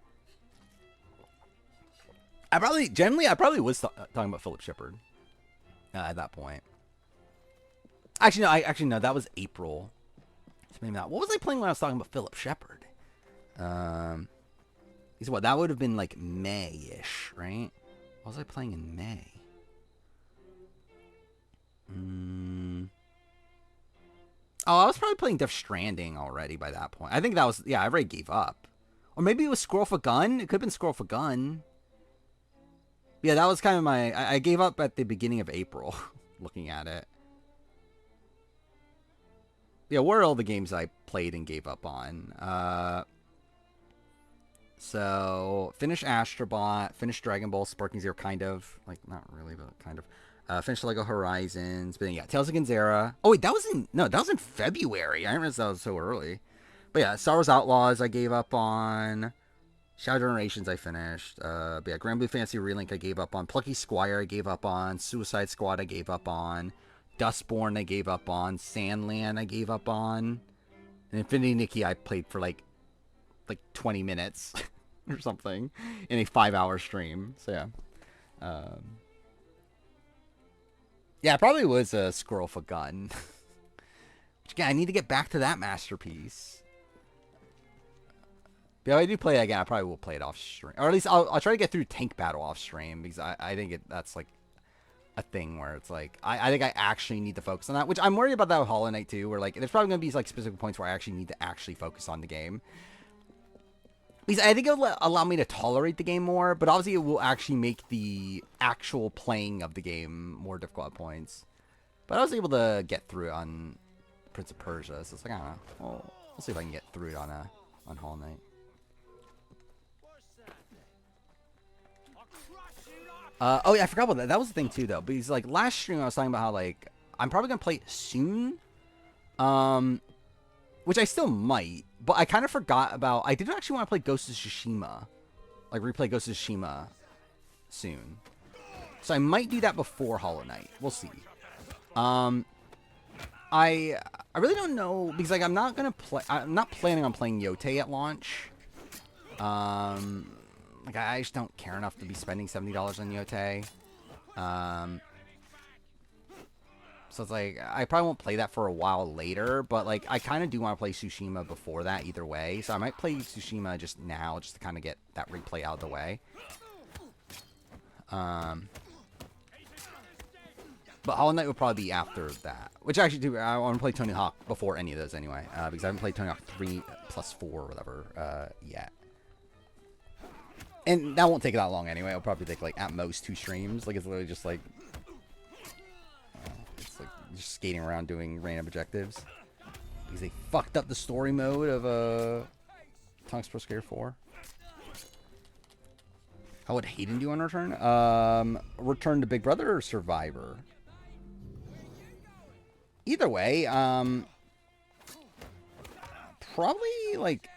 I probably was talking about Philip Shepard at that point. Actually, no, that was April. So maybe not. What was I playing when I was talking about Philip Shepard? So what? That would have been like May-ish, right? What was I playing in May? Oh, I was probably playing Death Stranding already by that point. I think that was, yeah, I already gave up. Or maybe it was Squirrel for Gun. It could have been Squirrel for Gun. Yeah, that was kind of my... I gave up at the beginning of April, looking at it. Yeah, what are all the games I played and gave up on? So, finish Astrobot, finish Dragon Ball, Sparking Zero, kind of. Like, not really, but kind of. Finish Lego Horizons. But then, yeah, Tales of Kinzera. Oh, wait, that was in... No, that was in February. I didn't realize that was so early. But yeah, Star Wars Outlaws I gave up on. Shadow Generations I finished. But yeah, Grand Blue Fantasy Relink I gave up on. Plucky Squire I gave up on. Suicide Squad I gave up on. Dustborn I gave up on. Sandland I gave up on. And Infinity Nikki I played for like 20 minutes or something in a 5-hour stream. So yeah. Yeah, it probably was a Squirrel for Gun. Which, again, I need to get back to that masterpiece. But if I do play it again, I probably will play it off stream. Or at least I'll try to get through Tank Battle off stream, because I think that's like a thing where it's like, I think I actually need to focus on that, which I'm worried about that with Hollow Knight too, where like there's probably going to be like specific points where I actually need to actually focus on the game. Because I think it'll allow me to tolerate the game more, but obviously it will actually make the actual playing of the game more difficult at points. But I was able to get through it on Prince of Persia, so it's like, I don't know. Well, we'll see if I can get through it on Hollow Knight. Oh yeah, I forgot about that. That was the thing too, though. Because like last stream, I was talking about how like I'm probably gonna play it soon, which I still might. But I kind of forgot about. I did actually want to play Ghost of Tsushima, like replay Ghost of Tsushima soon. So I might do that before Hollow Knight. We'll see. I really don't know, because like I'm not planning on playing Yote at launch. Like I just don't care enough to be spending $70 on Yote. So it's like, I probably won't play that for a while later, but like, I kind of do want to play Tsushima before that either way. So I might play Tsushima just now, just to kind of get that replay out of the way. But Hollow Knight would probably be after that. Which actually, too, I want to play Tony Hawk before any of those anyway. Because I haven't played Tony Hawk 3+4 or whatever yet. And that won't take that long anyway. It'll probably take like at most 2 streams. Like it's literally just like... it's like just skating around doing random objectives. Because they fucked up the story mode of Tonks Pro Skater 4. How would Hayden do on Return? Return to Big Brother or Survivor? Either way, probably like...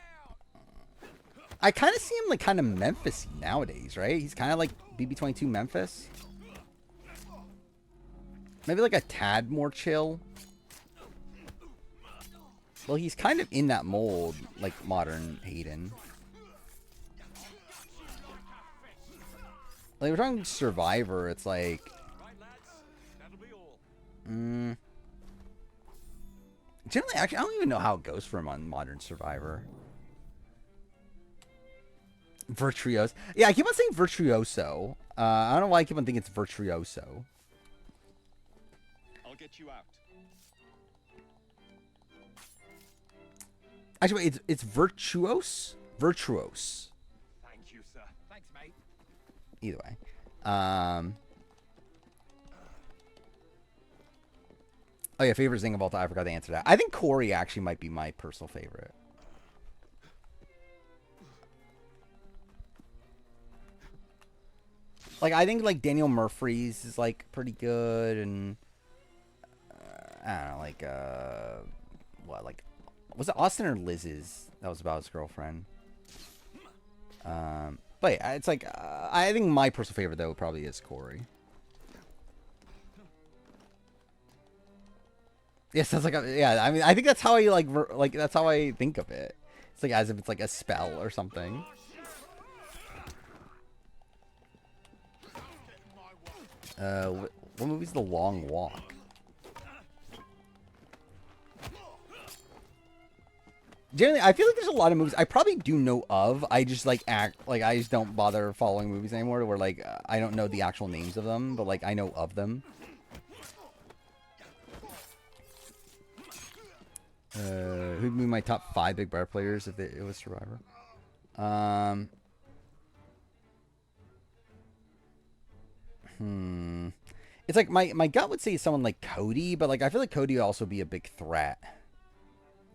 I kind of see him like kind of Memphis-y nowadays, right? He's kind of like BB22 Memphis. Maybe like a tad more chill. Well, he's kind of in that mold, like modern Hayden. Like, we're talking Survivor, it's like... Generally, actually, I don't even know how it goes for him on modern Survivor. Virtuoso. Yeah, I keep on saying Virtuoso. I don't know why I keep on thinking it's Virtuoso. I'll get you out. Actually, wait, it's Virtuose? Virtuose. Thank you, sir. Thanks, mate. Either way. Oh yeah, favorite thing of all time. I forgot to answer that. I think Corey actually might be my personal favorite. Like, I think like Daniel Murphy's is like pretty good, and I don't know, like what, like, was it Austin or Liz's? That was about his girlfriend. But yeah, it's like I think my personal favorite though probably is Corey. Yes, that's like yeah. I mean, I think that's how I like that's how I think of it. It's like as if it's like a spell or something. What movie's The Long Walk? Generally, I feel like there's a lot of movies I probably do know of. I just like I just don't bother following movies anymore. Where like I don't know the actual names of them, but like I know of them. Who'd be my top 5 Big Brother players if it was Survivor? It's like my gut would say someone like Cody, but like I feel like Cody would also be a big threat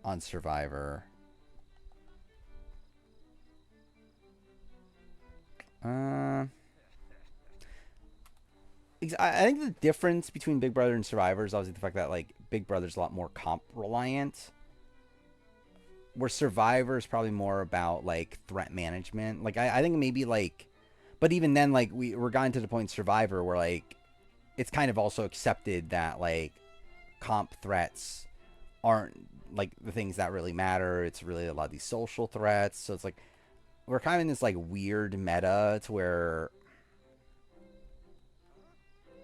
on Survivor. I think the difference between Big Brother and Survivor is obviously the fact that like Big Brother's a lot more comp reliant, where Survivor is probably more about like threat management. Like I think maybe like, but even then, like we're gotten to the point in Survivor where like it's kind of also accepted that like comp threats aren't like the things that really matter. It's really a lot of these social threats. So it's like we're kind of in this like weird meta to where,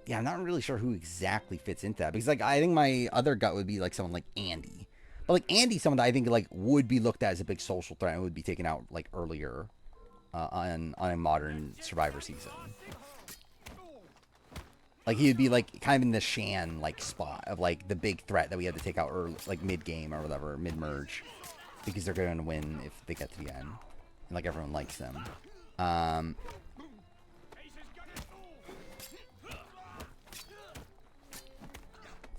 yeah, I'm not really sure who exactly fits into that, because like I think my other gut would be like someone like Andy, but like Andy's someone that I think like would be looked at as a big social threat and would be taken out like earlier on a modern Survivor season. Like he would be like kind of in the Shan like spot of like the big threat that we had to take out early, like mid game or whatever, mid merge, because they're going to win if they get to the end, and like everyone likes them.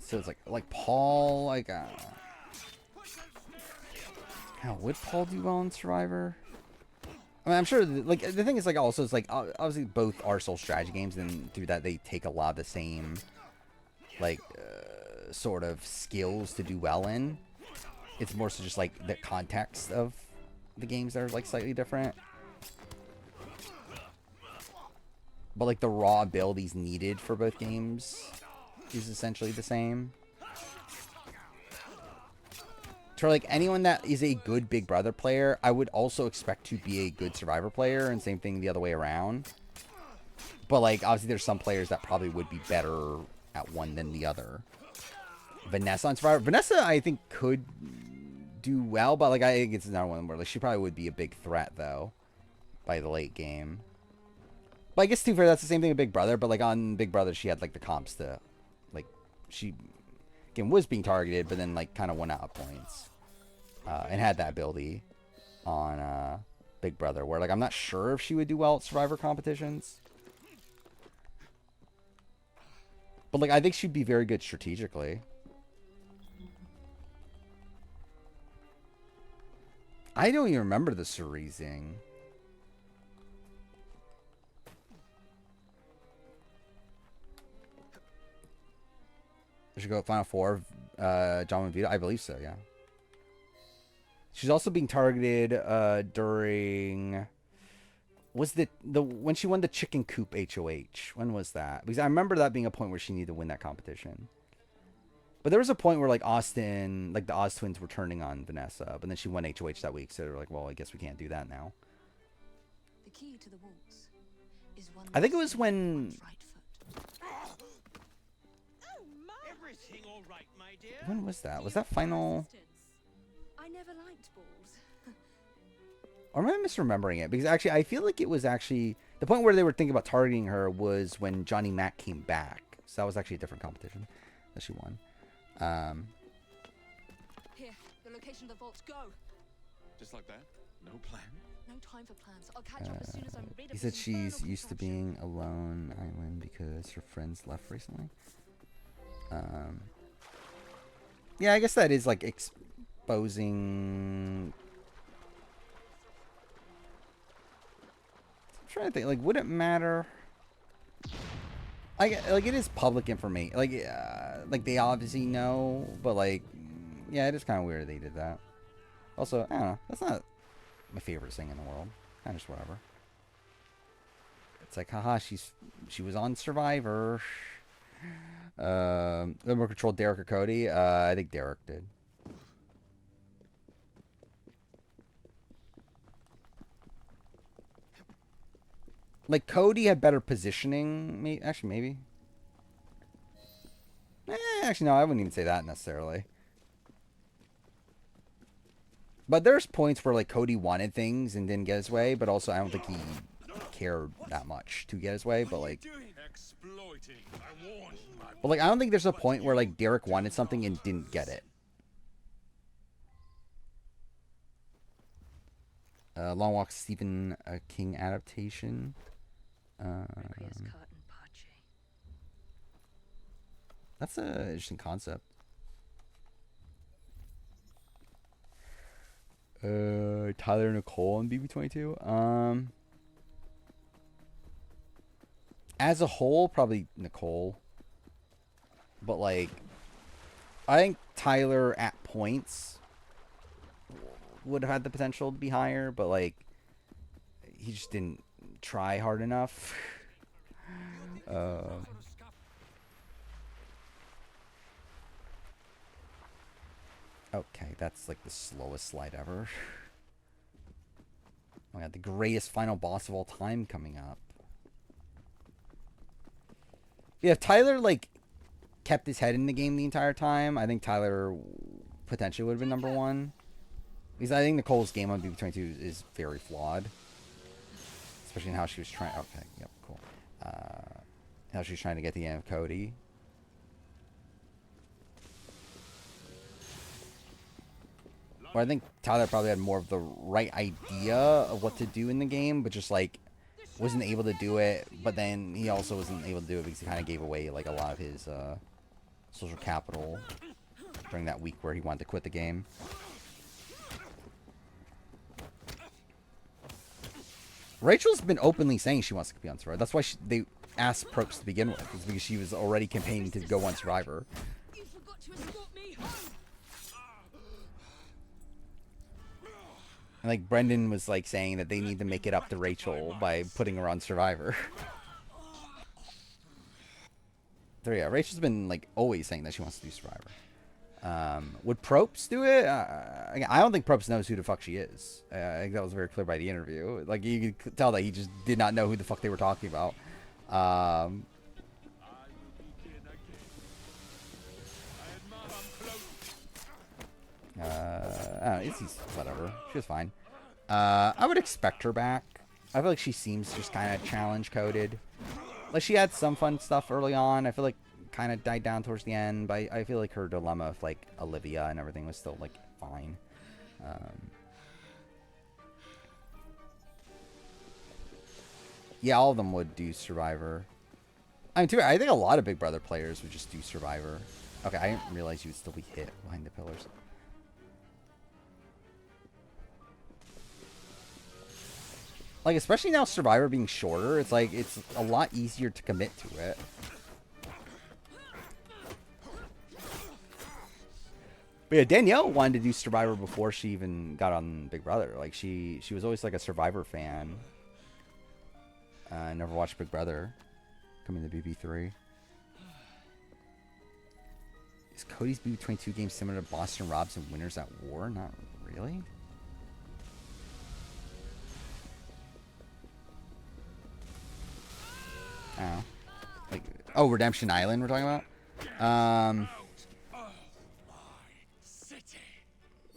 So it's like Paul, like would Paul do well in Survivor? I mean, I'm sure like the thing is like also it's like obviously both are soul strategy games, and through that they take a lot of the same like sort of skills to do well in. It's more so just like the context of the games that are like slightly different, but like the raw abilities needed for both games is essentially the same. For like anyone that is a good Big Brother player, I would also expect to be a good Survivor player, and same thing the other way around. But like obviously there's some players that probably would be better at one than the other. Vanessa on Survivor, Vanessa I think could do well, but like I think it's another one where like she probably would be a big threat though by the late game. But I guess too fair, that's the same thing with Big Brother, but like on Big Brother she had like the comps to like she again was being targeted, but then like kind of won out of points. And had that ability on Big Brother, where like I'm not sure if she would do well at Survivor competitions, but like I think she'd be very good strategically. I don't even remember the Cerizing. I should go Final Four. John and Vito, I believe so. Yeah. She's also being targeted during was the when she won the chicken coop HOH. When was that? Because I remember that being a point where she needed to win that competition. But there was a point where like Austin, like the Oz twins were turning on Vanessa, but then she won HOH that week, so they were like, well, I guess we can't do that now. The key to the waltz is one. I think it was when. Everything all right, my dear? When was that? Was that final? I never liked balls. Or am I misremembering it? Because actually, I feel like it was actually the point where they were thinking about targeting her was when Johnny Mac came back. So that was actually a different competition that she won. Here, the location of the vaults. Go. Just like that? No plan? No time for plans. I'll catch up as soon as I'm rid He of said this she's infernal used to contraption. being alone island because her friends left recently. Yeah, I guess that is like exposing. I'm trying to think. Like, would it matter? Like it is public information. Like they obviously know, but like, yeah, it is kind of weird they did that. Also, I don't know. That's not my favorite thing in the world. Kind of just whatever. It's like, haha, she was on Survivor. More controlled Derek or Cody? I think Derek did. Like, Cody had better positioning. Actually, maybe. Actually, no, I wouldn't even say that necessarily. But there's points where, like, Cody wanted things and didn't get his way, but also I don't think he cared that much to get his way, but, like... But, like, I don't think there's a point where, like, Derek wanted something and didn't get it. Long Walk Stephen King adaptation. That's an interesting concept. Tyler and Nicole on BB22. As a whole, probably Nicole. But like, I think Tyler at points would have had the potential to be higher, but like, he just didn't try hard enough. Okay, that's like the slowest slide ever. Oh my god, the greatest final boss of all time coming up. Yeah, if Tyler like kept his head in the game the entire time, I think Tyler potentially would have been number one. Because I think Nicole's game on BB22 is very flawed. Especially in how she was trying... Okay, yep, cool. How she was trying to get the end of Cody. Where I think Tyler probably had more of the right idea of what to do in the game, but just like wasn't able to do it. But then he also wasn't able to do it because he kind of gave away like a lot of his social capital during that week where he wanted to quit the game. Rachel's been openly saying she wants to be on Survivor. That's why they asked Probst to begin with, is because she was already campaigning to go on Survivor. You forgot to escort me home. And like Brendan was like saying that they need to make it up to Rachel by putting her on Survivor. So yeah, Rachel's been like always saying that she wants to do Survivor. Would Probst do it? I don't think Probst knows who the fuck she is. I think that was very clear by the interview. Like you could tell that he just did not know who the fuck they were talking about. It's whatever. She was fine. I would expect her back. I feel like she seems just kind of challenge coded. Like she had some fun stuff early on. I feel like kind of died down towards the end, but I feel like her dilemma of like Olivia and everything was still like fine. Yeah, all of them would do Survivor. I mean, I think a lot of Big Brother players would just do Survivor. Okay, I didn't realize you would still be hit behind the pillars. Like, especially now Survivor being shorter, it's like, it's a lot easier to commit to it. But yeah, Danielle wanted to do Survivor before she even got on Big Brother. Like, she was always like a Survivor fan. I never watched Big Brother. Coming to BB3. Is Cody's BB22 game similar to Boston Robs and Winners at War? Not really. Oh. Like, oh, Redemption Island we're talking about?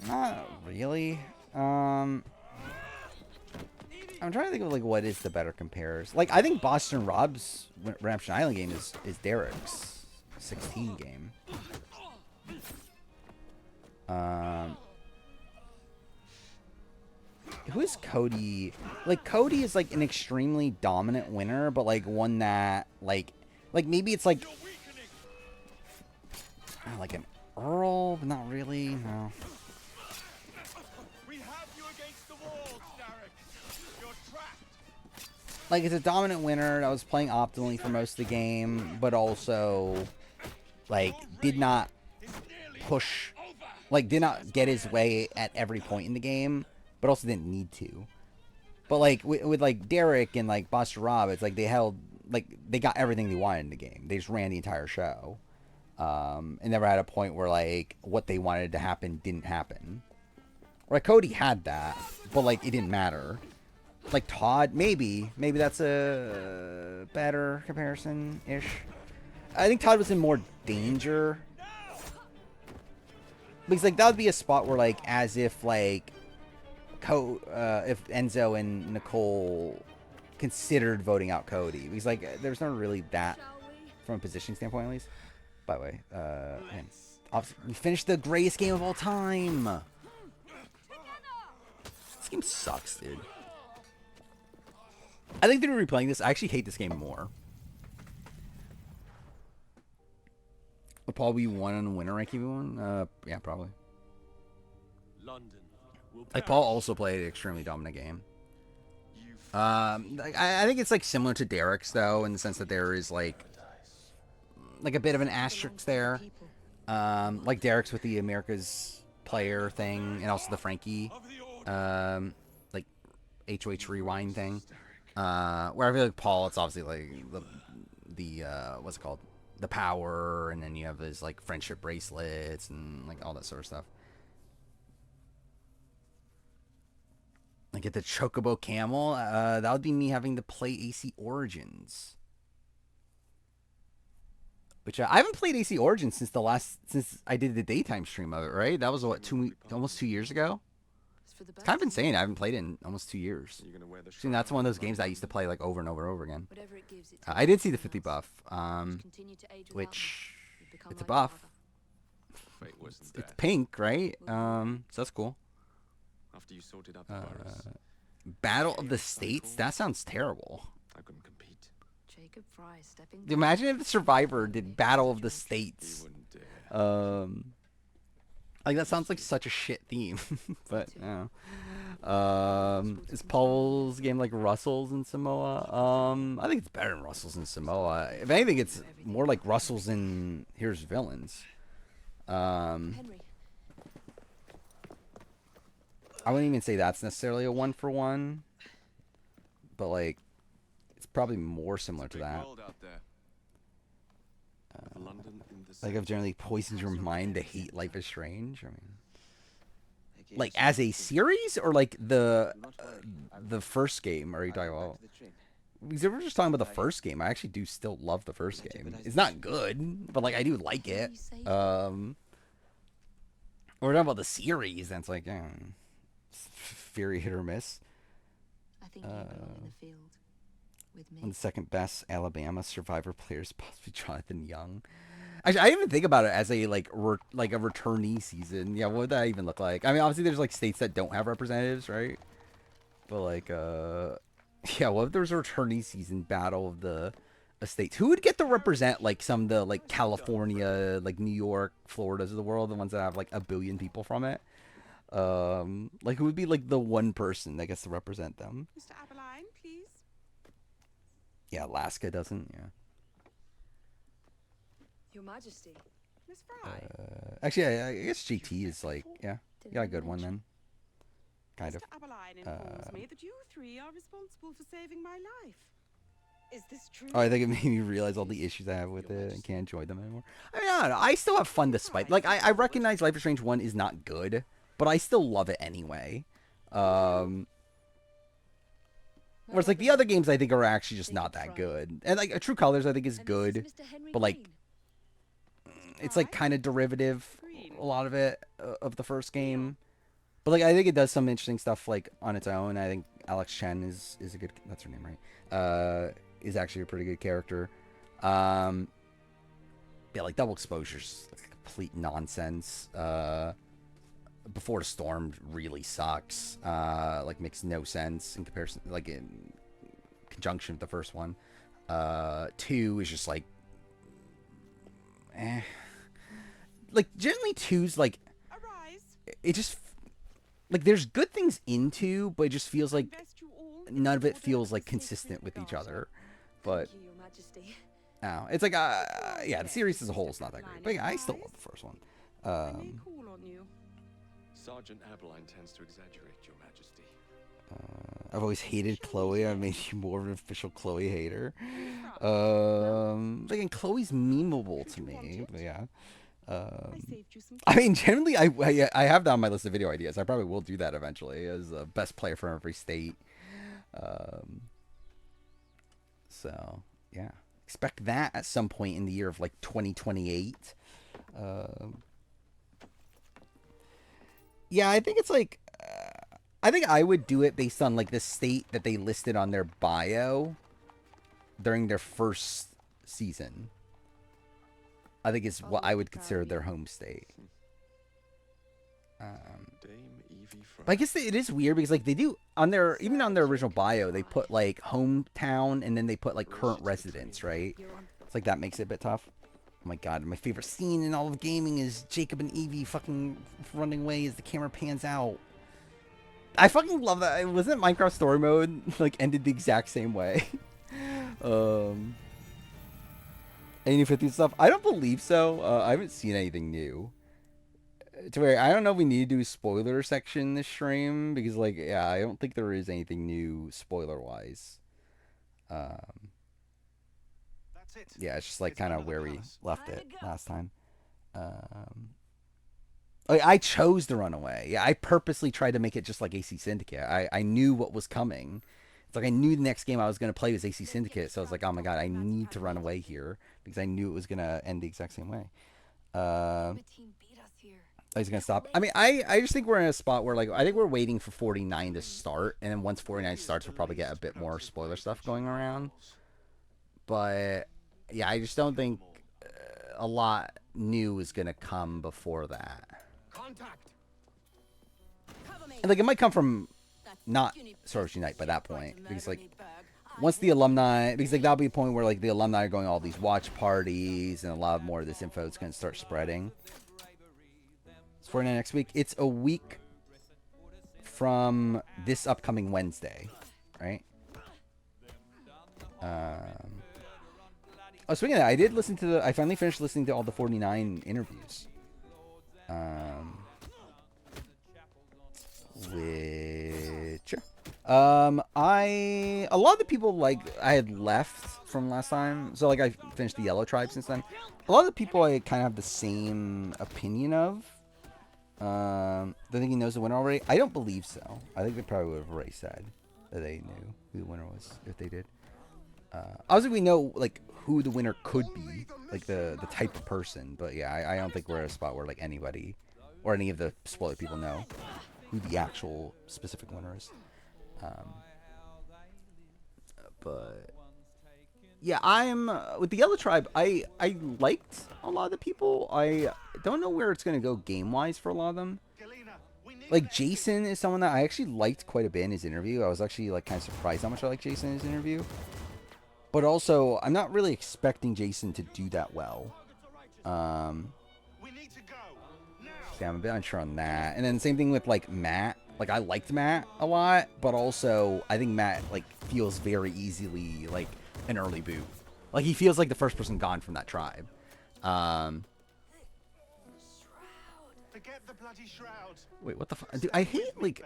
Not really. I'm trying to think of like what is the better compares. Like I think Boston Rob's Redemption Island game is Derek's 16 game. Who is Cody? Like Cody is like an extremely dominant winner, but like one that like maybe it's like an Earl, but not really. No. We have you against the wall, Derek. You're trapped. Like it's a dominant winner that was playing optimally for most of the game, but also like did not push, like did not get his way at every point in the game, but also didn't need to. But like with like Derek and like Buster Rob, it's like they got everything they wanted in the game. They just ran the entire show, and never had a point where like what they wanted to happen didn't happen. Like Cody had that, but like it didn't matter. Like Todd, maybe that's a better comparison-ish. I think Todd was in more danger. Because like that would be a spot where like as if like if Enzo and Nicole considered voting out Cody. Because like there's not really that from a positioning standpoint at least. By the way, man, we finished the greatest game of all time. This game sucks, dude. I think through replaying this, I actually hate this game more. Would probably one on winner ranking one. Yeah, probably. London will Like Paul also played an extremely dominant game. I think it's like similar to Derek's though, in the sense that there is like a bit of an asterisk there. Like Derek's with the America's Player thing, and also the Frankie, like HOH Rewind thing. Where I feel like Paul, it's obviously like the what's it called? The power, and then you have his like friendship bracelets and like all that sort of stuff. Like get the Chocobo Camel. That would be me having to play AC Origins. Which I haven't played AC Origins since I did the daytime stream of it, right? That was what, almost 2 years ago? It's kind of insane. I haven't played it in almost 2 years. See, that's one of those games I used to play like over and over and over again. I did see the 50 buff, which it's a buff. Wait, It's pink, right? So that's cool. After you sorted out the virus, Battle of the States? That sounds terrible. I couldn't compete. Jacob Fry stepping Imagine if the Survivor did Battle of the States. You wouldn't dare. Like that sounds like such a shit theme, but you know. Is Paul's game like Russell's in Samoa? I think it's better than Russell's in Samoa. If anything, it's more like Russell's in Here's Villains. Henry. I wouldn't even say that's necessarily a 1-for-1, but like it's probably more similar to that. World out there. London in the Like I've generally poisoned your mind to hate Life is Strange. I mean, like as a series or like the first game? Are you talking about? Because if we're just talking about the first game, I actually do still love the first game. It's not good, but like I do like it. Or we're talking about the series, then it's like very hit or miss. I think you belong in the field with me. One of the second best Alabama Survivor players, possibly Jonathan Young. Actually, I didn't even think about it as a like a returnee season. Yeah, what would that even look like? I mean, obviously there's like states that don't have representatives, right? But like, yeah, what if there was a returnee season, Battle of the States? Who would get to represent like some of the like California, like New York, Floridas of the world, the ones that have like 1 billion people from it? Like who would be like the one person that gets to represent them? Mr. Aberline, please. Yeah, Alaska doesn't. Yeah. Your Majesty. Miss Fry. Actually, I guess GT is like, yeah, you got a good one then. Kind of. Mr. Aberline informs me that you three are responsible for saving my life. Is this true? Oh, I think it made me realize all the issues I have with it and can't enjoy them anymore. I mean, I don't know. I still have fun despite. Like, I recognize Life is Strange 1 is not good, but I still love it anyway. Whereas, like, the other games I think are actually just not that good. And, like, True Colors I think is good, but, like, it's, like, kind of derivative, a lot of it, of the first game. But, like, I think it does some interesting stuff, like, on its own. I think Alex Chen is a good... That's her name, right? Is actually a pretty good character. Yeah, like, Double Exposure's like, complete nonsense. Before the Storm really sucks. Like, makes no sense in comparison, like, in conjunction with the first one. 2 is just, like, eh. Like, generally 2's, like, it just, like, there's good things in 2, but it just feels like none of it feels, like, consistent with each other. But, oh, it's like, yeah, the series as a whole is not that great. But, yeah, I still love the first one. Sergeant Abeline tends to exaggerate, Your Majesty. I've always hated Chloe. I made you more of an official Chloe hater. Again, Chloe's memeable to me, but yeah. I mean, generally, I have that on my list of video ideas. I probably will do that eventually as the best player from every state. So, yeah. Expect that at some point in the year of, like, 2028. Yeah, I think it's like... I think I would do it based on, like, the state that they listed on their bio during their first season. I think is what I would consider their home state. But I guess it is weird because, like, they do on their, even on their original bio, they put, like, hometown and then they put, like, current residence, right? It's like that makes it a bit tough. Oh my god, my favorite scene in all of gaming is Jacob and Evie fucking running away as the camera pans out. I fucking love that. Wasn't Minecraft story mode, like, ended the exact same way? Any 50 stuff? I don't believe so. I haven't seen anything new. To where I don't know if we need to do a spoiler section in this stream because, like, yeah, I don't think there is anything new spoiler wise. Yeah, it's just like kind of where we left it last time. I chose to run away. Yeah, I purposely tried to make it just like AC Syndicate. I knew what was coming. It's like I knew the next game I was going to play was AC Syndicate, so I was like, oh my god, I need to run away here because I knew it was going to end the exact same way. He's going to stop. I mean, I just think we're in a spot where, like, I think we're waiting for 49 to start, and then once 49 starts, we'll probably get a bit more spoiler stuff going around. But, yeah, I just don't think a lot new is going to come before that. And, like, it might come from not Source Unite by that point, because, like, once the alumni, because, like, that'll be a point where, like, the alumni are going all these watch parties, and a lot more of this info is going to start spreading. It's 49 next week. It's a week from this upcoming Wednesday, right? Oh, speaking of that, I did listen to I finally finished listening to all the 49 interviews. Which, a lot of the people, like, I had left from last time, so, like, I finished the Yellow Tribe since then. A lot of the people I kind of have the same opinion of. Do they think he knows the winner already? I don't believe so. I think they probably would have already said that they knew who the winner was if they did. Obviously, we know, like, who the winner could be, like the type of person. But yeah, I don't think we're at a spot where, like, anybody or any of the spoiler people know who the actual specific winner is. But yeah, I'm with the Yellow Tribe. I liked a lot of the people. I don't know where it's gonna go game wise for a lot of them. Like, Jason is someone that I actually liked quite a bit in his interview. I was actually, like, kind of surprised how much I liked Jason in his interview. But also, I'm not really expecting Jason to do that well. Yeah, I'm a bit unsure on that. And then same thing with, like, Matt. Like, I liked Matt a lot, but also I think Matt, like, feels very easily like an early boot. Like, he feels like the first person gone from that tribe. Wait, what the fuck? Dude, I hate, like,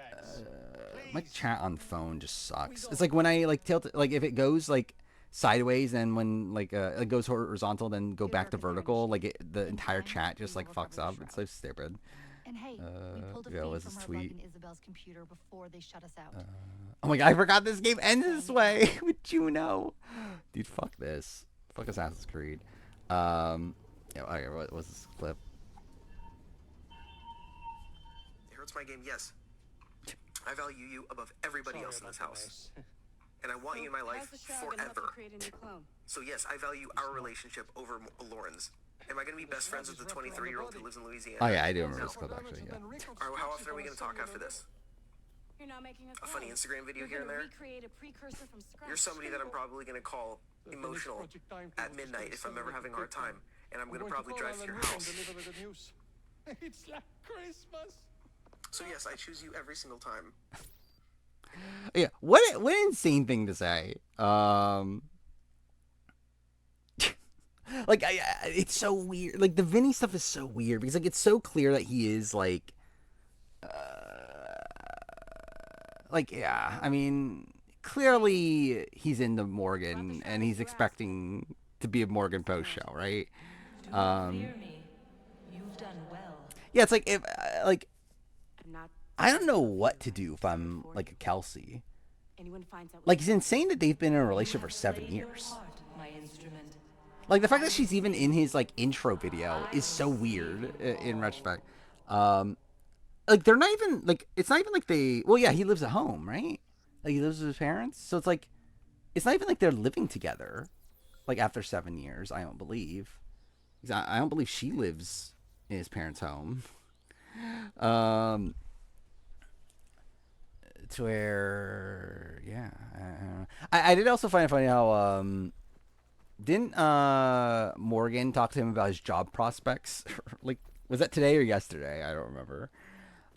my chat on phone just sucks. It's like when I, like, tilt, like, if it goes, like, sideways, and when like it goes horizontal, then go back to vertical, like the entire chat just like fucks up. It's so stupid. And hey, we pulled a Yeah, feed what's from this her tweet? bugging Isabel's computer before they shut us out. Oh my god, I forgot this game ends this way with Juno. Dude, fuck this. Fuck Assassin's Creed. Yeah, okay, what was this clip? It hurts my game, yes. I value you above everybody else in this house. And I want you in my life forever. So yes, I value our relationship over Lauren's. Am I going to be best friends with the 23-year-old who lives in Louisiana? Oh yeah, I do remember this clip actually, yeah. Or how often are we going to talk after this? You're not making A funny Instagram video here and there? Recreate a precursor from scratch. You're somebody that I'm probably going to call emotional at midnight if I'm ever having a hard time. And I'm going to probably drive to your house. It's like Christmas. So yes, I choose you every single time. Yeah, what insane thing to say. Like it's so weird. Like the Vinny stuff is so weird because like it's so clear that he is like yeah, I mean clearly he's into Morgan and he's expecting to be a Morgan post show, right? You've done well. Yeah, it's like if like I don't know what to do if I'm like a Kelsey. Like it's insane that they've been in a relationship for 7 years. Like the fact that she's even in his like intro video is so weird in retrospect. Like they're not even like it's not even like they. Well, yeah, he lives at home, right? Like he lives with his parents, so it's like it's not even like they're living together. Like after 7 years, I don't believe. I don't believe she lives in his parents' home. To where, yeah, I did also find it funny how didn't Morgan talk to him about his job prospects? Like, was that today or yesterday? I don't remember.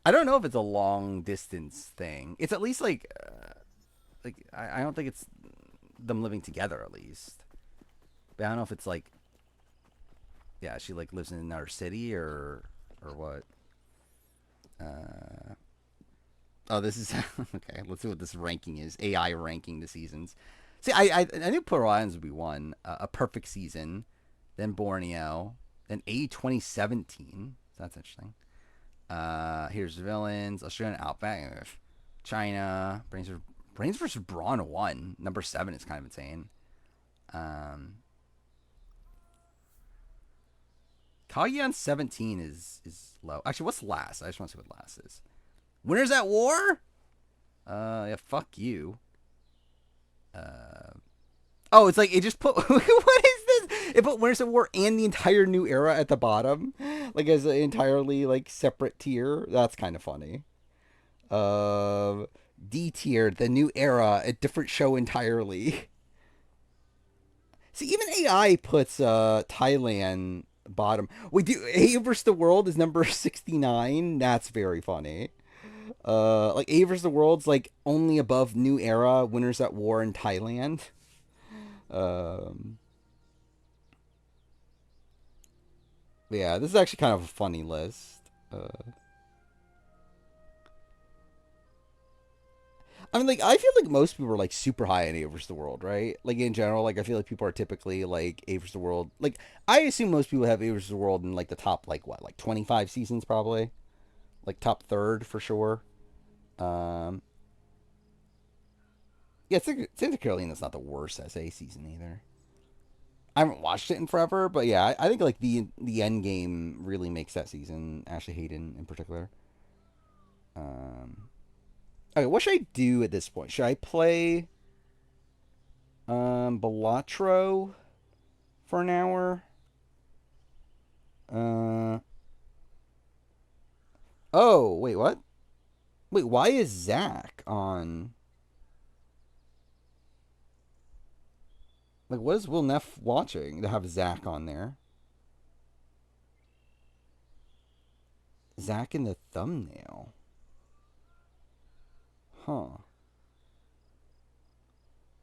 I don't know if it's a long distance thing. It's at least like I don't think it's them living together at least. But I don't know if it's like, yeah, she like lives in another city or what. Oh, this is okay. Let's see what this ranking is. AI ranking the seasons. See, I knew Plural Islands would be one. A perfect season, then Borneo, then A 2017. So that's interesting. Here's villains. Australian Outback, China. Brains versus Brawn 1. Number 7 is kind of insane. Kaoyan 17 is low. Actually, what's last? I just want to see what last is. Winners at War? Yeah, fuck you. Oh, it's like it just put. What is this? It put Winners at War and the entire New Era at the bottom, like as an entirely like separate tier. That's kind of funny. D tier, the New Era, a different show entirely. See, even AI puts Thailand bottom. Wait, A vs. the World is number 69. That's very funny. Like A vs. the World's like only above New Era, Winners at War in Thailand. Yeah, this is actually kind of a funny list. I mean, like, I feel like most people are, like, super high in A vs. the World, right? Like, in general, like, I feel like people are typically, like, A vs. the World. Like, I assume most people have A vs. the World in, like, the top, like, what, like, 25 seasons, probably? Like, top third, for sure. Yeah, Santa Carolina's not the worst SA season, either. I haven't watched it in forever, but yeah, I think, like, the end game really makes that season. Ashley Hayden, in particular. Okay, what should I do at this point? Should I play Balatro for an hour? Oh, wait, what? Wait, why is Zach on? Like, what is Will Neff watching to have Zach on there? Zach in the thumbnail. Huh.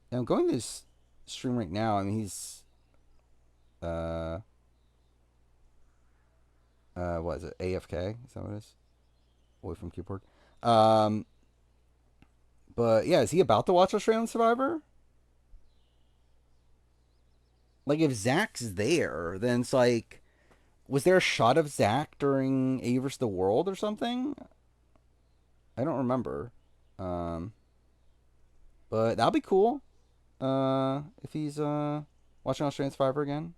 Now, I'm going to this stream right now. I mean, he's... what is it? AFK? Is that what it is? Away from keyboard. But, yeah, is he about to watch Australian Survivor? Like, if Zach's there, then it's like, was there a shot of Zach during A vs. the World or something? I don't remember. But that'll be cool. If he's watching Australian Survivor again.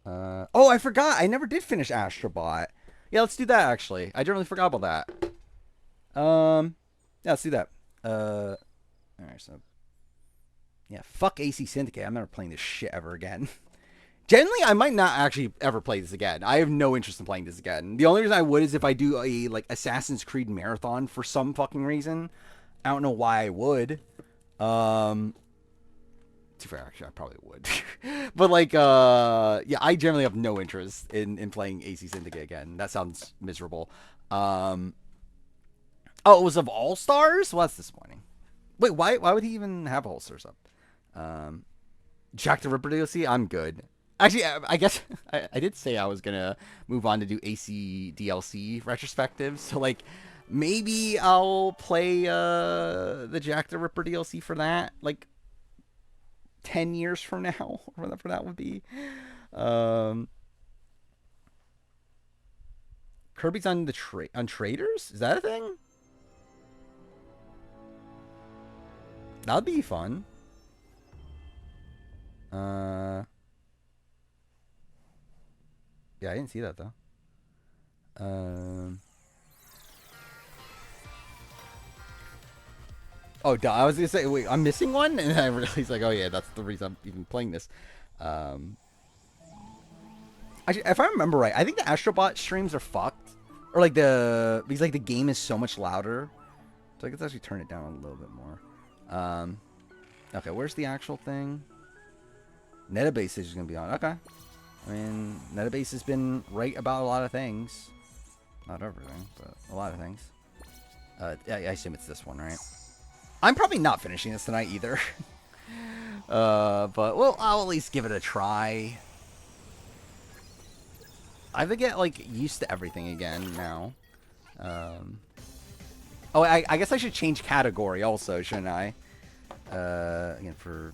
Oh, I forgot. I never did finish Astrobot. Yeah, let's do that actually. I generally forgot about that. Yeah, let's do that. Alright, so yeah, fuck AC Syndicate. I'm never playing this shit ever again. Generally, I might not actually ever play this again. I have no interest in playing this again. The only reason I would is if I do a like Assassin's Creed marathon for some fucking reason. I don't know why I would. To be fair, actually, I probably would. But like, yeah, I generally have no interest in playing AC Syndicate again. That sounds miserable. Oh, it was of All Stars? Well, that's disappointing. Wait, why would he even have All Stars up? Jack the Ripper DLC? I'm good. Actually, I guess I did say I was gonna move on to do AC DLC retrospectives. So like, maybe I'll play the Jack the Ripper DLC for that. Like 10 years from now, whatever that would be. Kirby's on the on Traders? Is that a thing? That'd be fun. Yeah, I didn't see that though. Oh, duh, I was gonna say, wait, I'm missing one, and then I realized, like, oh yeah, that's the reason I'm even playing this. Actually, if I remember right, I think the Astrobot streams are fucked, or like because like the game is so much louder, so I could actually turn it down a little bit more. Okay, where's the actual thing? Netabase is gonna be on. Okay, I mean, Netabase has been right about a lot of things, not everything, but a lot of things. Yeah, I assume it's this one, right? I'm probably not finishing this tonight either. But, well, I'll at least give it a try. I have to get, like, used to everything again now. Oh, I guess I should change category also, shouldn't I? Again, for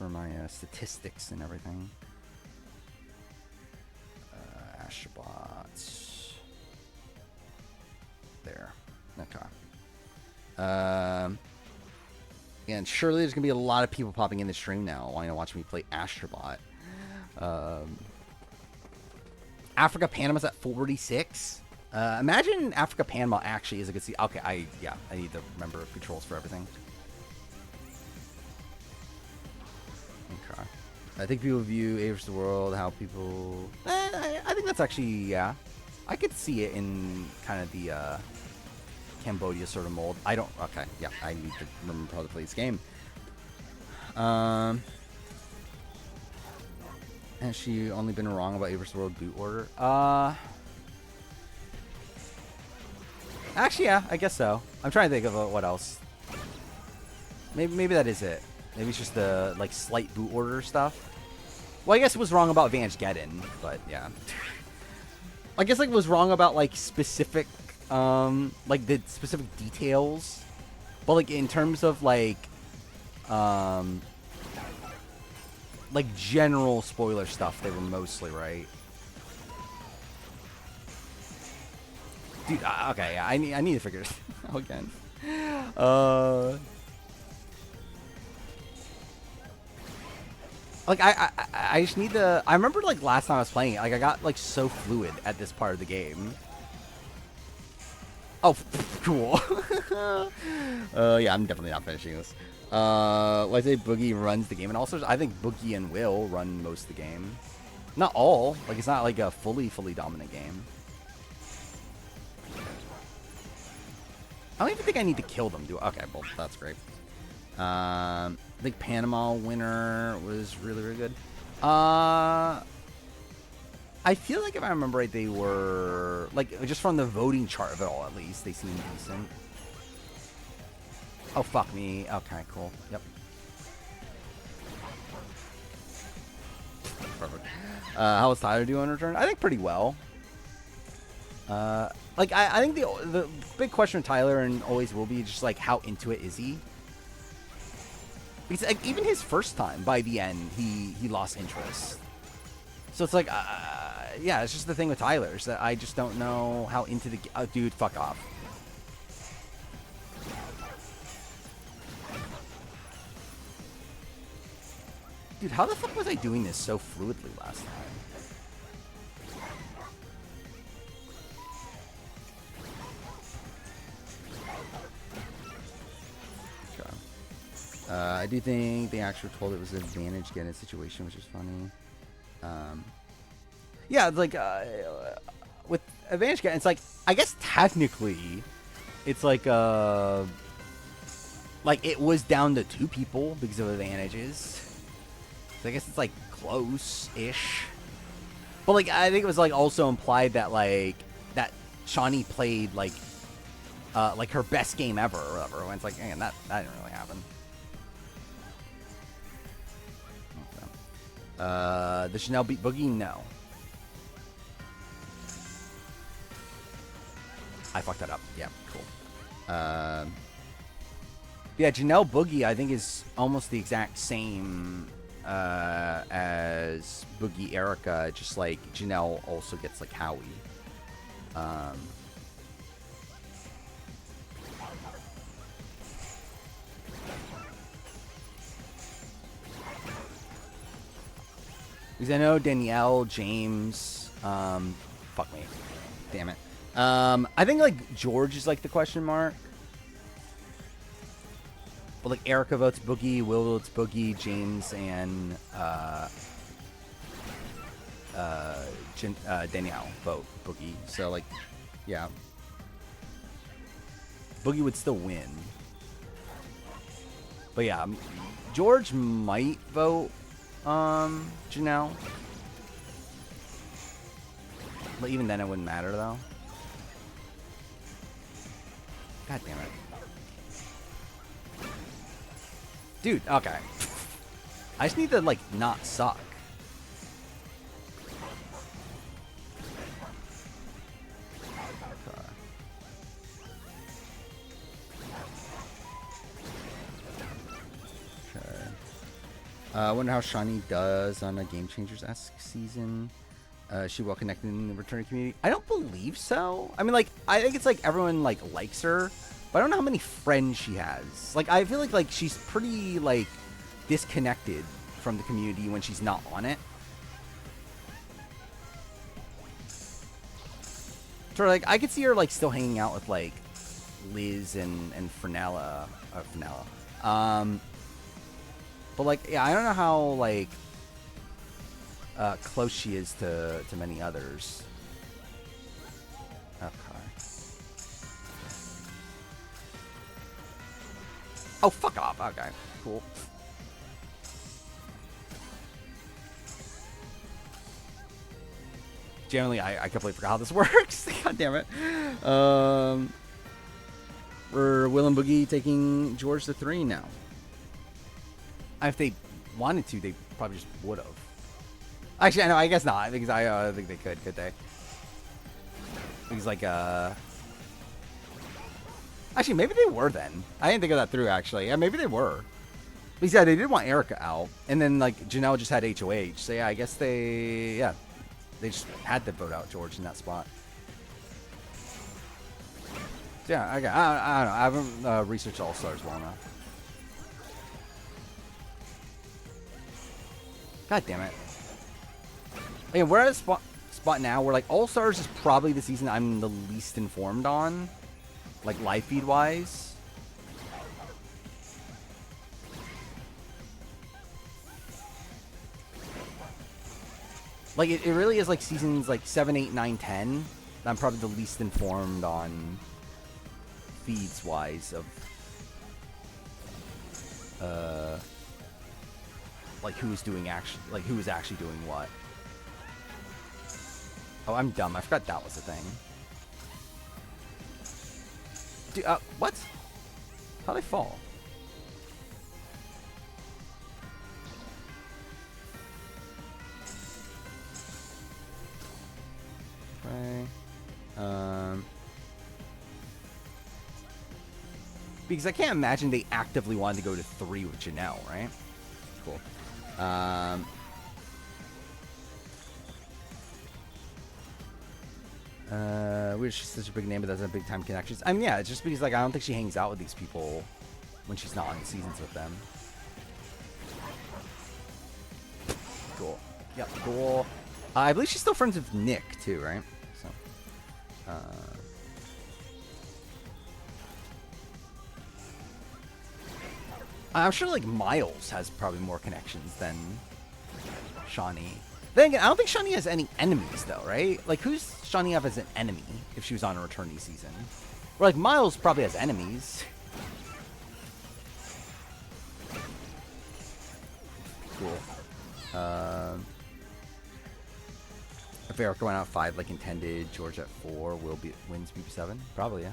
my statistics and everything. Astrobots. There. Okay. And surely there's gonna be a lot of people popping in the stream now wanting to watch me play Astrobot. Africa Panama's at 46. Imagine Africa Panama actually is a good see. Okay, I need to remember controls for everything. Okay. I think people view A vs. the World how people. I think that's actually, yeah. I could see it in kind of the Cambodia sort of mold. I don't. Okay, yeah, I need to remember how to play this game. Has she only been wrong about A vs. World boot order? Actually, yeah, I guess so. I'm trying to think of what else. Maybe that is it. Maybe it's just the like slight boot order stuff. Well, I guess it was wrong about Vance Geddon, but yeah. I guess like it was wrong about like specific like the specific details, but like in terms of like general spoiler stuff, they were mostly right. Dude, okay, yeah, I need to figure this out again. Like I just need to. I remember like last time I was playing it, like I got like so fluid at this part of the game. Oh, cool. Yeah, I'm definitely not finishing this. I say Boogie runs the game, and also I think Boogie and Will run most of the game. Not all. Like it's not like a fully dominant game. I don't even think I need to kill them. Okay, well that's great. I think Panama winner was really good. I feel like if I remember right, they were like just from the voting chart of it all. At least they seem decent. Oh fuck me. Okay, cool. Yep. Perfect. How was Tyler doing in return? I think pretty well. Like I think the big question with Tyler and always will be just like how into it is he. Because like, even his first time, by the end, he lost interest. So it's like, yeah, it's just the thing with Tyler is that I just don't know how into the dude. Fuck off. Dude, how the fuck was I doing this so fluidly last time? I do think the actor told it was an advantage to get in a situation, which is funny. Yeah, it's like with advantage get, it's like I guess technically, it's like it was down to 2 people because of advantages. So I guess it's like close-ish. But like I think it was like also implied that like that Shawnee played like her best game ever or whatever. When it's like, man, that didn't really happen. The Chanel beat Boogie? No. I fucked that up. Yeah, cool. Yeah, Janelle Boogie, I think, is almost the exact same as Boogie Erica, just like Janelle also gets like Howie. Because I know Danielle, James, fuck me. Damn it. I think, like, George is, like, the question mark. But, like, Erica votes Boogie, Will votes Boogie, James, and, Danielle vote Boogie. So, like, yeah. Boogie would still win. But, yeah, George might vote Janelle. But even then it wouldn't matter though. God damn it. Dude, okay. I just need to like not suck. I wonder how Shawnee does on a Game Changers-esque season. Is she well connected in the returning community? I don't believe so. I mean, like, I think it's like everyone like likes her, but I don't know how many friends she has. Like, I feel like she's pretty like disconnected from the community when she's not on it. So like, I could see her like still hanging out with like Liz and Fernella. But, like, yeah, I don't know how, like, close she is to many others. Okay. Oh, fuck off. Okay, cool. Generally, I completely forgot how this works. God damn it. Were Will and Boogie taking George to 3 now? If they wanted to, they probably just would have. Actually, I know. I guess not. Because I think they could they? Because like, actually, maybe they were then. I didn't think of that through. Actually, yeah, maybe they were. Because yeah, they did want Erica out, and then like Janelle just had HOH. So yeah, I guess they just had to vote out George in that spot. So, yeah, okay. I don't know. I haven't researched All Stars well enough. God damn it. Again, we're at a spot now where, like, All-Stars is probably the season I'm the least informed on. Like, live feed-wise. Like, it really is, like, seasons, like, 7, 8, 9, 10. I'm probably the least informed on feeds-wise of, like who was actually doing what. Oh, I'm dumb. I forgot that was a thing. Dude, what? How'd I fall? Okay. But Because I can't imagine they actively wanted to go to 3 with Janelle, right? Cool. We're just such a big name, but doesn't have big time connections. I mean, yeah, it's just because like I don't think she hangs out with these people when she's not on seasons with them. Cool. Yep, cool. I believe she's still friends with Nick too, right? So, I'm sure like Miles has probably more connections than Shawnee. Then again, I don't think Shawnee has any enemies though, right? Like who's Shawnee have as an enemy if she was on a returnee season? Or like Miles probably has enemies. Cool. If Erica went out 5 like intended, George at 4, Will wins BB7? Probably, yeah.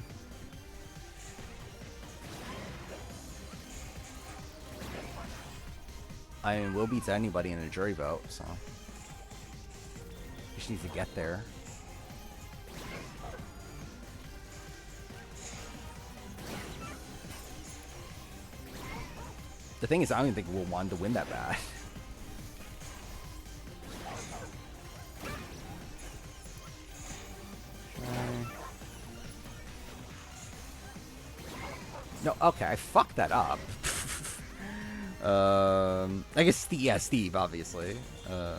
I mean, Will beats anybody in a jury vote, so he just needs to get there. The thing is, I don't even think Will wanted to win that bad. No, okay, I fucked that up. I guess Steve, obviously. Yeah,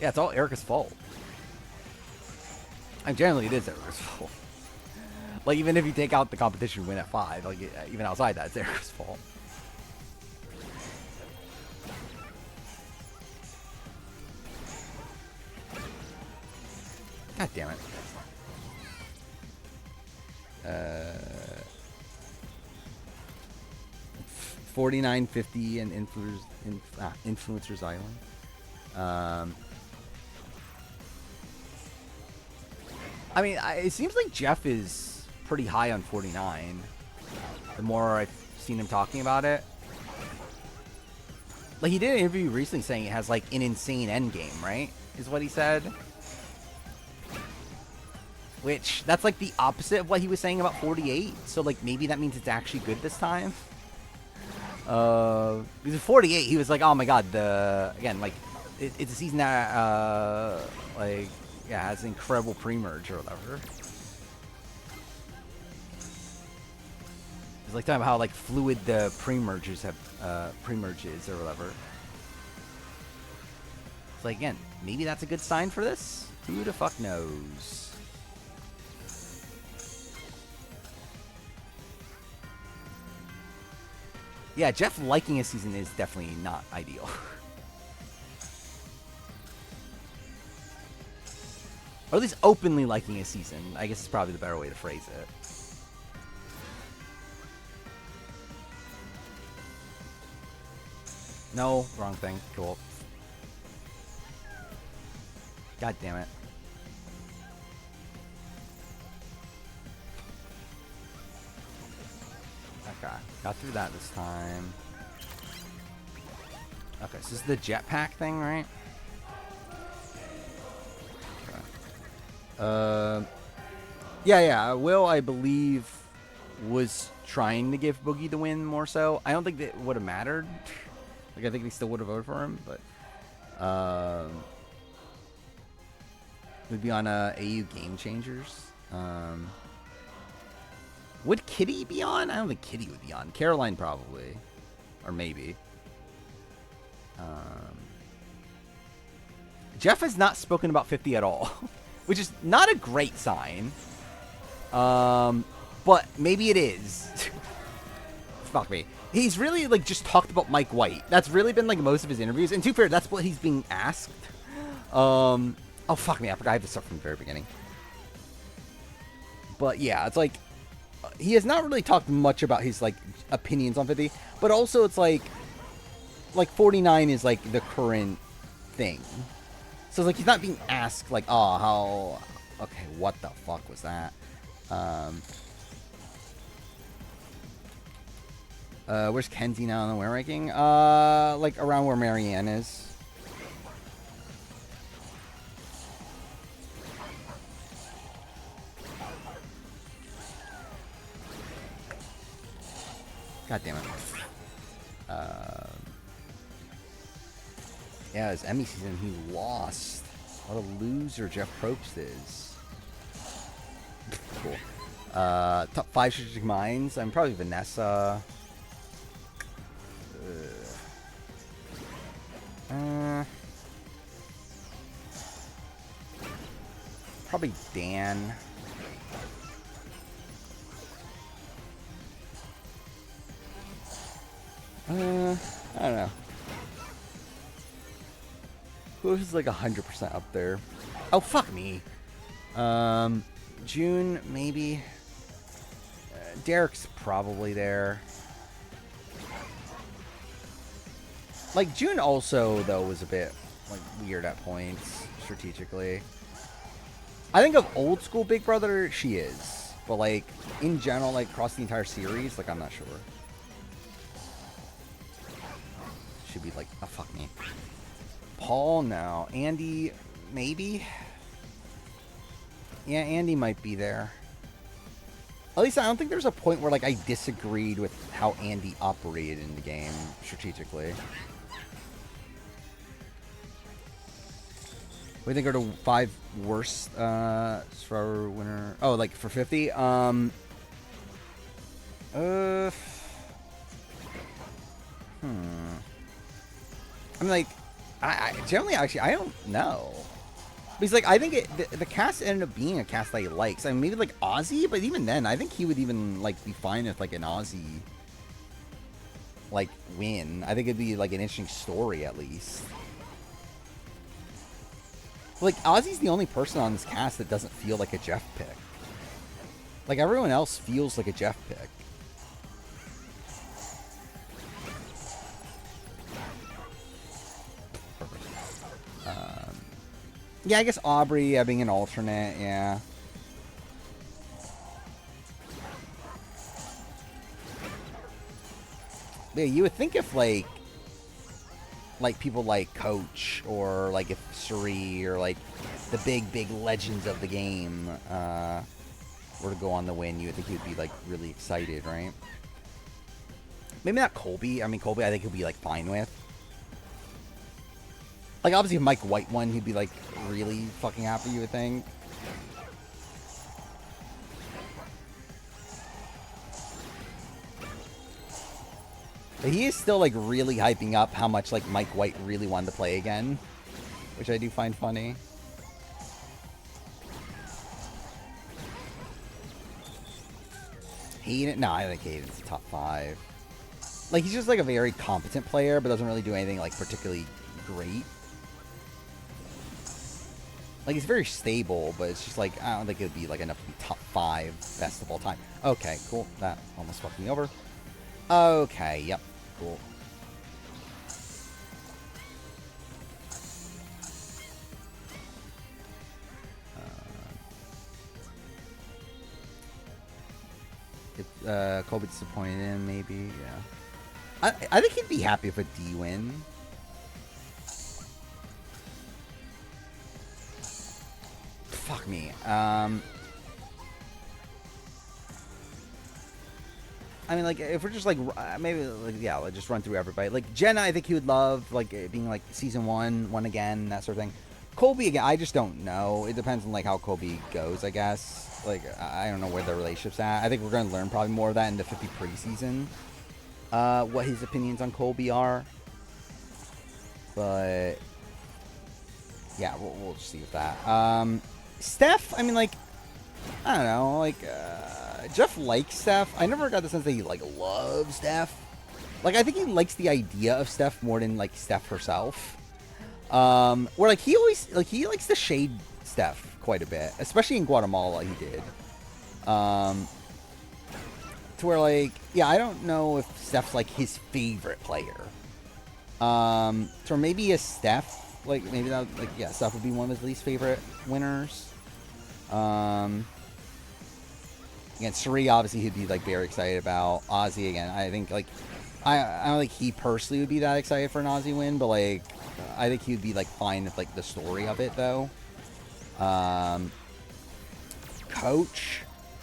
it's all Erica's fault. And generally, it is Erica's fault. Like, even if you take out the competition win at 5, like, even outside that, it's Erica's fault. God damn it. 49.50 and Influencers Island. I mean, it seems like Jeff is pretty high on 49. The more I've seen him talking about it. Like, he did an interview recently saying it has, like, an insane endgame, right? Is what he said. Which, that's, like, the opposite of what he was saying about 48. So, like, maybe that means it's actually good this time. Because in 48, he was like, oh my god, again, like, it's a season that, like, yeah, has incredible pre-merge or whatever. It's like talking about how, like, fluid the pre-merges have, pre-merges or whatever. It's like, again, maybe that's a good sign for this? Who the fuck knows? Yeah, Jeff liking a season is definitely not ideal. Or at least openly liking a season, I guess is probably the better way to phrase it. No, wrong thing. Cool. God damn it. Okay, got through that this time. Okay, so this is the jetpack thing, right? Okay. Yeah, Will, I believe, was trying to give Boogie the win more so. I don't think that would have mattered. Like, I think they still would have voted for him, but would be on AU Game Changers. Would Kitty be on? I don't think Kitty would be on. Caroline probably. Or maybe. Jeff has not spoken about 50 at all. Which is not a great sign. But maybe it is. Fuck me. He's really, like, just talked about Mike White. That's really been, like, most of his interviews. And to be fair, that's what he's being asked. Oh, fuck me. I forgot I have to start from the very beginning. But, yeah, it's like, he has not really talked much about his, like, opinions on 50. But also, it's like 49 is, like, the current thing. So, it's like, he's not being asked, like, oh, how... Okay, what the fuck was that? Where's Kenzie now in the win ranking? Like, around where Marianne is. God damn it. Yeah, his Emmy season, he lost. What a loser Jeff Probst is. Cool. Top 5 strategic minds. I'm probably Vanessa. Probably Dan. I don't know. Who's like 100% up there? Oh, fuck me. June, maybe. Derek's probably there. Like, June also, though, was a bit, like, weird at points, strategically. I think of old school Big Brother, she is. But, like, in general, like, across the entire series, like, I'm not sure. Should be like, oh, fuck me. Paul, no. Andy, maybe? Yeah, Andy might be there. At least I don't think there's a point where, like, I disagreed with how Andy operated in the game, strategically. What do you think are the 5 worst Survivor winner? Oh, like for 50? I mean, like, I generally, actually, I don't know. Because, like, I think the cast ended up being a cast that he likes. I mean, maybe, like, Ozzy, but even then, I think he would even, like, be fine with, like, an Ozzy, like, win. I think it'd be, like, an interesting story, at least. Like, Ozzy's the only person on this cast that doesn't feel like a Jeff pick. Like, everyone else feels like a Jeff pick. Yeah, I guess Aubrey being an alternate, yeah. Yeah, you would think if, like people like Coach, or, like, if Suri, or, like, the big legends of the game, were to go on the win, you would think he would be, like, really excited, right? Maybe not Colby. I mean, Colby I think he'll be, like, fine with. Like, obviously, if Mike White won, he'd be, like, really fucking happy, you would think. But he is still, like, really hyping up how much, like, Mike White really wanted to play again. Which I do find funny. Hayden? No, I think Hayden's top 5. Like, he's just, like, a very competent player, but doesn't really do anything, like, particularly great. Like, he's very stable, but it's just, like, I don't think it would be, like, enough to be top 5 best of all time. Okay, cool. That almost fucked me over. Okay, yep. Cool. Colby disappointed in, maybe, yeah. I think he'd be happy if a D win. Fuck me. I mean, like, if we're just, like, maybe, like, yeah, let's just run through everybody. Like, Jenna, I think he would love, like, it being, like, season 1 again, that sort of thing. Colby, again, I just don't know. It depends on, like, how Colby goes, I guess. Like, I don't know where the relationship's at. I think we're going to learn probably more of that in the 50 preseason. What his opinions on Colby are. But, yeah, we'll just see with that. Steph, I mean, like, I don't know, like, Jeff likes Steph. I never got the sense that he, like, loves Steph. Like, I think he likes the idea of Steph more than, like, Steph herself. Where, like, he always, like, he likes to shade Steph quite a bit. Especially in Guatemala, he did. To where, like, yeah, I don't know if Steph's, like, his favorite player. So maybe a Steph, like, maybe that, like, yeah, Steph would be one of his least favorite winners. Again, Suri, obviously, he'd be, like, very excited about. Ozzy, again, I think, like, I don't think he personally would be that excited for an Ozzy win, but, like, I think he would be, like, fine with, like, the story of it, though. Coach,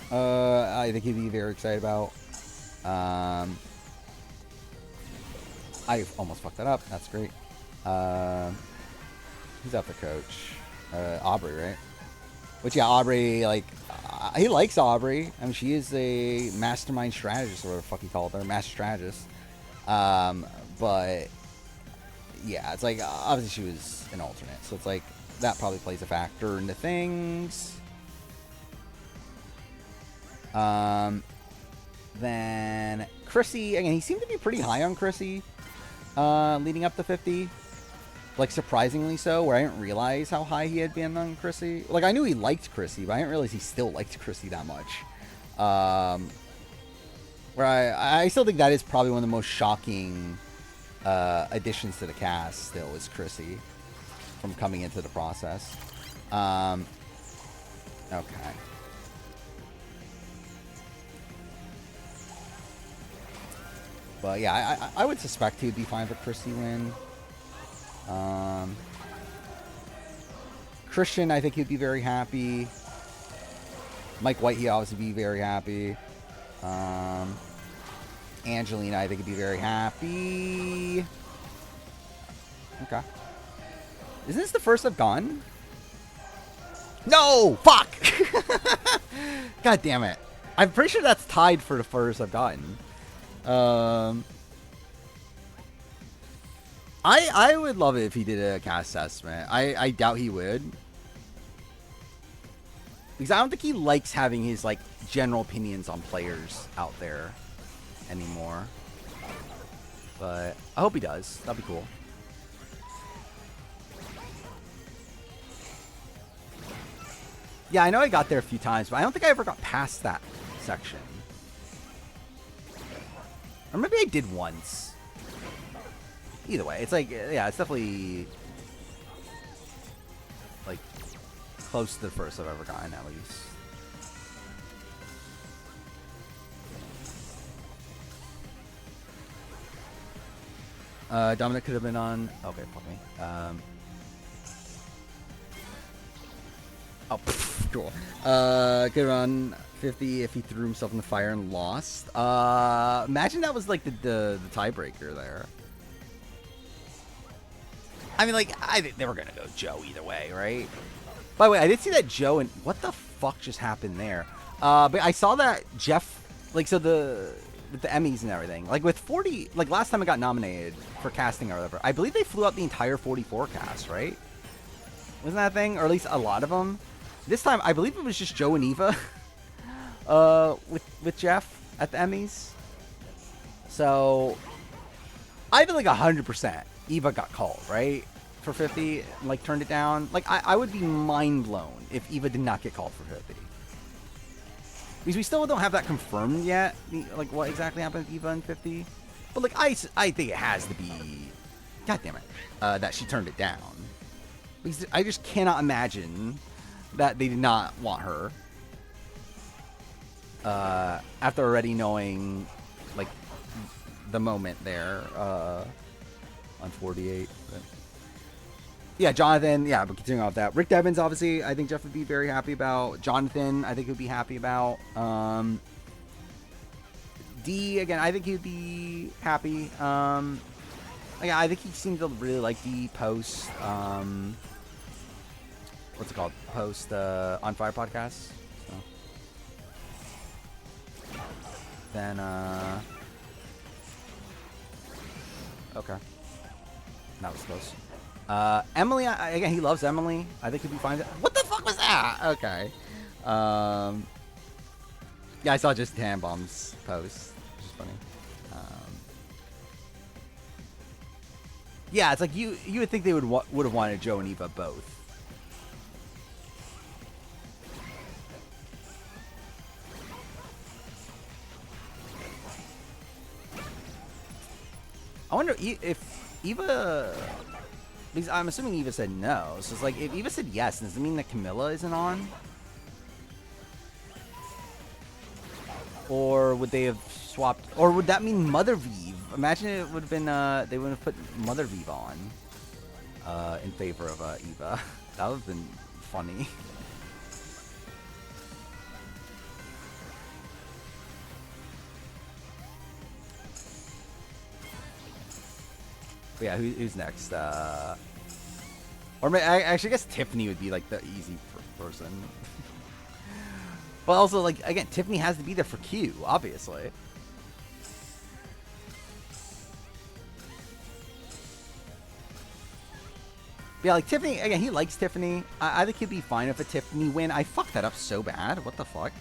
I think he'd be very excited about. I almost fucked that up. That's great. Who's after coach? Aubrey, right? Which, yeah, Aubrey, like, he likes Aubrey. I mean, she is a mastermind strategist, or whatever the fuck he called her, master strategist. But, yeah, it's like, obviously she was an alternate, so it's like, that probably plays a factor into things. Then, Chrissy, again, he seemed to be pretty high on Chrissy, leading up to 50. Like, surprisingly so, where I didn't realize how high he had been on Chrissy. Like, I knew he liked Chrissy, but I didn't realize he still liked Chrissy that much. Where I still think that is probably one of the most shocking additions to the cast, still, is Chrissy, from coming into the process. Okay. But, yeah, I would suspect he would be fine with a Chrissy win. Christian, I think he'd be very happy. Mike White, he'd obviously be very happy. Angelina, I think he'd be very happy. Okay. Isn't this the first I've gone? No! Fuck! God damn it. I'm pretty sure that's tied for the first I've gotten. I would love it if he did a cast assessment. I doubt he would. Because I don't think he likes having his, like, general opinions on players out there anymore. But I hope he does. That'd be cool. Yeah, I know I got there a few times, but I don't think I ever got past that section. Or maybe I did once. Either way, it's like, yeah, it's definitely, like, close to the first I've ever gotten, at least. Dominic could have been on. Okay, fuck me. Oh, pff, cool. Could have on 50 if he threw himself in the fire and lost. Imagine that was like the tiebreaker there. I mean, like, I think they were gonna go Joe either way, right? By the way, I did see that Joe and what the fuck just happened there? But I saw that Jeff, like, so with the Emmys and everything, like with 40, like last time I got nominated for casting or whatever, I believe they flew out the entire 44 cast, right? Wasn't that a thing? Or at least a lot of them. This time, I believe it was just Joe and Eva, with Jeff at the Emmys. So, I feel like 100% Eva got called, right? For 50, and, like, turned it down. Like, I would be mind blown if Eva did not get called for 50. Because we still don't have that confirmed yet, like, what exactly happened with Eva in 50. But, like, I think it has to be, God damn it, that she turned it down. Because I just cannot imagine that they did not want her. After already knowing, like, the moment there, on 48. But yeah, Jonathan, yeah, but continuing off that. Rick Devens, obviously, I think Jeff would be very happy about. Jonathan, I think he'd be happy about. D, again, I think he'd be happy. Yeah, I think he seemed to really like the post, what's it called? Post, On Fire podcast. So. Then, okay. That was close. Emily, again, he loves Emily. I think he'd be fine. What the fuck was that? Okay. Yeah, I saw just Tannenbaum's post, which is funny. Yeah, it's like you would think they would have wanted Joe and Eva both. I wonder if Eva, because I'm assuming Eva said no. So it's like, if Eva said yes, does it mean that Camilla isn't on? Or would they have swapped? Or would that mean Mother Vive? Imagine it would have been, they would have put Mother Vive on in favor of Eva. That would have been funny. But yeah, who's next? Actually, I guess Tiffany would be like the easy person. But also, like, again, Tiffany has to be there for Q, obviously. Yeah, like Tiffany, again, he likes Tiffany. I think he'd be fine if a Tiffany win. I fucked that up so bad. What the fuck?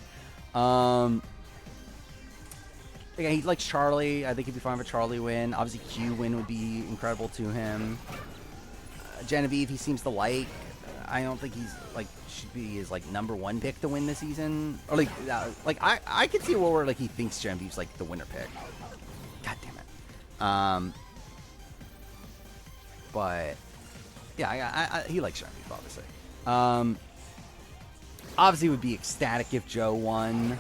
Again, he likes Charlie. I think he'd be fine if a Charlie win. Obviously, Q win would be incredible to him. Genevieve, he seems to like. I don't think he's like should be his like #1 pick to win this season. Or like I could see a world where like he thinks Genevieve's like the winner pick. God damn it. But yeah, he likes Genevieve, obviously. Obviously would be ecstatic if Joe won.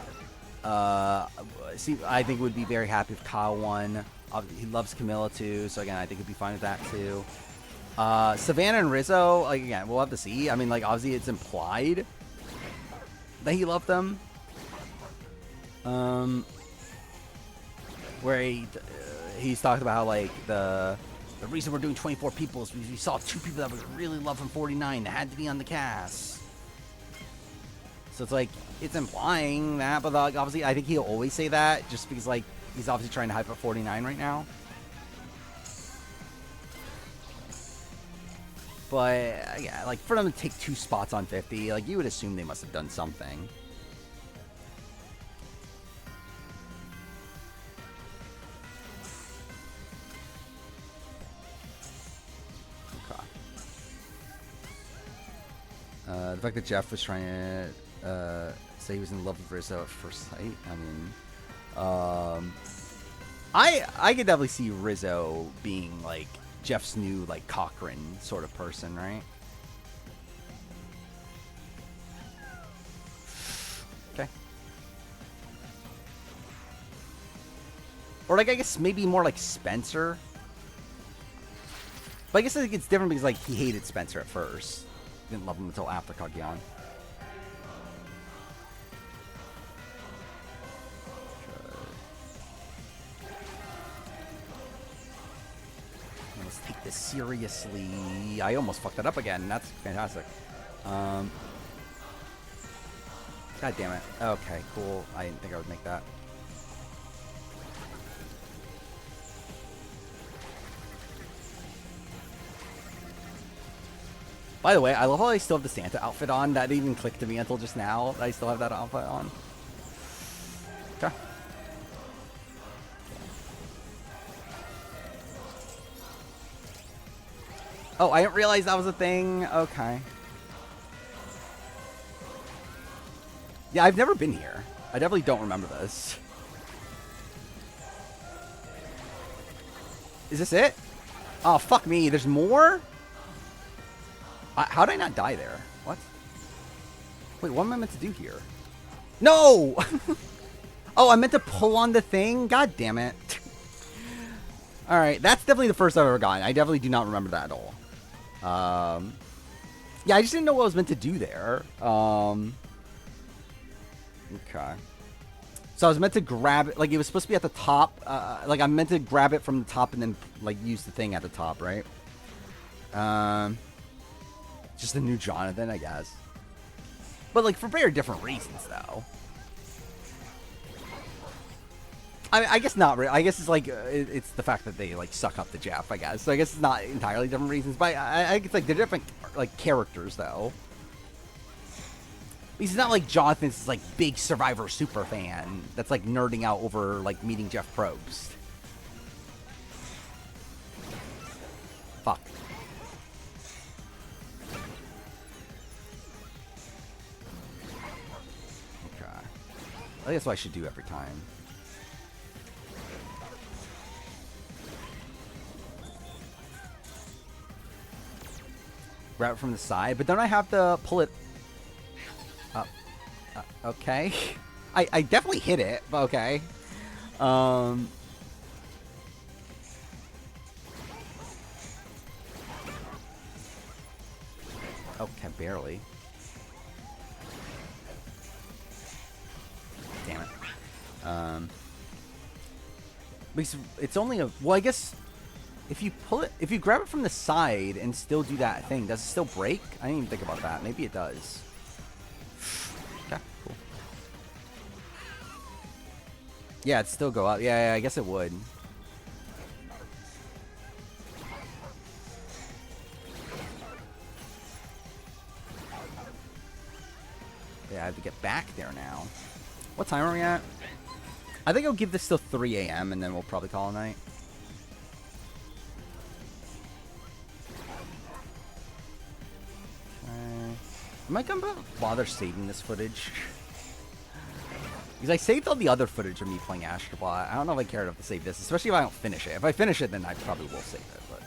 I think would be very happy if Kyle won. He loves Camilla too, so again, I think he'd be fine with that too. Savannah and Rizzo, like, again, we'll have to see. I mean, like, obviously it's implied that he loved them. Where he's talked about how, like, the reason we're doing 24 people is because we saw 2 people that would really love from 49 that had to be on the cast. So it's like, it's implying that, but like, obviously I think he'll always say that just because, like, he's obviously trying to hype up 49 right now. But, yeah, like, for them to take 2 spots on 50, like, you would assume they must have done something. Okay. The fact that Jeff was trying to say he was in love with Rizzo at first sight, I mean... I could definitely see Rizzo being, like, Jeff's new, like, Cochran sort of person, right? Okay. Or, like, I guess maybe more like Spencer. But I guess I think it's different because, like, he hated Spencer at first. Didn't love him until after Kagyan. Let's take this seriously. I almost fucked it up again. That's fantastic. God damn it. Okay, cool. I didn't think I would make that. By the way, I love how I still have the Santa outfit on. That didn't even click to me until just now. I still have that outfit on. Okay. Oh, I didn't realize that was a thing. Okay. Yeah, I've never been here. I definitely don't remember this. Is this it? Oh, fuck me. There's more? How did I not die there? What? Wait, what am I meant to do here? No! Oh, I meant to pull on the thing? God damn it. Alright, that's definitely the first I've ever gotten. I definitely do not remember that at all. Yeah, I just didn't know what I was meant to do there. Okay. So I was meant to grab it, like it was supposed to be at the top. Like I'm meant to grab it from the top and then like use the thing at the top, right? Just a new Jonathan, I guess. But like for very different reasons, though. I guess not really. I guess it's like it's the fact that they like suck up to Jeff, I guess. So I guess it's not entirely different reasons, but I guess like they're different like characters though. He's not like Jonathan's this, like big Survivor super fan that's like nerding out over like meeting Jeff Probst. Fuck. Okay. I think that's what I should do every time. Grab it from the side, but don't I have to pull it up? Okay. I definitely hit it, but okay. Okay, barely. Damn it. Because it's only a... Well, I guess... if you pull it, if you grab it from the side and still do that thing, does it still break? I didn't even think about that. Maybe it does. Okay, cool. Yeah, it'd still go up. Yeah, I guess it would. Yeah, I have to get back there now. What time are we at? I think I'll give this till 3 a.m. and then we'll probably call it a night. Am I gonna bother saving this footage? Because I saved all the other footage of me playing Astrobot. I don't know if I care enough to save this, especially if I don't finish it. If I finish it, then I probably will save it, but...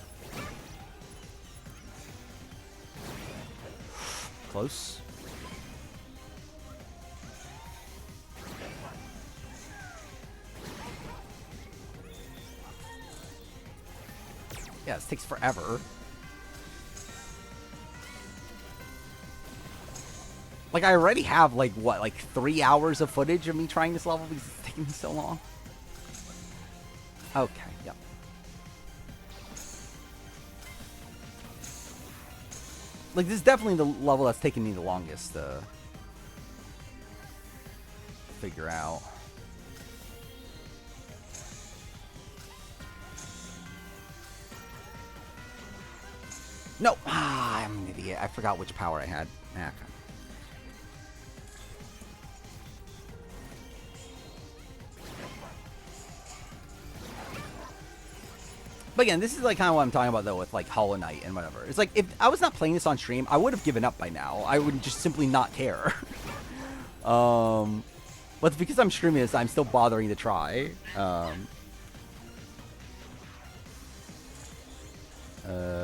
Close. Yeah, this takes forever. Like, I already have, like, what, like 3 hours of footage of me trying this level because it's taking me so long? Okay, yep. Like, this is definitely the level that's taken me the longest to figure out. No! Ah, I'm an idiot. I forgot which power I had. Okay. But again, this is like kind of what I'm talking about though with like Hollow Knight and whatever. It's like if I was not playing this on stream, I would have given up by now. I would just simply not care. But because I'm streaming this, I'm still bothering to try.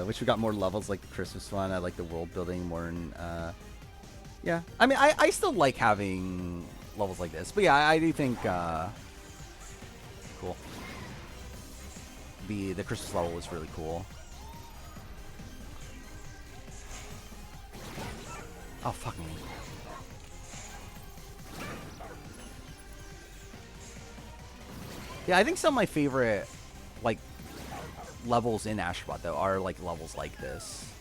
Wish we got more levels like the Christmas one. I like the world building more than, yeah. I mean, I still like having levels like this. But yeah, I do think, cool. The Christmas level was really cool. Oh, fuck me. Yeah, I think some of my favorite, like, levels in Astrobot, though, are, like, levels like this.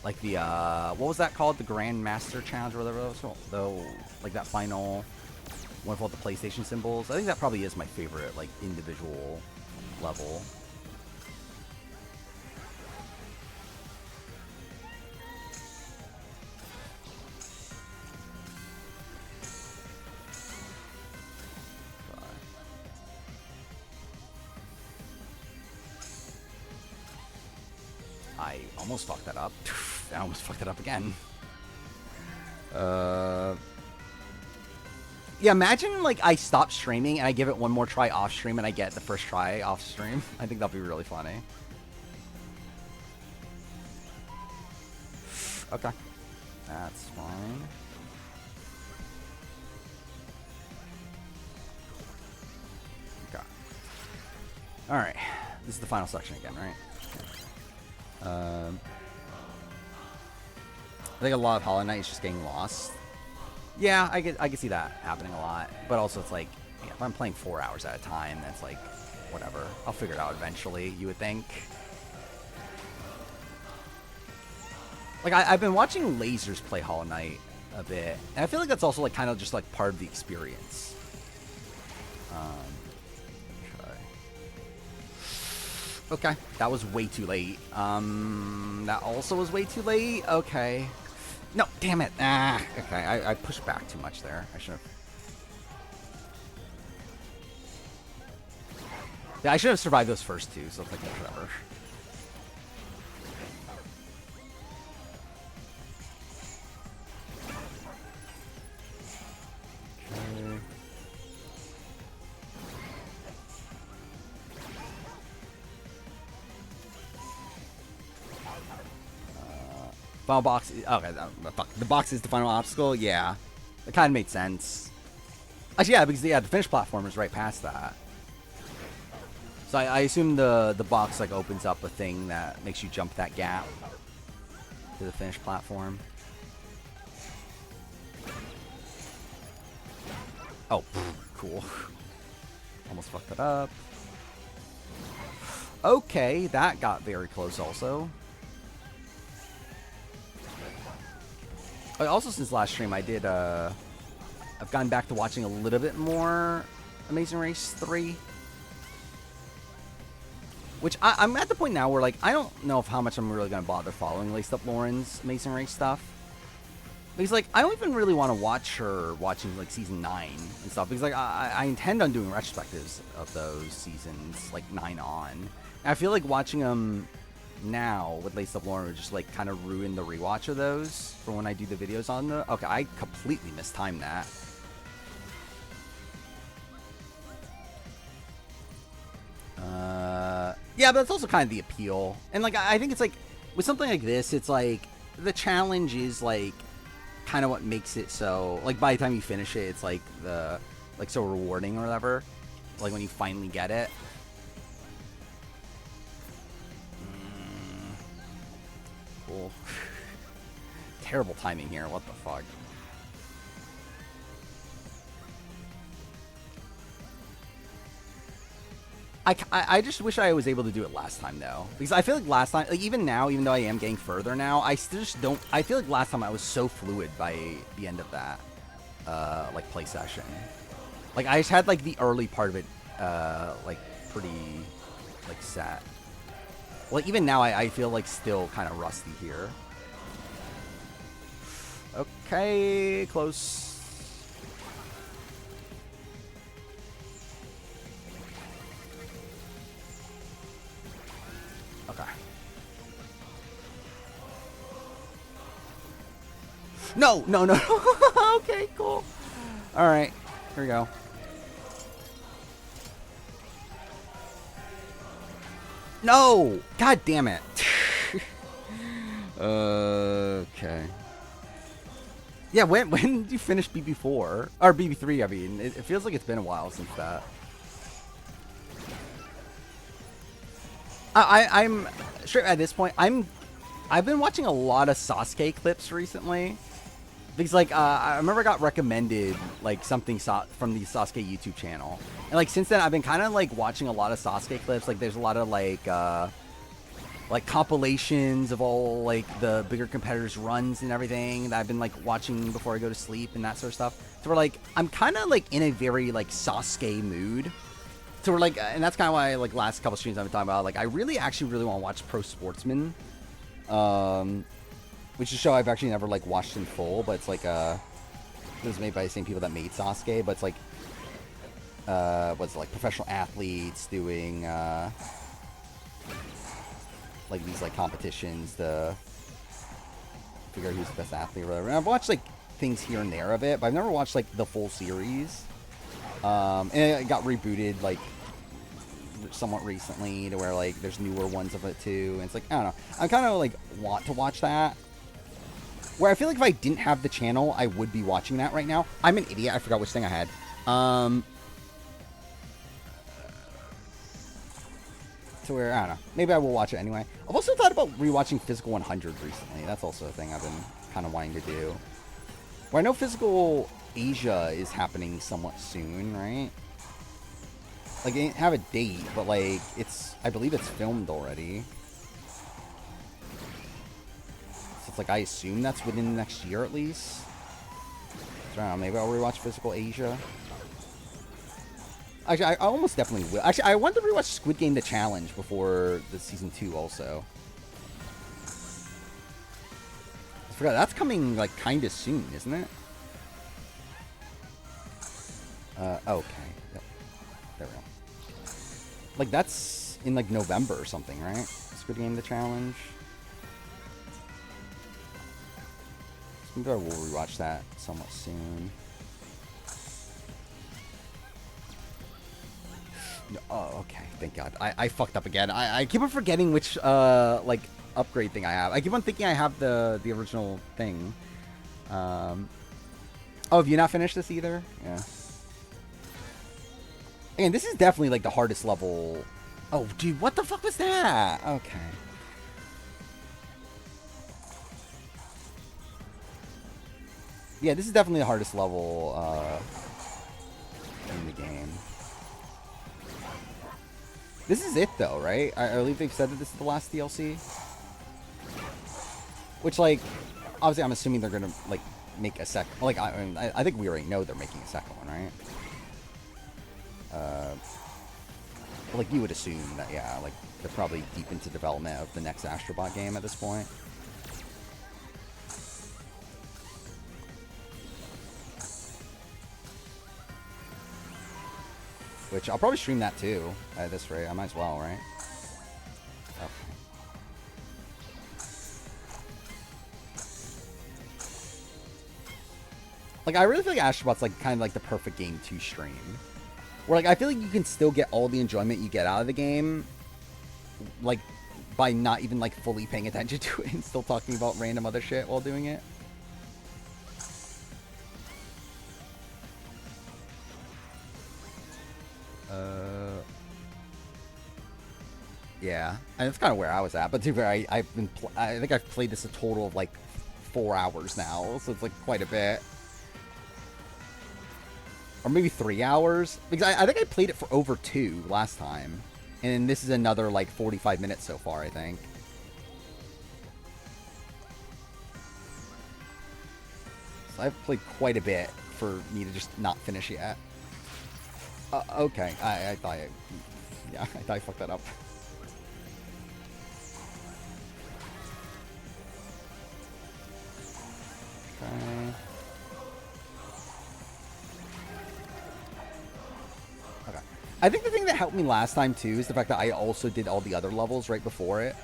Like the, what was that called? The Grand Master Challenge or whatever that was, though, like that final one with all the PlayStation symbols. I think that probably is my favorite, like, individual level. I almost fucked that up. I almost fucked it up again. Yeah, imagine, like, I stop streaming and I give it one more try off stream and I get the first try off stream. I think that'll be really funny. Okay. That's fine. Okay. Alright. This is the final section again, right? I think a lot of Hollow Knight is just getting lost. Yeah, I can see that happening a lot. But also it's like, yeah, if I'm playing 4 hours at a time, that's like, whatever. I'll figure it out eventually, you would think. Like, I've been watching Lasers play Hollow Knight a bit. And I feel like that's also like kind of just like part of the experience. Okay, that was way too late. That also was way too late. Okay. No, damn it. Ah, okay, I pushed back too much there. I should have. Yeah, I should have survived those first two, so it's like whatever. Okay. Final box. Okay, fuck. The box is the final obstacle. Yeah, it kind of made sense. Actually, yeah, because yeah, the finish platform is right past that. So I assume the box like opens up a thing that makes you jump that gap to the finish platform. Oh, cool. Almost fucked it up. Okay, that got very close also. Also, since last stream, I did, I've gone back to watching a little bit more Amazing Race 3. Which, I'm at the point now where, like, I don't know how much I'm really going to bother following Laced Up Lauren's Amazing Race stuff. Because, like, I don't even really want to watch her watching, like, Season 9 and stuff. Because, like, I intend on doing retrospectives of those seasons, like, 9 on. And I feel like watching them now with Laced Up Lauren would just, like, kind of ruin the rewatch of those for when I do the videos on the... Okay, I completely mistimed that. Yeah, but it's also kind of the appeal. And, like, I think it's, like, with something like this, it's, like, the challenge is, like, kind of what makes it so... Like, by the time you finish it, it's, like, like, so rewarding or whatever. Like, when you finally get it. Cool. Terrible timing here. What the fuck? I just wish I was able to do it last time, though. Because I feel like last time, like, even now, even though I am getting further now, I still just don't... I feel like last time I was so fluid by the end of that, like, play session. Like, I just had, like, the early part of it, like, pretty, like, set. Well, even now, I feel like still kind of rusty here. Okay, close. Okay. No, no, no. Okay, cool. All right, here we go. No! God damn it. Okay. Yeah, when did you finish BB4? Or BB3, I mean. It feels like it's been a while since that. I'm sure at this point, I've been watching a lot of Sasuke clips recently. Because, like, I remember I got recommended, like, something from the Sasuke YouTube channel. And, like, since then, I've been kind of, like, watching a lot of Sasuke clips. Like, there's a lot of, like, compilations of all, like, the bigger competitors' runs and everything that I've been, like, watching before I go to sleep and that sort of stuff. So we're, like, I'm kind of, like, in a very, like, Sasuke mood. So we're, like, and that's kind of why, like, last couple streams I've been talking about, like, I really want to watch Pro Sportsman. Which is a show I've actually never, like, watched in full, but it's, like, it was made by the same people that made Sasuke, but it's, like, what's it, like, professional athletes doing, like, these, like, competitions to figure out who's the best athlete or whatever. And I've watched, like, things here and there of it, but I've never watched, like, the full series. And it got rebooted, like, somewhat recently to where, like, there's newer ones of it, too. And it's, like, I don't know. I kind of, like, want to watch that. Where I feel like if I didn't have the channel, I would be watching that right now. I'm an idiot. I forgot which thing I had. To where, I don't know. Maybe I will watch it anyway. I've also thought about rewatching Physical 100 recently. That's also a thing I've been kind of wanting to do. Where I know Physical Asia is happening somewhat soon, right? Like, they didn't have a date, but, like, I believe it's filmed already. So it's like, I assume that's within the next year at least. So, I don't know, maybe I'll rewatch Physical Asia. Actually, I almost definitely will. Actually, I wanted to rewatch Squid Game The Challenge before the Season 2 also. I forgot, that's coming, like, kind of soon, isn't it? Okay. There we go. Like, that's in, like, November or something, right? Squid Game The Challenge. So maybe I will rewatch that somewhat soon. Oh, okay. Thank God. I fucked up again. I keep on forgetting which, like, upgrade thing I have. I keep on thinking I have the original thing. Oh, have you not finished this either? Yeah. Again, this is definitely, like, the hardest level. Oh, dude, what the fuck was that? Okay. Yeah, this is definitely the hardest level, in the game. This is it, though, right? I believe they've said that this is the last DLC. Which, like, obviously I'm assuming they're gonna, like, make a second... Like, I mean, I think we already know they're making a second one, right? Like, you would assume that, yeah, like, they're probably deep into development of the next Astrobot game at this point. Which, I'll probably stream that, too, at this rate. I might as well, right? Okay. Like, I really feel like Astrobot's, like, kind of like the perfect game to stream. Where, like, I feel like you can still get all the enjoyment you get out of the game, like, by not even, like, fully paying attention to it and still talking about random other shit while doing it. Yeah, and that's kind of where I was at. But to be fair, I think I've played this a total of like 4 hours now, so it's like quite a bit, or maybe 3 hours. Because I think I played it for over 2 last time, and this is another like 45 minutes so far, I think. So I've played quite a bit for me to just not finish yet. Okay, I thought I thought I fucked that up. Okay. I think the thing that helped me last time too is the fact that I also did all the other levels right before it.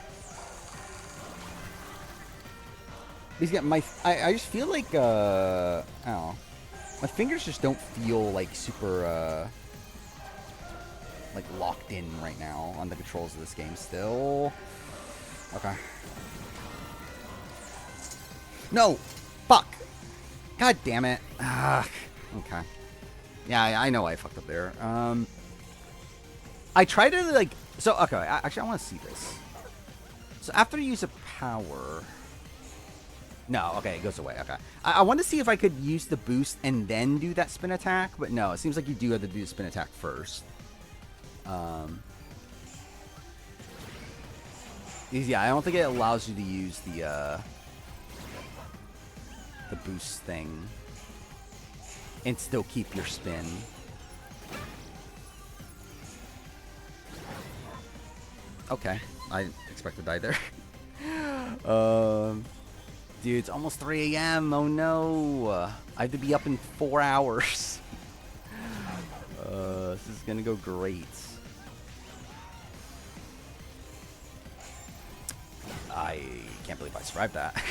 Because yeah, I just feel like I don't know, my fingers just don't feel like super like locked in right now on the controls of this game still. Okay. No! Fuck! God damn it. Okay. Yeah, I know I fucked up there. I tried to, like... So, okay, actually, I want to see this. So, after you use a power... No, okay, it goes away. Okay. I want to see if I could use the boost and then do that spin attack, but no, it seems like you do have to do the spin attack first. Yeah, I don't think it allows you to use the boost thing and still keep your spin. Okay, I didn't expect to die there. Dude, it's almost 3 a.m. Oh no, I have to be up in 4 hours. This is gonna go great. I can't believe I survived that.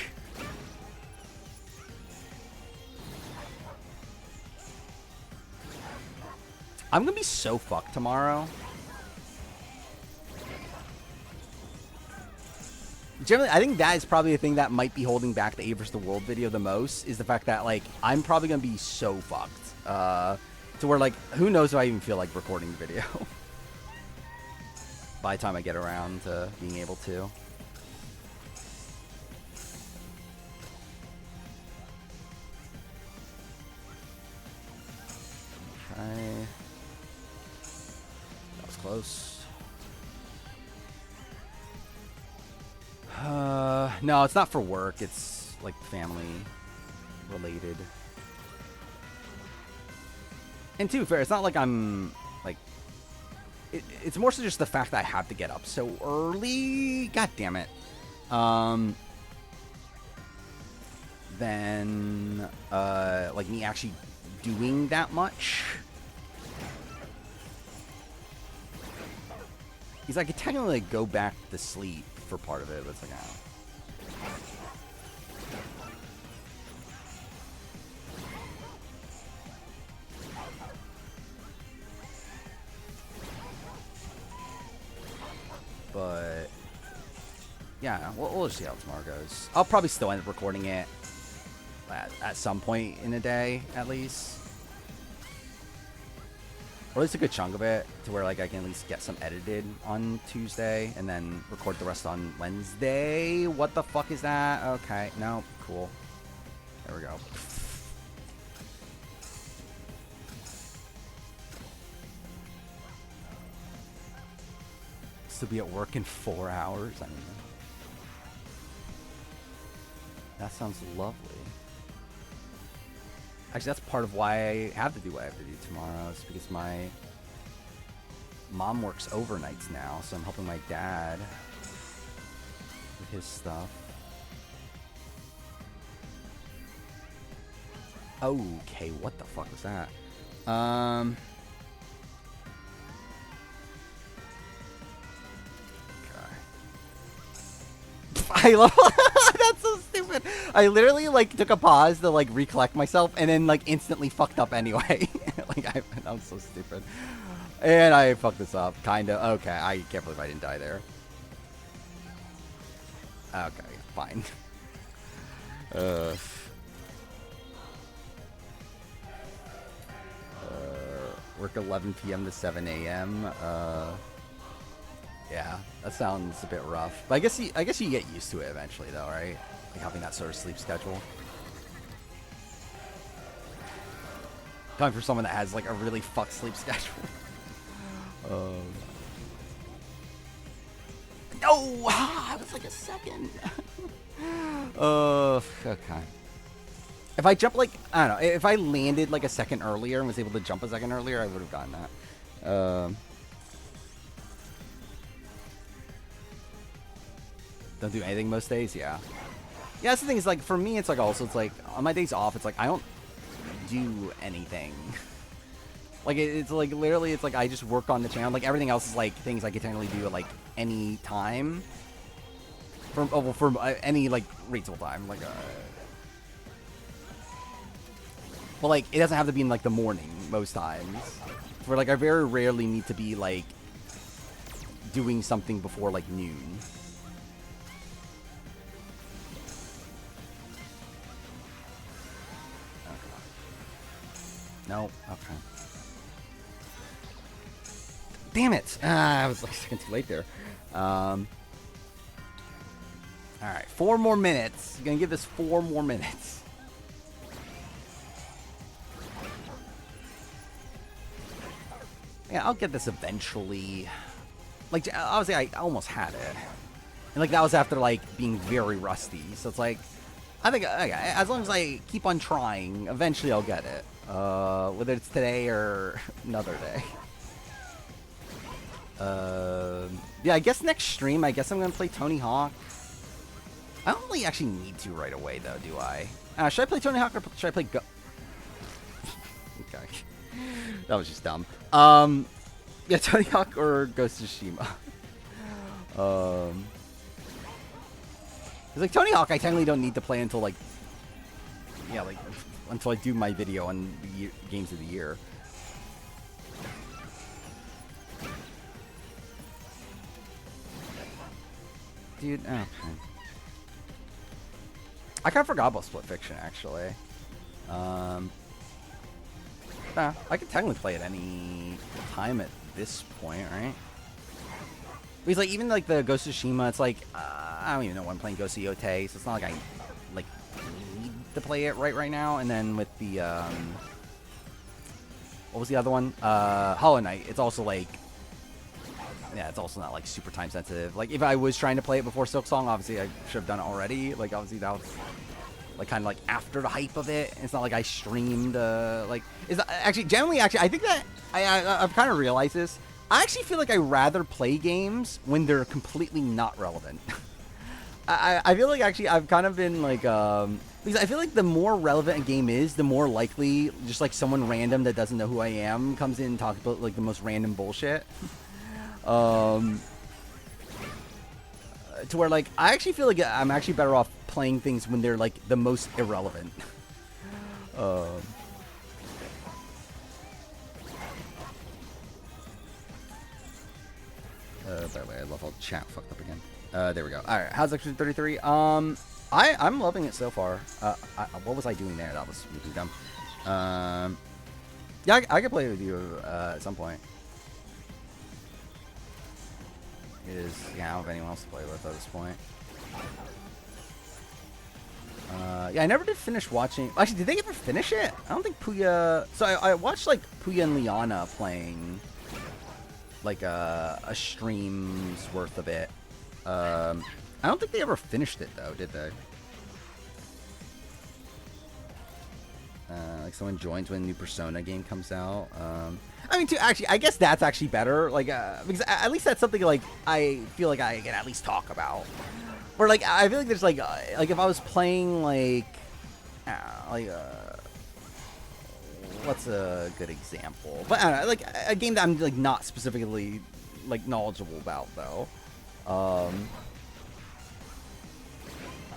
I'm gonna be so fucked tomorrow. Generally, I think that is probably the thing that might be holding back the A vs. the World video the most, is the fact that, like, I'm probably gonna be so fucked. To where, like, who knows if I even feel like recording the video by the time I get around to being able to. Okay. That was close. No, it's not for work. It's, like, family related. And to be fair, it's not like I'm, like... It's more so just the fact that I have to get up so early. God damn it. Than, like, me actually doing that much. Because I could technically, like, go back to sleep for part of it, but it's like, oh. But yeah, we'll just see how tomorrow goes. I'll probably still end up recording it at some point in the day, at least. Or at least a good chunk of it, to where, like, I can at least get some edited on Tuesday and then record the rest on Wednesday. What the fuck is that? Okay, no, cool. There we go. still be at work in 4 hours. I mean, that sounds lovely. Actually, that's part of why I have to do what I have to do tomorrow. Is because my mom works overnights now, so I'm helping my dad with his stuff. Okay, what the fuck was that? I love that's so stupid. I literally like took a pause to like recollect myself and then like instantly fucked up anyway. Like I'm so stupid. And I fucked this up, kinda. Okay, I can't believe I didn't die there. Okay, fine. Work 11 p.m. to 7 a.m. Yeah, that sounds a bit rough. But I guess you get used to it eventually, though, right? Like having that sort of sleep schedule. Coming from someone that has like a really fucked sleep schedule. No, it was like a second. Okay. If I jump like, I don't know, if I landed like a second earlier and was able to jump a second earlier, I would have gotten that. Don't do anything most days, yeah. Yeah, that's the thing, is like, for me, it's like also, it's like, on my days off, it's like, I don't do anything. Like, it's like, literally, it's like, I just work on the channel. Like, everything else is like, things I could technically do at like, any time. For any, like, reasonable time. Like, well, like, it doesn't have to be in, like, the morning, most times. For, like, I very rarely need to be, like, doing something before, like, noon. No, okay. Damn it! I was like a second too late there. Alright, 4 more minutes. I'm gonna give this 4 more minutes. Yeah, I'll get this eventually. Like, obviously, I almost had it. And, like, that was after, like, being very rusty. So it's like, I think, okay, as long as I keep on trying, eventually I'll get it. Whether it's today or another day. Yeah, I guess next stream, I guess I'm gonna play Tony Hawk. I don't really actually need to right away, though, do I? Should I play Tony Hawk or should I play Go... Okay. That was just dumb. Yeah, Tony Hawk or Ghost of Tsushima. Cause like Tony Hawk, I technically don't need to play until like, yeah, like until I do my video on the games of the year. Dude, okay. I kind of forgot about Split Fiction actually. I could technically play it any time at this point, right? Because like even like the Ghost of Tsushima, it's like I don't even know when I'm playing Ghost of Yotei, so it's not like I like need to play it right now. And then with the what was the other one? Hollow Knight. It's also like, yeah, it's also not like super time sensitive. Like if I was trying to play it before Silksong, obviously I should have done it already. Like obviously that was like kind of like after the hype of it. It's not like I streamed like is actually generally I think that I've kind of realized this. I actually feel like I rather play games when they're completely not relevant. I feel like actually I've kind of been like because I feel like the more relevant a game is, the more likely just like someone random that doesn't know who I am comes in and talks about like the most random bullshit. To where like I actually feel like I'm actually better off playing things when they're like the most irrelevant. By the way, I love how chat fucked up again. There we go. All right, how's Extra 33? I'm loving it so far. What was I doing there? That was really dumb. Yeah, I could play with you at some point. Yeah, I don't have anyone else to play with at this point. Yeah, I never did finish watching. Actually, did they ever finish it? I don't think Puya. So I watched like Puya and Liana playing like a stream's worth of it. I don't think they ever finished it though, did they? Like someone joins when a new Persona game comes out. I mean, actually, I guess that's actually better. Like, because at least that's something like I feel like I can at least talk about. Or like I feel like there's like if I was playing like what's a good example? But I don't know, like a game that I'm like not specifically like knowledgeable about though.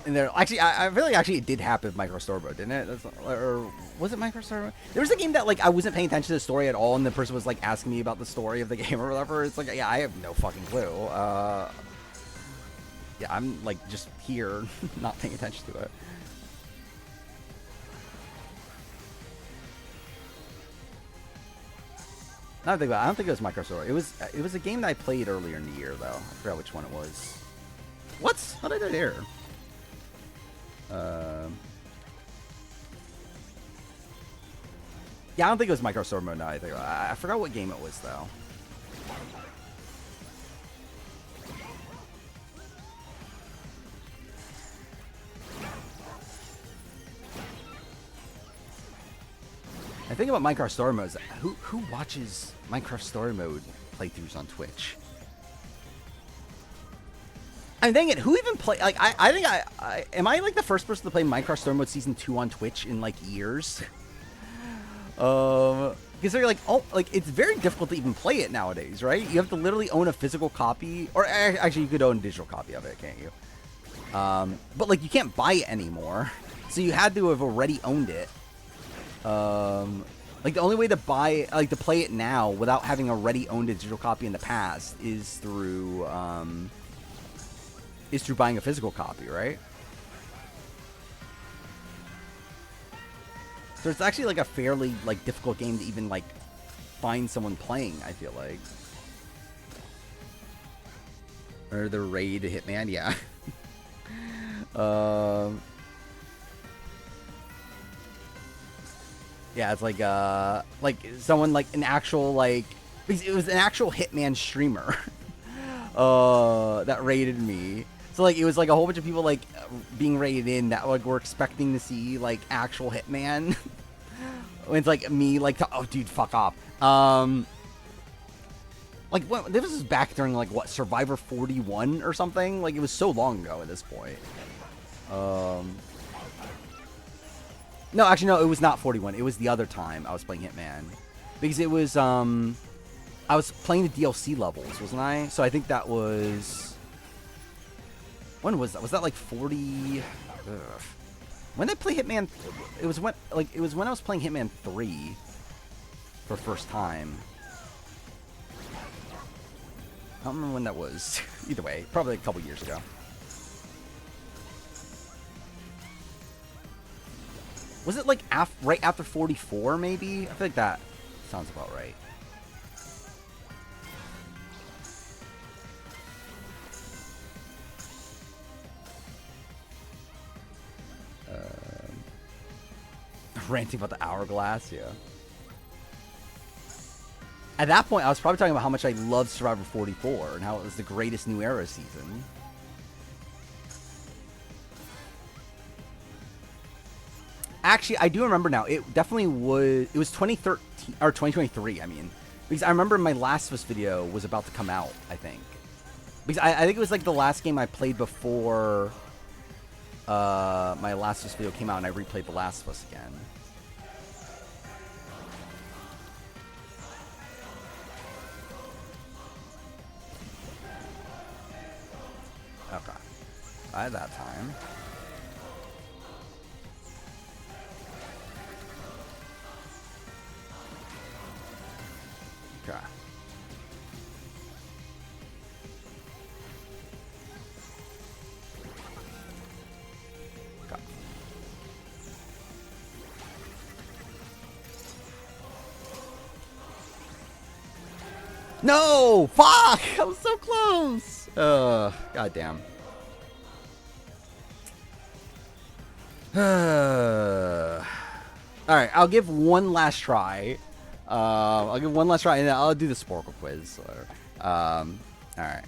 And there, actually, I feel like actually it did happen with Micro Story Mode, didn't it? Or was it Micro Story Mode? There was a game that like I wasn't paying attention to the story at all, and the person was like asking me about the story of the game or whatever. It's like, yeah, I have no fucking clue. Yeah, I'm like just here, not paying attention to it. Now I think about it, I don't think it was Micro Story. It was a game that I played earlier in the year though. I forgot which one it was. What? How did I there? Yeah, I don't think it was Micro Story Mode now. I forgot what game it was though. I think about Minecraft Story Mode. Who watches Minecraft Story Mode playthroughs on Twitch? I'm thinking, who even play? Like, I think am I like the first person to play Minecraft Story Mode Season 2 on Twitch in like years? Because they're like, oh, like it's very difficult to even play it nowadays, right? You have to literally own a physical copy, or actually, you could own a digital copy of it, can't you? But like, you can't buy it anymore, so you had to have already owned it. Like the only way to buy, like to play it now without having already owned a digital copy in the past is through buying a physical copy, right? So it's actually like a fairly like difficult game to even like find someone playing, I feel like. Or the raid Hitman, yeah. Yeah, it's like someone like an actual like, it was an actual Hitman streamer that raided me. So like it was like a whole bunch of people like being raided in that like were expecting to see like actual Hitman. It's like me like, oh dude, fuck off. Like what, this was back during like what, Survivor 41 or something. Like it was so long ago at this point. No, actually no, it was not 41. It was the other time I was playing Hitman, because it was I was playing the DLC levels, wasn't I? So I think that was. When was that? Was that like 40? Ugh. When did I play Hitman? It was when I was playing Hitman 3 for the first time. I don't remember when that was. Either way, probably a couple years ago. Was it like right after 44 maybe? I feel like that sounds about right. Ranting about the hourglass, yeah. At that point, I was probably talking about how much I loved Survivor 44 and how it was the greatest New Era season. Actually, I do remember now. It definitely was. It was 2013 or 2023. I mean, because I remember my Last of Us video was about to come out. I think because I think it was like the last game I played before my Last of Us video came out, and I replayed The Last of Us again. Okay. By that time. Okay. Okay. No! Fuck! I was so close! Goddamn. Alright, I'll give one last try. I'll give one last try, and then I'll do the Sporkle quiz. All right.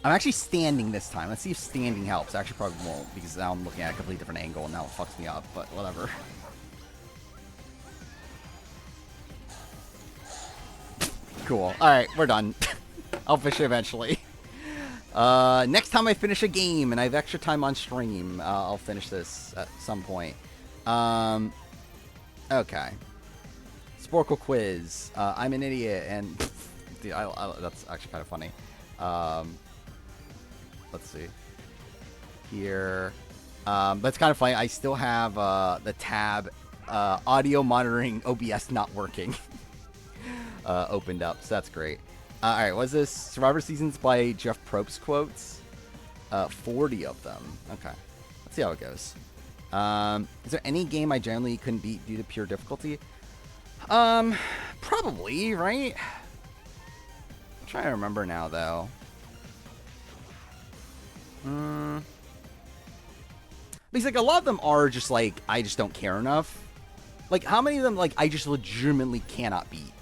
I'm actually standing this time. Let's see if standing helps. Actually, probably won't, because now I'm looking at a completely different angle, and now it fucks me up, but whatever. Cool. Alright, we're done. I'll finish it eventually. Next time I finish a game, and I have extra time on stream, I'll finish this at some point. Okay. Sporkle quiz. I'm an idiot, and... Dude, that's actually kind of funny. Let's see. Here. But it's kind of funny. I still have the tab audio monitoring OBS not working opened up, so that's great. Alright, what's this? Survivor Seasons by Jeff Probst quotes. 40 of them. Okay. Let's see how it goes. Is there any game I generally couldn't beat due to pure difficulty? Probably, right? I'm trying to remember now, though. Because, like, a lot of them are just, like, I just don't care enough. Like, how many of them, like, I just legitimately cannot beat?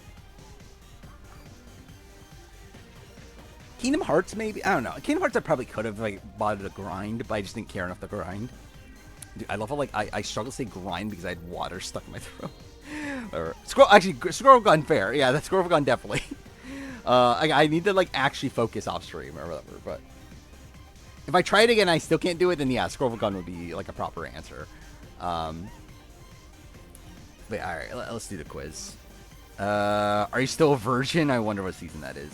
Kingdom Hearts, maybe? I don't know. Kingdom Hearts I probably could have, like, bought it a grind, but I just didn't care enough to grind. Dude, I love how, like, I struggle to say grind because I had water stuck in my throat. Or, Squirrel Gun, fair. Yeah, that's Squirrel Gun, definitely. I need to, like, actually focus off stream or whatever, but... If I try it again and I still can't do it, then yeah, Squirrel Gun would be, like, a proper answer. But, alright, let's do the quiz. Are you still a virgin? I wonder what season that is.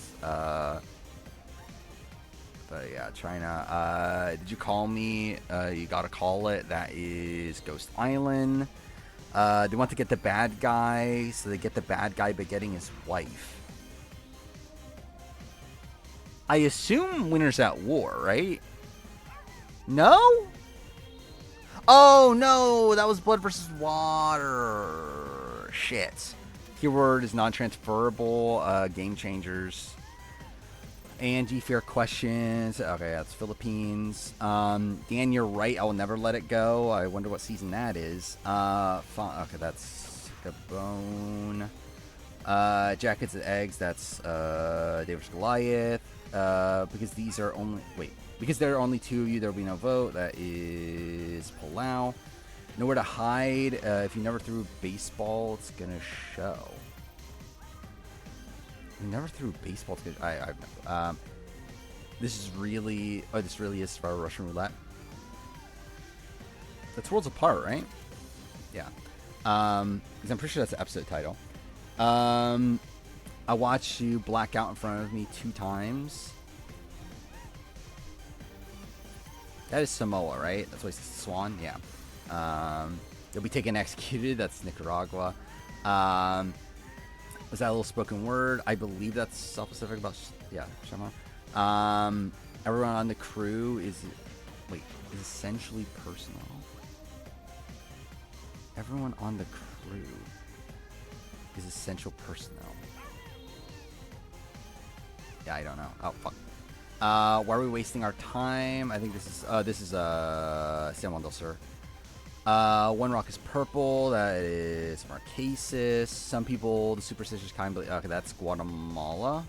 But yeah, China. Did you call me? You gotta call it. That is Ghost Island. They want to get the bad guy, so they get the bad guy by getting his wife. I assume Winners at War, right? No? Oh, no! That was Blood versus Water. Shit. Keyword is non-transferable. Game changers. Angie, fair questions. Okay, that's Philippines. Dan, you're right. I will never let it go. I wonder what season that is. Okay, that's Gabon. Jackets and Eggs. That's David vs. Goliath. Because these are only... Wait. Because there are only two of you, there will be no vote. That is Palau. Nowhere to hide. If you never threw baseball, it's going to show. You never threw baseball. It's gonna, this is really... Oh, this really is Survivor Russian Roulette. That's Worlds Apart, right? Yeah. Because I'm pretty sure that's the episode title. I watched you black out in front of me 2 times. That is Samoa, right? That's why it's Swan? Yeah. You'll be taken executed. That's Nicaragua. Was that a little spoken word? I believe that's self-specific about... Yeah, Shama. Everyone on the crew is... Wait, is essentially personal. Everyone on the crew is essential personnel. Yeah, I don't know. Oh, fuck. Why are we wasting our time? I think this is San Juan del Sur. One rock is purple. That is Marquesas. Some people, the superstitious kind, believe... Okay, that's Guatemala.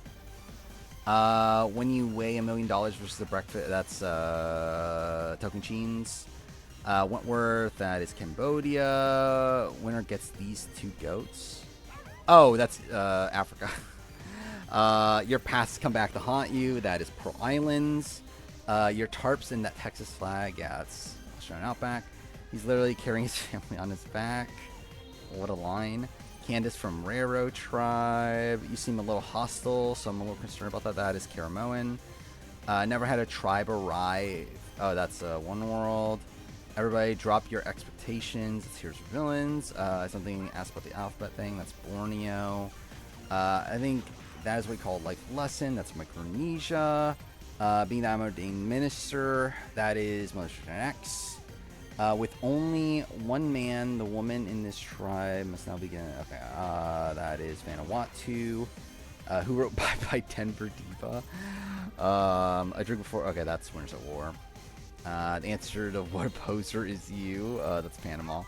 When you weigh $1 million versus the breakfast, that's Tocantins. Wentworth, that is Cambodia. Winner gets these 2 goats. Oh, that's Africa. Your paths come back to haunt you. That is Pearl Islands. Your tarps in that Texas flag. Yeah, that's Australian Outback. He's literally carrying his family on his back. What a line. Candace from Railroad Tribe. You seem a little hostile, so I'm a little concerned about that. That is Karamoan. Never had a tribe arrive. Oh, that's One World. Everybody drop your expectations. It's Here's Villains. Something asked about the alphabet thing. That's Borneo. I think that is what we call Life Lesson. That's Micronesia. Being that I'm ordained minister. That is Mother X. With only one man, the woman in this tribe must now begin. Okay, that is Vanuatu. Who wrote Bye Bye Denver Diva? A drink before. Okay, that's Winners at War. The answer to what a poser is you. That's Panama.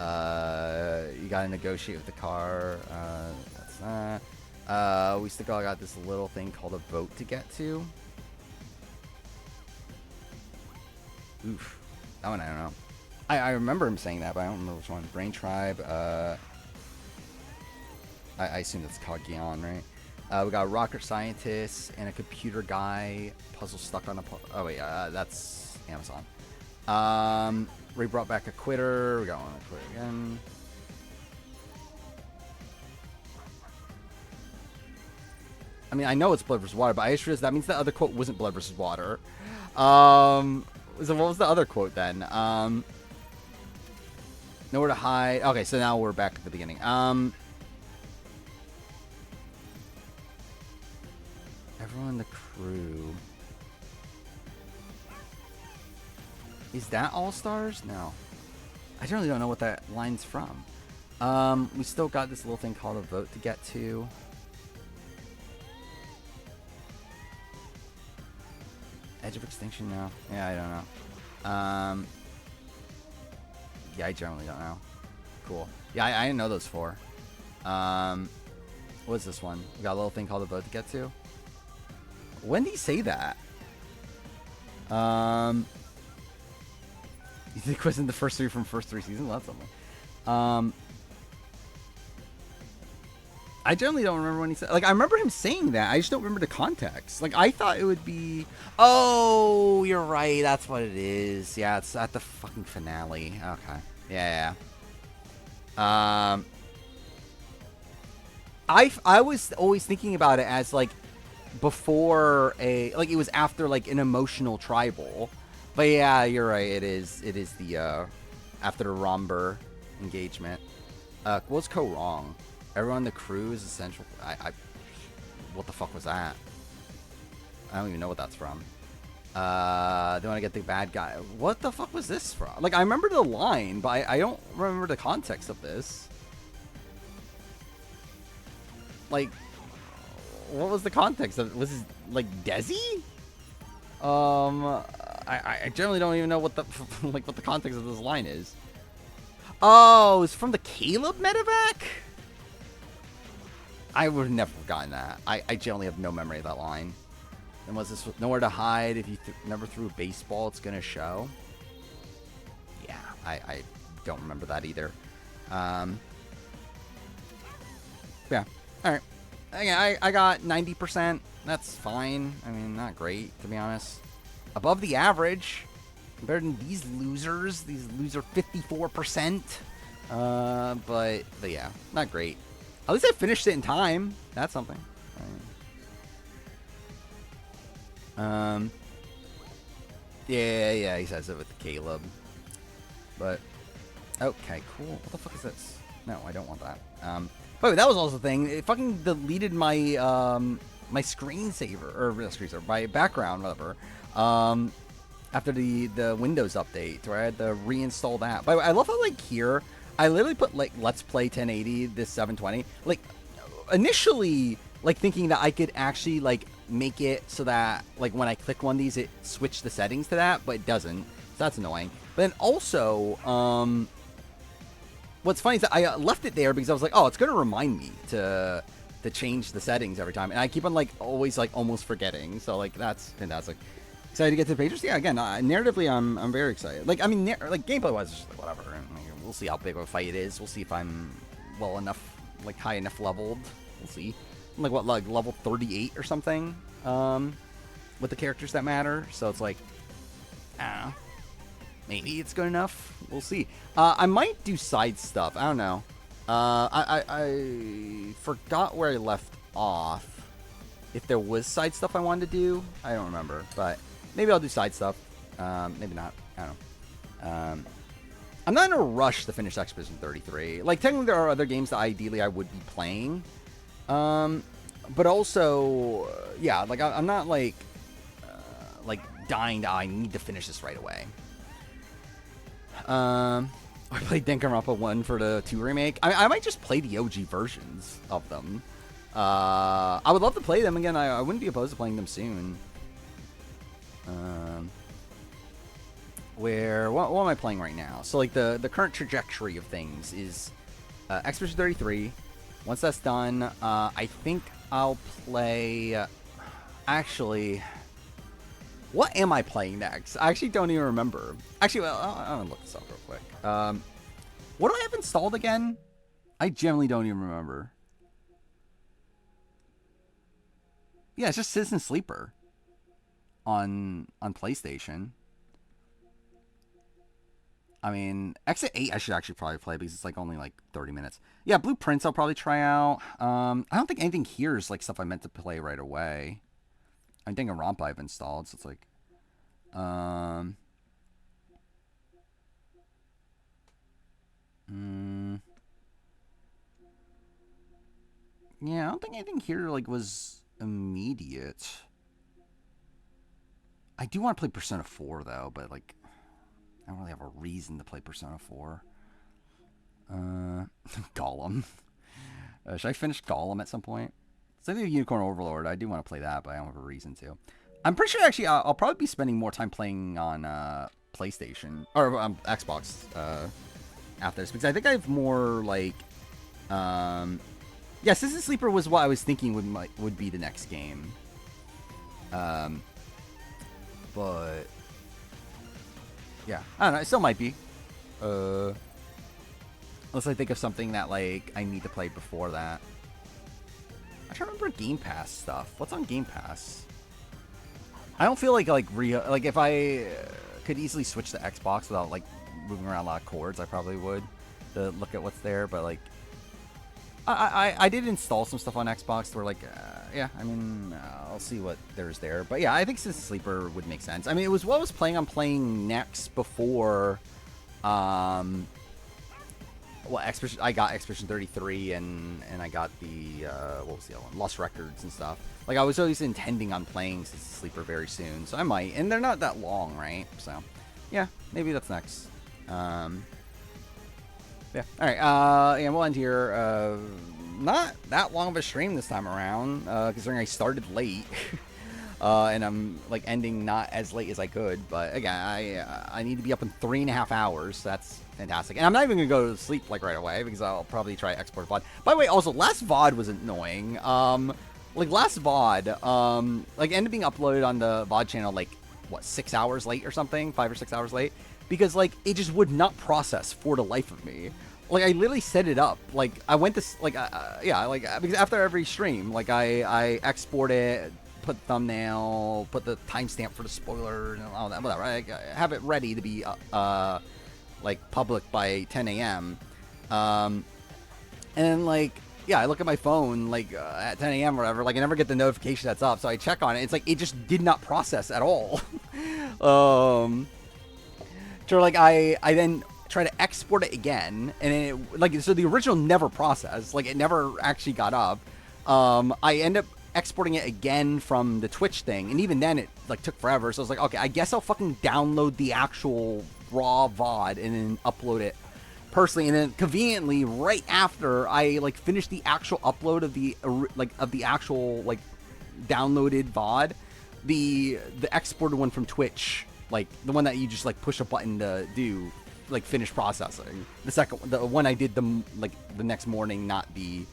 You gotta negotiate with the car. That's that. We still got this little thing called a vote to get to. Oof. That one I don't know. I remember him saying that, but I don't remember which one. Brain Tribe. I assume that's called Gian, right? We got a rocket scientist and a computer guy. Puzzle stuck on a oh wait, that's Amazon. We brought back a quitter. We got one to quit again. I mean, I know it's blood versus water, but I just realized that means the other quote wasn't blood versus water. So what was the other quote then? Nowhere to hide. Okay, so now we're back at the beginning. Everyone in the crew. Is that All Stars? No. I really don't know what that line's from. We still got this little thing called a vote to get to. Edge of Extinction? No. Yeah, I don't know. Yeah, I generally don't know. Cool. Yeah, I didn't know those four. What's this one? We got a little thing called a vote to get to. When did he say that? You think it was in the first three seasons? Well, that's something. I generally don't remember when he said. Like, I remember him saying that. I just don't remember the context. Like, I thought it would be. Oh, you're right. That's what it is. Yeah, it's at the fucking finale. Okay. Yeah. I was always thinking about it as like before it was after like an emotional tribal. But yeah, you're right. It is the after the Romber engagement. What's go wrong? Everyone on the crew is essential. What the fuck was that? I don't even know what that's from. They want to get the bad guy. What the fuck was this from? Like, I remember the line, but I don't remember the context of this. Like, what was the context of it? Was it like Desi? I generally don't even know what the like what the context of this line is. Oh, it's from the Caleb medevac? I would have never forgotten that. I generally have no memory of that line. And was this nowhere to hide? If you never threw a baseball, it's gonna show. Yeah, I don't remember that either. Yeah. All right. I got 90%. That's fine. I mean, not great to be honest. Above the average. Better than these losers. These loser 54%. But yeah, not great. At least I finished it in time. That's something. Yeah, he says it with Caleb. But okay, cool. What the fuck is this? No, I don't want that. But that was also the thing. It fucking deleted my my screensaver or screensaver, my background, whatever. After the Windows update, where I had to reinstall that. But I love how like here. I literally put like Let's Play 1080 this 720. Like initially like thinking that I could actually like make it so that like when I click one of these it switched the settings to that, but it doesn't. So that's annoying. But then also what's funny is that I left it there because I was like, oh, it's going to remind me to change the settings every time. And I keep on like always like almost forgetting. So like that's fantastic. Excited to get to the pages? Yeah, again, narratively I'm very excited. Like I mean like gameplay wise just like whatever. And, like, we'll see how big of a fight it is. We'll see if I'm well enough, like high enough leveled. We'll see. I'm like what, like level 38 or something, with the characters that matter. So it's like, I don't know. Maybe it's good enough. We'll see. I might do side stuff. I don't know. I forgot where I left off. If there was side stuff I wanted to do, I don't remember. But maybe I'll do side stuff. Maybe not. I don't know. I'm not in a rush to finish Expedition 33. Like, technically there are other games that ideally I would be playing. But also, yeah, like, I'm not, like dying to, I need to finish this right away. I played Danganronpa 1 for the 2 remake. I might just play the OG versions of them. I would love to play them again. I wouldn't be opposed to playing them soon. where what am I playing right now? So like the current trajectory of things is Expedition 33. Once that's done, I think I'll play. Actually, what am I playing next? I actually don't even remember. Actually, well, I'm gonna look this up real quick. What do I have installed again? I generally don't even remember. Yeah, it's just Citizen Sleeper on PlayStation. I mean, Exit 8 I should actually probably play because it's like only like 30 minutes. Yeah, Blueprints I'll probably try out. I don't think anything here is like stuff I meant to play right away. I think a Romp I've installed, so it's like yeah, I don't think anything here like was immediate. I do want to play Persona 4 though, but like I don't really have a reason to play Persona 4. Gollum. Should I finish Gollum at some point? So I think Unicorn Overlord, I do want to play that, but I don't have a reason to. I'm pretty sure actually I'll probably be spending more time playing on PlayStation or Xbox after this because I think I have more like yeah, Citizen Sleeper was what I was thinking would be the next game. But yeah, I don't know. It still might be. Unless I think of something that like I need to play before that. I try to remember Game Pass stuff. What's on Game Pass? I don't feel like if I could easily switch to Xbox without like moving around a lot of cords, I probably would to look at what's there. But like, I did install some stuff on Xbox where like, yeah, I mean, I'll see what there's there. But yeah, I think Citizen Sleeper would make sense. I mean, it was what I was planning on playing next before, well, I got Expedition 33 and I got the, what was the other one? Lost Records and stuff. Like, I was always intending on playing Citizen Sleeper very soon, so I might. And they're not that long, right? So, yeah, maybe that's next. Yeah. All right. And we'll end here. Not that long of a stream this time around, considering I started late, and I'm like ending not as late as I could. But again, I need to be up in 3.5 hours. So that's fantastic. And I'm not even gonna go to sleep like right away because I'll probably try export VOD. By the way, also last VOD was annoying. Like last VOD, like ended up being uploaded on the VOD channel like what 6 hours late or something, 5 or 6 hours late. Because, like, it just would not process for the life of me. Like, I literally set it up. Like, I went to, like, yeah, like, because after every stream, like, I export it, put thumbnail, put the timestamp for the spoiler, and all that, whatever. I have it ready to be, like, public by 10 a.m. And then, like, yeah, I look at my phone, like, at 10 a.m. or whatever. Like, I never get the notification that's up, so I check on it. It's like, it just did not process at all. So like I then try to export it again, and it, like so the original never processed, like it never actually got up. I end up exporting it again from the Twitch thing, and even then it like took forever. So I was like, okay, I guess I'll fucking download the actual raw VOD and then upload it personally. And then conveniently, right after I like finished the actual upload of the actual like downloaded VOD, the exported one from Twitch. Like, the one that you just, like, push a button to do, like, finish processing. The one I did, the next morning, not the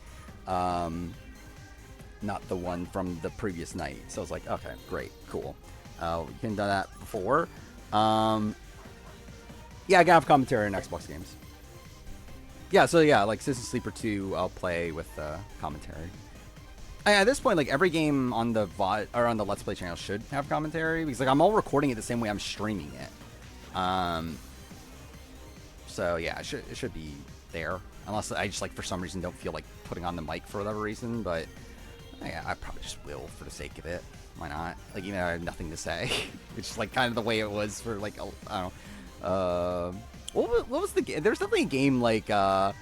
one from the previous night. So I was like, okay, great, cool. We can do that before. Yeah, I gotta have commentary on Xbox games. Yeah, so yeah, like, Citizen Sleeper 2, I'll play with commentary. At this point, like, every game on the VOD, or on the Let's Play channel should have commentary, because, like, I'm all recording it the same way I'm streaming it. So, yeah, it should be there. Unless I just, like, for some reason don't feel like putting on the mic for whatever reason, but, yeah, I probably just will for the sake of it. Why not? Like, even though I have nothing to say. It's just, like, kind of the way it was for, like, I don't know. What was the game? There's definitely a game, like, I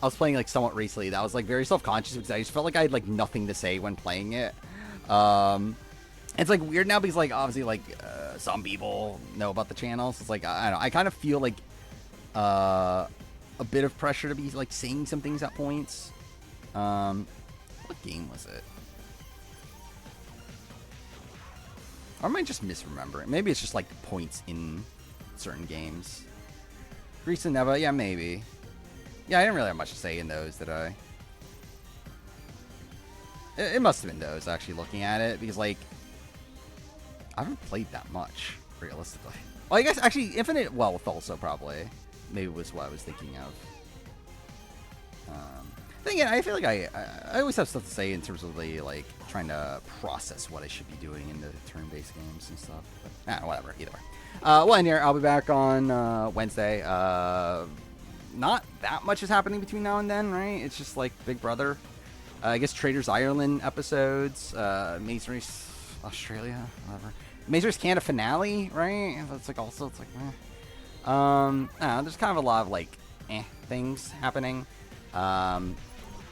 was playing, like, somewhat recently that I was, like, very self-conscious because I just felt like I had, like, nothing to say when playing it. It's, like, weird now because, like, obviously, like, some people know about the channel. So it's, like, I don't know. I kind of feel, like, a bit of pressure to be, like, saying some things at points. What game was it? Or am I just misremembering? Maybe it's just, like, points in certain games. Grease and Neva, yeah, maybe. Yeah, I didn't really have much to say in those, did I? It must have been those, actually, looking at it, because, like, I haven't played that much, realistically. Well, I guess, actually, Infinite Wealth also, probably. Maybe was what I was thinking of. Then again, I feel like I always have stuff to say in terms of the, like, trying to process what I should be doing in the turn-based games and stuff. But, whatever, either way. We'll end here. I'll be back on Wednesday. Not that much is happening between now and then, right? It's just, like, Big Brother. I guess Traders Ireland episodes. Maze Race Australia, whatever. Maze Race Canada finale, right? It's like, also, it's like, I don't know, there's kind of a lot of, like, things happening.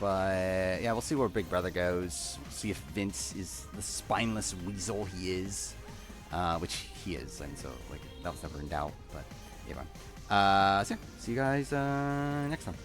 But yeah, we'll see where Big Brother goes. We'll see if Vince is the spineless weasel he is, which he is, and so like that was never in doubt. But anyway, so yeah, see you guys next time.